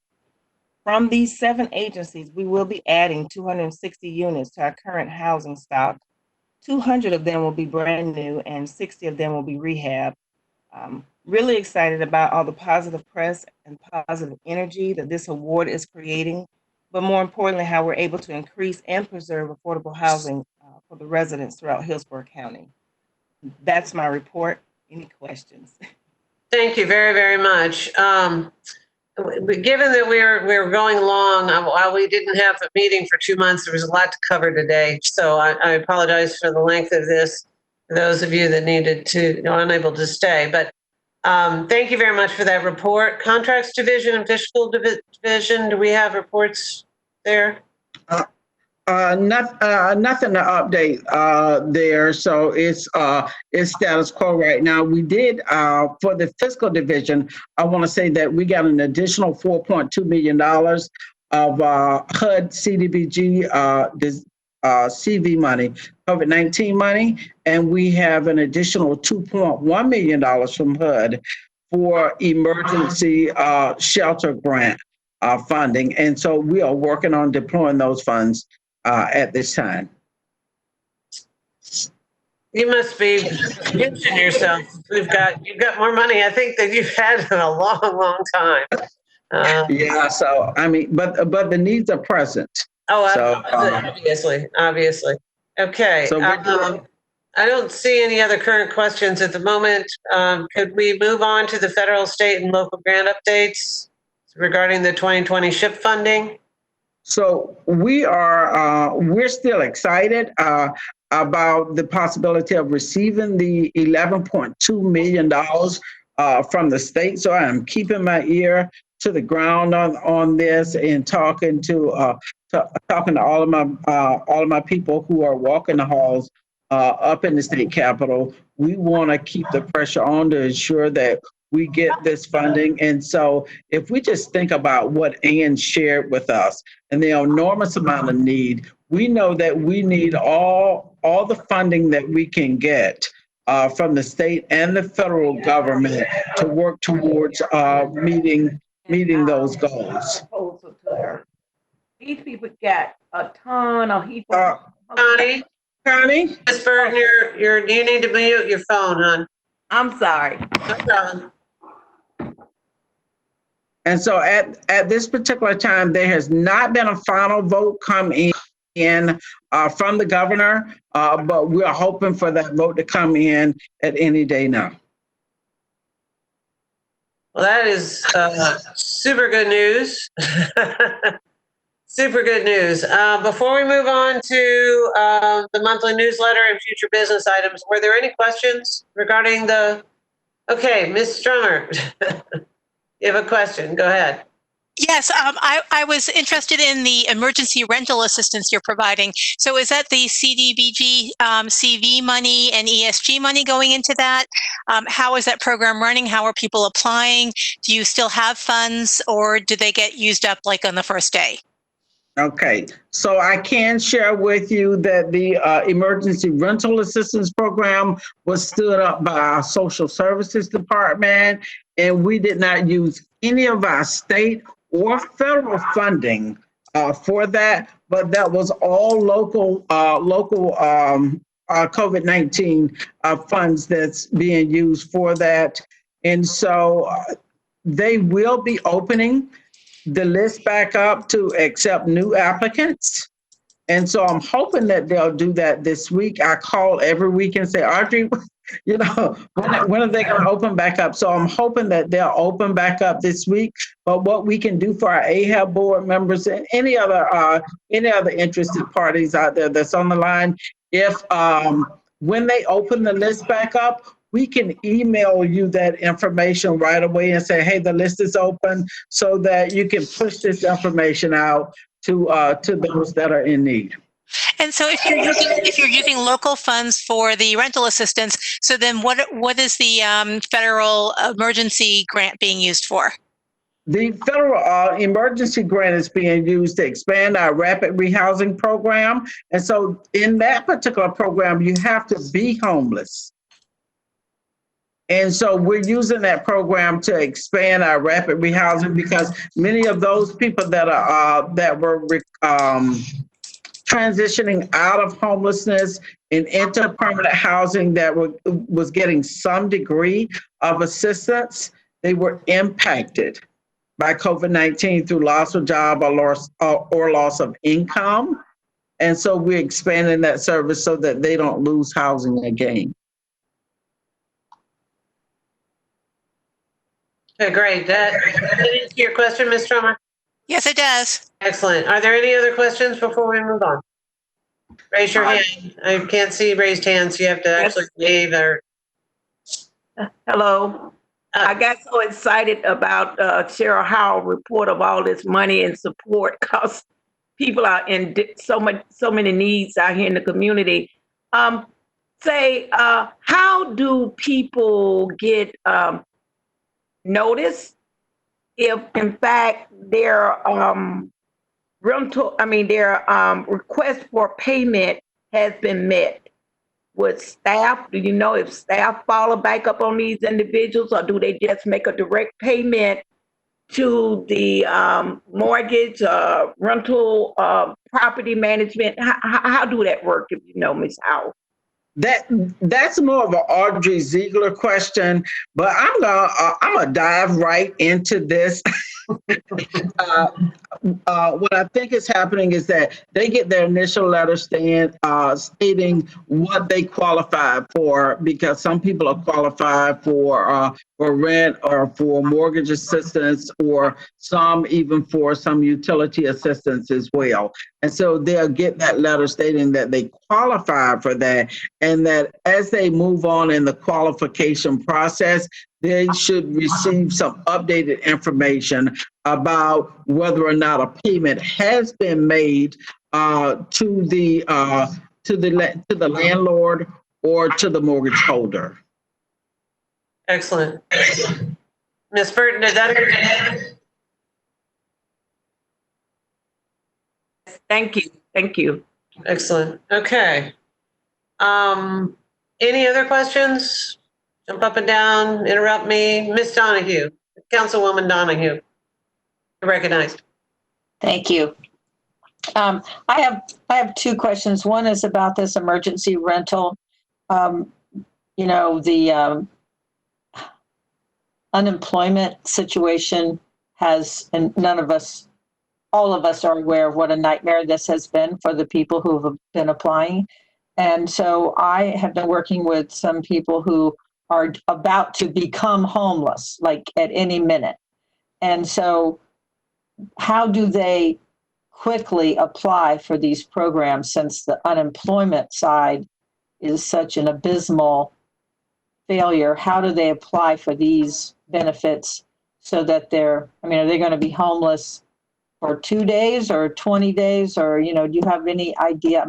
From these 7 agencies, we will be adding 260 units to our current housing stock. 200 of them will be brand new and 60 of them will be rehab. Really excited about all the positive press and positive energy that this award is creating, but more importantly, how we're able to increase and preserve affordable housing for the residents throughout Hillsborough County. That's my report. Any questions? Thank you very, very much. Given that we're going along, while we didn't have a meeting for 2 months, there was a lot to cover today. So I apologize for the length of this, for those of you that unable to stay. But thank you very much for that report. Contracts Division and Fiscal Division, do we have reports there? Nothing to update there. So it's status quo right now. We did for the fiscal division. I want to say that we got an additional $4.2 million of HUD CDBG CV money, COVID-19 money, and we have an additional $2.1 million from HUD for emergency shelter grant funding. And so we are working on deploying those funds at this time. You must be pinching yourself. You've got more money, I think, than you've had in a long, long time. Yeah, so I mean, but the needs are present. Oh, So, obviously. Okay. So I don't see any other current questions at the moment. Could we move on to the federal, state, and local grant updates regarding the 2020 SHIP funding? So we're still excited about the possibility of receiving the $11.2 million from the state. So I'm keeping my ear to the ground on this and talking to all of my people who are walking the halls up in the state capitol. We want to keep the pressure on to ensure that we get this funding. And so if we just think about what Ann shared with us and the enormous amount of need, we know that we need all the funding that we can get from the state and the federal government to work towards meeting those goals. These people got a ton of people. Connie? Ms. Burton, you need to mute your phone, hon. I'm sorry. No problem. And so at this particular time, there has not been a final vote come in from the governor, but we're hoping for that vote to come in at any day now. Well, that is super good news. Super good news. Before we move on to the monthly newsletter and future business items, were there any questions regarding the? Okay, Ms. Strummer, you have a question. Go ahead. Yes, I was interested in the emergency rental assistance you're providing. So is that the CDBG CV money and ESG money going into that? How is that program running? How are people applying? Do you still have funds, or do they get used up like on the first day? Okay, so I can share with you that the emergency rental assistance program was stood up by our social services department, and we did not use any of our state or federal funding for that, but that was all local COVID-19 funds that's being used for that. And so they will be opening the list back up to accept new applicants. And so I'm hoping that they'll do that this week. I call every week and say, Audrey, when are they going to open back up? So I'm hoping that they'll open back up this week. But what we can do for our AHAB board members and any other interested parties out there that's on the line, if when they open the list back up, we can email you that information right away and say, hey, the list is open, so that you can push this information out to those that are in need. And so if you're using local funds for the rental assistance, so then what is the federal emergency grant being used for? The federal emergency grant is being used to expand our rapid rehousing program. And so in that particular program, you have to be homeless. And so we're using that program to expand our rapid rehousing, because many of those people that were transitioning out of homelessness and into permanent housing that was getting some degree of assistance, they were impacted by COVID-19 through loss of job or loss of income. And so we're expanding that service so that they don't lose housing again. Okay, great. That answer your question, Ms. Strummer? Yes, it does. Excellent. Are there any other questions before we move on? Raise your hand. I can't see raised hands. So you have to actually wave or. Hello. I got so excited about Cheryl Howell's report of all this money and support, because people are in so many needs out here in the community. How do people get notice if in fact their request for payment has been met? with staff? Do you know if staff follow back up on these individuals, or do they just make a direct payment to the mortgage, rental, property management? How do that work, if you know, Ms. Howell? That's more of an Audrey Ziegler question, but I'm gonna dive right into this. What I think is happening is that they get their initial letter stating what they qualify for, because some people are qualified for rent or for mortgage assistance, or some even for some utility assistance as well. And so they'll get that letter stating that they qualify for that, and that as they move on in the qualification process, they should receive some updated information about whether or not a payment has been made to the landlord or to the mortgage holder. Excellent. Ms. Burton, is that Thank you. Thank you. excellent? Okay. Any other questions? Jump up and down, interrupt me. Ms. Donahue, Councilwoman Donahue, you're recognized. Thank you. I have two questions. One is about this emergency rental. The unemployment situation has, and all of us are aware of what a nightmare this has been for the people who have been applying. And so I have been working with some people who are about to become homeless, like at any minute. And so how do they quickly apply for these programs, since the unemployment side is such an abysmal failure? How do they apply for these benefits so that are they going to be homeless for 2 days or 20 days? Or, do you have any idea?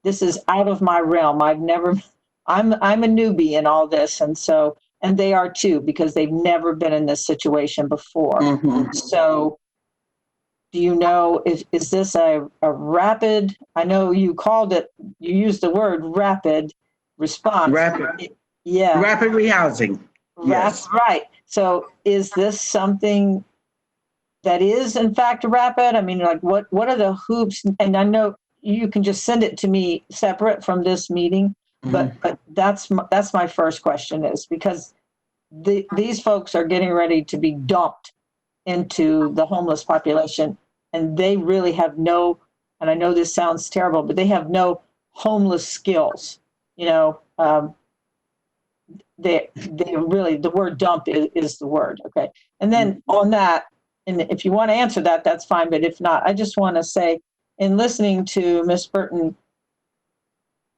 This is out of my realm. I'm a newbie in all this. And they are too, because they've never been in this situation before. Mm-hmm. So do you know, is this a rapid, I know you used the word rapid response. Rapid. Yeah. Rapid rehousing. Yes. Right. So is this something that is in fact rapid? What are the hoops? And I know you can just send it to me separate from this meeting, but that's my first question, is because these folks are getting ready to be dumped into the homeless population, and they really have no, and I know this sounds terrible, but they have no homeless skills. They really, the word dump is the word. Okay. And then on that, and if you want to answer that, that's fine. But if not, I just want to say, in listening to Ms. Burton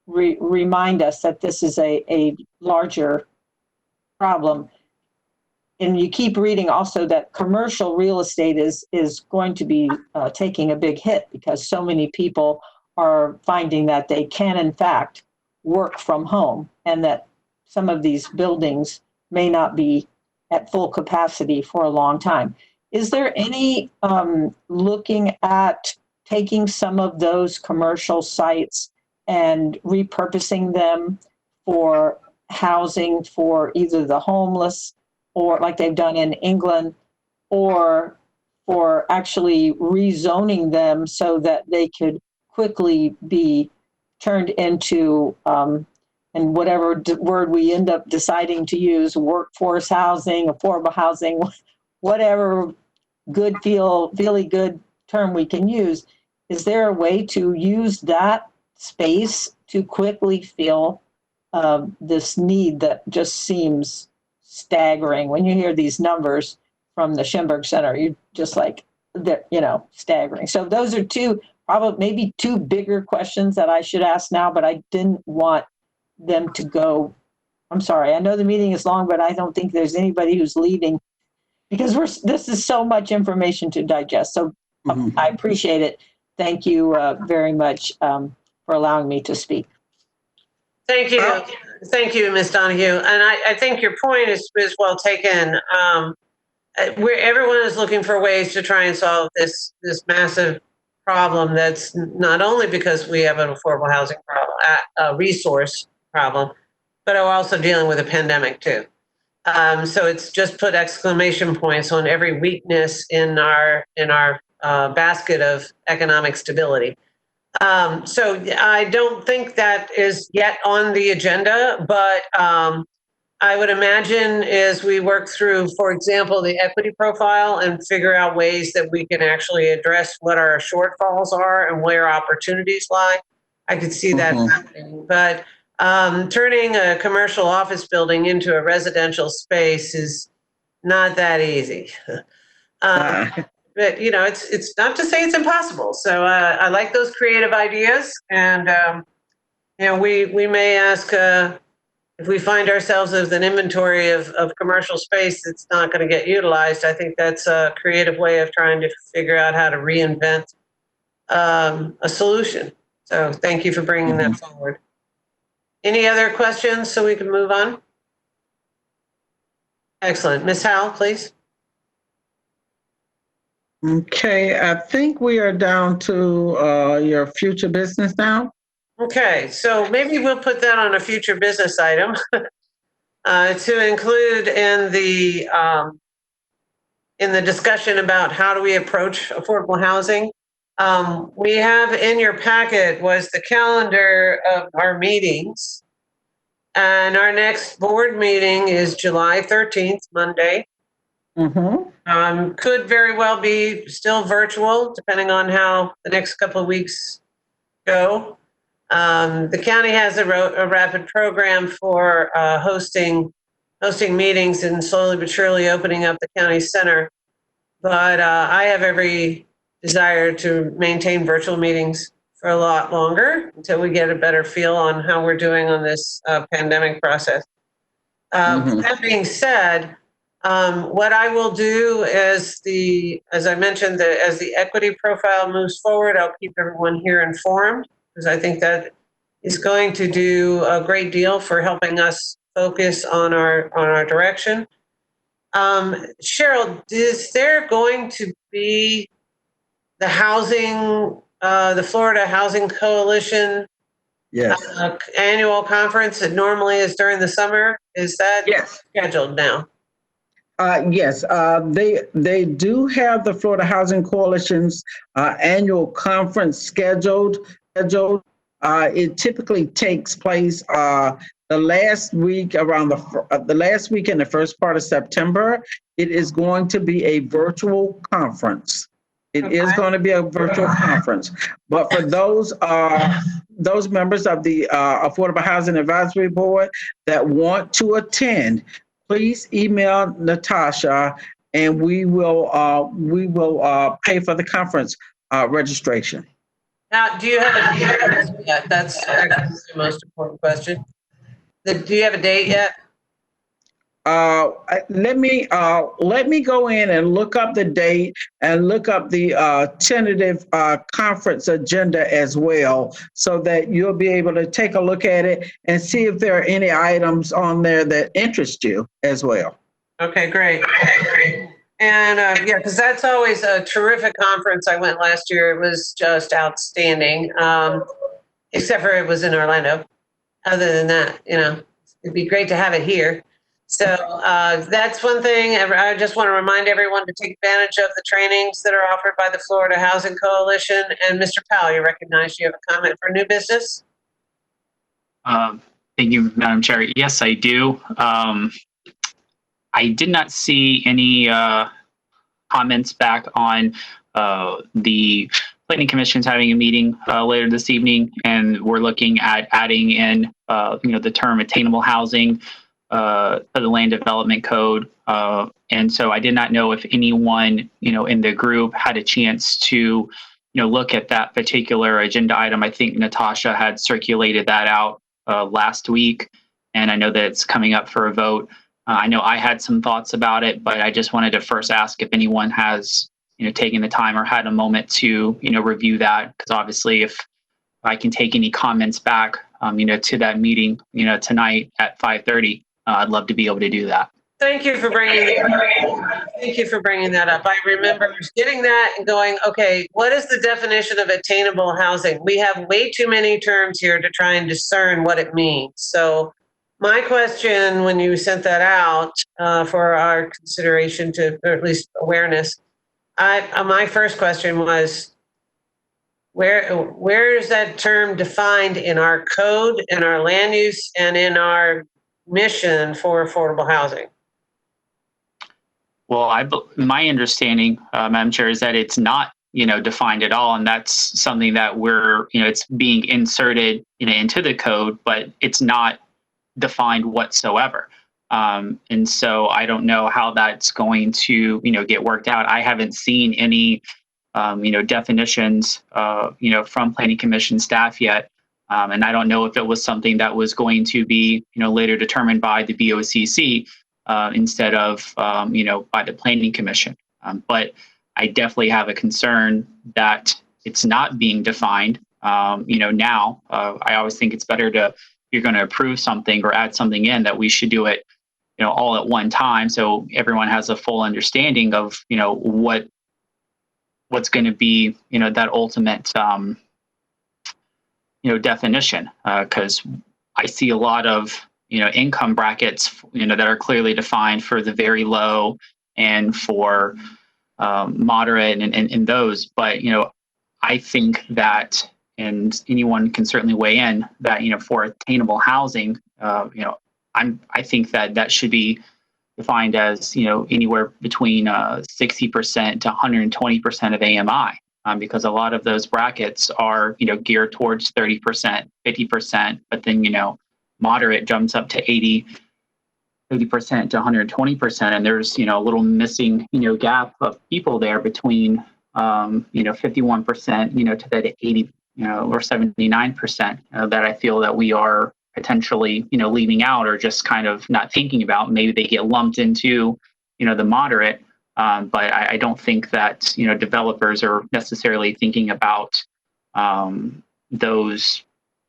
remind us that this is a larger problem. And you keep reading also that commercial real estate is going to be taking a big hit, because so many people are finding that they can, in fact, work from home, and that some of these buildings may not be at full capacity for a long time. Is there any looking at taking some of those commercial sites and repurposing them for housing for either the homeless, or like they've done in England, or for actually rezoning them so that they could quickly be turned into, and whatever word we end up deciding to use, workforce housing, affordable housing, whatever really good term we can use. Is there a way to use that space to quickly fill this need that just seems staggering? When you hear these numbers from the Shimberg Center, you're just like, staggering. So those are maybe two bigger questions that I should ask now, but I didn't want them to go. I'm sorry. I know the meeting is long, but I don't think there's anybody who's leaving, because this is so much information to digest. So I appreciate it. Thank you very much for allowing me to speak. Thank you. Thank you, Ms. Donahue. And I think your point is well taken. Everyone is looking for ways to try and solve this massive problem that's not only because we have an affordable housing problem, a resource problem, but are also dealing with a pandemic too. So it's just put exclamation points on every weakness in our basket of economic stability. So I don't think that is yet on the agenda, but I would imagine as we work through, for example, the equity profile and figure out ways that we can actually address what our shortfalls are and where opportunities lie, I could see that happening. But turning a commercial office building into a residential space is not that easy. But it's not to say it's impossible. So I like those creative ideas, and we may ask if we find ourselves with an inventory of commercial space that's not going to get utilized. I think that's a creative way of trying to figure out how to reinvent a solution. So thank you for bringing that forward. Any other questions so we can move on? Excellent. Ms. Howell, please. Okay, I think we are down to your future business now. Okay, so maybe we'll put that on a future business item to include in the discussion about how do we approach affordable housing. We have in your packet was the calendar of our meetings, and our next board meeting is July 13th, Monday. Could very well be still virtual, depending on how the next couple of weeks go. The county has a rapid program for hosting meetings and slowly but surely opening up the county center. But I have every desire to maintain virtual meetings for a lot longer until we get a better feel on how we're doing on this pandemic process. That being said, what I will do is as I mentioned, as the equity profile moves forward, I'll keep everyone here informed, because I think that is going to do a great deal for helping us focus on our direction. Cheryl, is there going to be the Florida Housing Coalition annual conference that normally is during the summer? Is that scheduled now? Yes, they do have the Florida Housing Coalition's annual conference scheduled. It typically takes place the last week the last week in the first part of September. It is going to be a virtual conference. It is going to be a virtual conference. But for those members of the Affordable Housing Advisory Board that want to attend, please email Natasha, and we will pay for the conference registration. Now, do you have a date yet? That's actually the most important question. Do you have a date yet? Let me go in and look up the date and look up the tentative conference agenda as well, so that you'll be able to take a look at it and see if there are any items on there that interest you as well. Okay, great. And because that's always a terrific conference. I went last year. It was just outstanding, except for it was in Orlando. Other than that, it'd be great to have it here. So that's one thing. I just want to remind everyone to take advantage of the trainings that are offered by the Florida Housing Coalition. And Mr. Powell, you recognize you have a comment for new business? Thank you, Madam Chair. Yes, I do. I did not see any comments back on the Planning Commission's having a meeting later this evening, and we're looking at adding in, the term attainable housing to the Land Development Code. And so I did not know if anyone, in the group had a chance to, look at that particular agenda item. I think Natasha had circulated that out last week, and I know that it's coming up for a vote. I know I had some thoughts about it, but I just wanted to first ask if anyone has, taken the time or had a moment to, review that. Because obviously, if I can take any comments back, to that meeting, tonight at 5:30, I'd love to be able to do that. Thank you for bringing it. Thank you for bringing that up. I remember getting that and going, okay, what is the definition of attainable housing? We have way too many terms here to try and discern what it means. So my question, when you sent that out for our consideration to, or at least awareness, my first question was, where is that term defined in our code, in our land use, and in our mission for affordable housing? Well, my understanding, Madam Chair, is that it's not, defined at all, and that's something that we're, it's being inserted, into the code, but it's not defined whatsoever. And so I don't know how that's going to, get worked out. I haven't seen any, definitions, from Planning Commission staff yet. And I don't know if it was something that was going to be, later determined by the BOCC instead of, by the Planning Commission. But I definitely have a concern that it's not being defined, now. I always think it's better to, if you're going to approve something or add something in, that we should do it, all at one time, so everyone has a full understanding of, what's going to be, that ultimate, definition. Because I see a lot of, income brackets, that are clearly defined for the very low and for moderate and those. But, I think that, and anyone can certainly weigh in, that, for attainable housing, I think that should be defined as, anywhere between 60% to 120% of AMI, because a lot of those brackets are, geared towards 30%, 50%, but then, moderate jumps up to 80% to 120%. And there's, a little missing, gap of people there between, 51%, to that 80, or 79%, that I feel that we are potentially, leaving out or just kind of not thinking about. Maybe they get lumped into, the moderate. But I don't think that, developers are necessarily thinking about those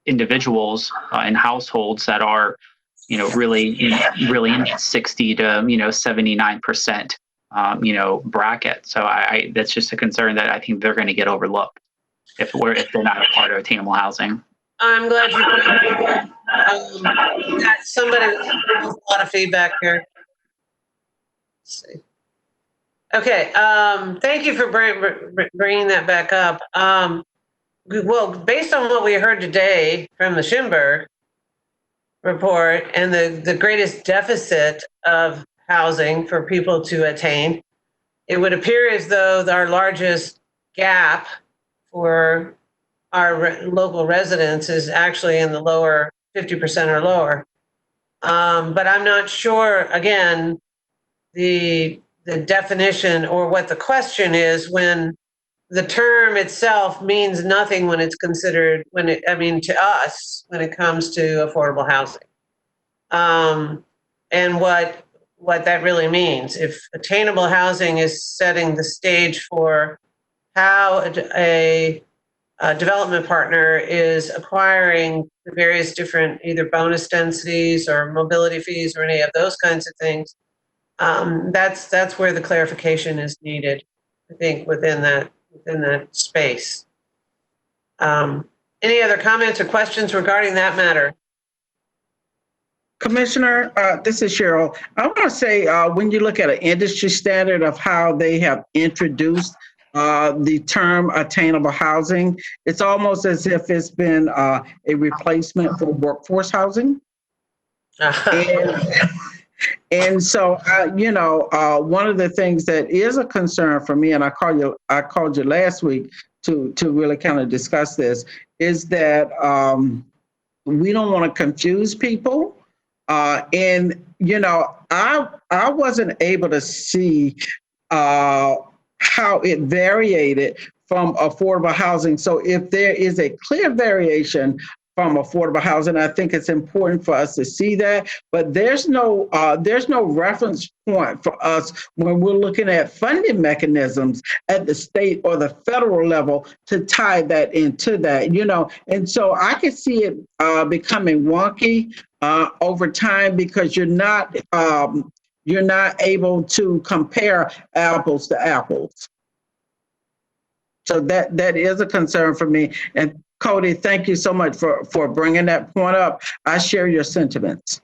individuals and households that are, really in 60 to, 79%, bracket. So that's just a concern that I think they're going to get overlooked if they're not a part of attainable housing. I'm glad you got somebody with a lot of feedback here. Let's see. Okay, thank you for bringing that back up. Well, based on what we heard today from the Shimberg report and the greatest deficit of housing for people to attain, it would appear as though our largest gap for our local residents is actually in the lower 50% or lower. But I'm not sure, again, the definition or what the question is when the term itself means nothing when it's considered, to us, when it comes to affordable housing. And what that really means. If attainable housing is setting the stage for how a development partner is acquiring the various different either bonus densities or mobility fees or any of those kinds of things, that's where the clarification is needed, I think, within that space. Any other comments or questions regarding that matter? Commissioner, this is Cheryl. I want to say, when you look at an industry standard of how they have introduced the term attainable housing, it's almost as if it's been a replacement for workforce housing. And so, one of the things that is a concern for me, and I called you last week to really kind of discuss this, is that we don't want to confuse people. I wasn't able to see how it variated from affordable housing. So if there is a clear variation from affordable housing, I think it's important for us to see that. But there's no reference point for us when we're looking at funding mechanisms at the state or the federal level to tie that into that, And so I could see it becoming wonky over time because you're not you're not able to compare apples to apples. So that is a concern for me. And Cody, thank you so much for bringing that point up. I share your sentiments.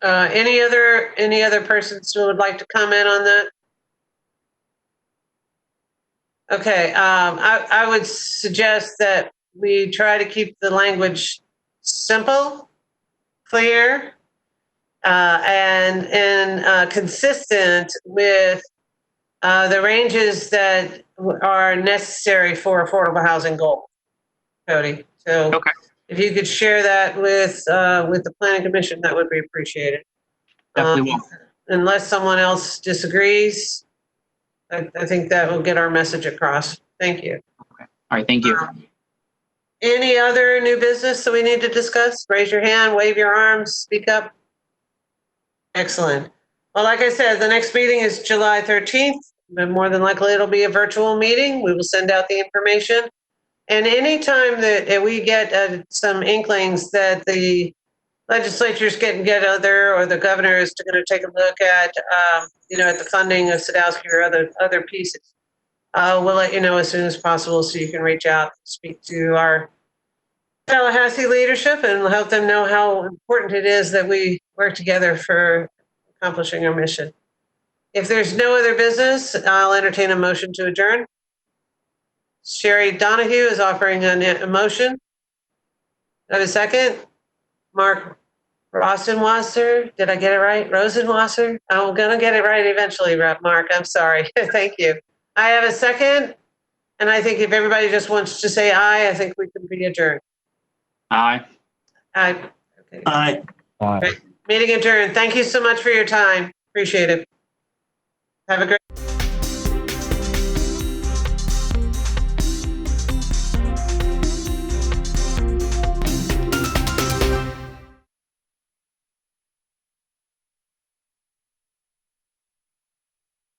Any other persons who would like to comment on that? Okay, I would suggest that we try to keep the language simple, clear, and consistent with the ranges that are necessary for affordable housing goals. Cody, so if you could share that with the Planning Commission, that would be appreciated. Definitely will. Unless someone else disagrees, I think that will get our message across. Thank you. All right, thank you. Any other new business that we need to discuss? Raise your hand, wave your arms, speak up. Excellent. Well, like I said, the next meeting is July 13th. But more than likely, it'll be a virtual meeting. We will send out the information. And anytime that we get some inklings that the legislature's getting together or the governor is going to take a look at, at the funding of Sadowski or other pieces, we'll let you know as soon as possible so you can reach out and speak to our Tallahassee leadership and help them know how important it is that we work together for accomplishing our mission. If there's no other business, I'll entertain a motion to adjourn. Sherry Donahue is offering a motion. Do I have a second? Mark Rosenwasser, did I get it right? Rosenwasser? I'm going to get it right eventually, Mark. I'm sorry. Thank you. I have a second. And I think if everybody just wants to say aye, I think we can be adjourned. Aye. Aye. Okay. Aye. Great. Meeting adjourned. Thank you so much for your time. Appreciate it. Have a great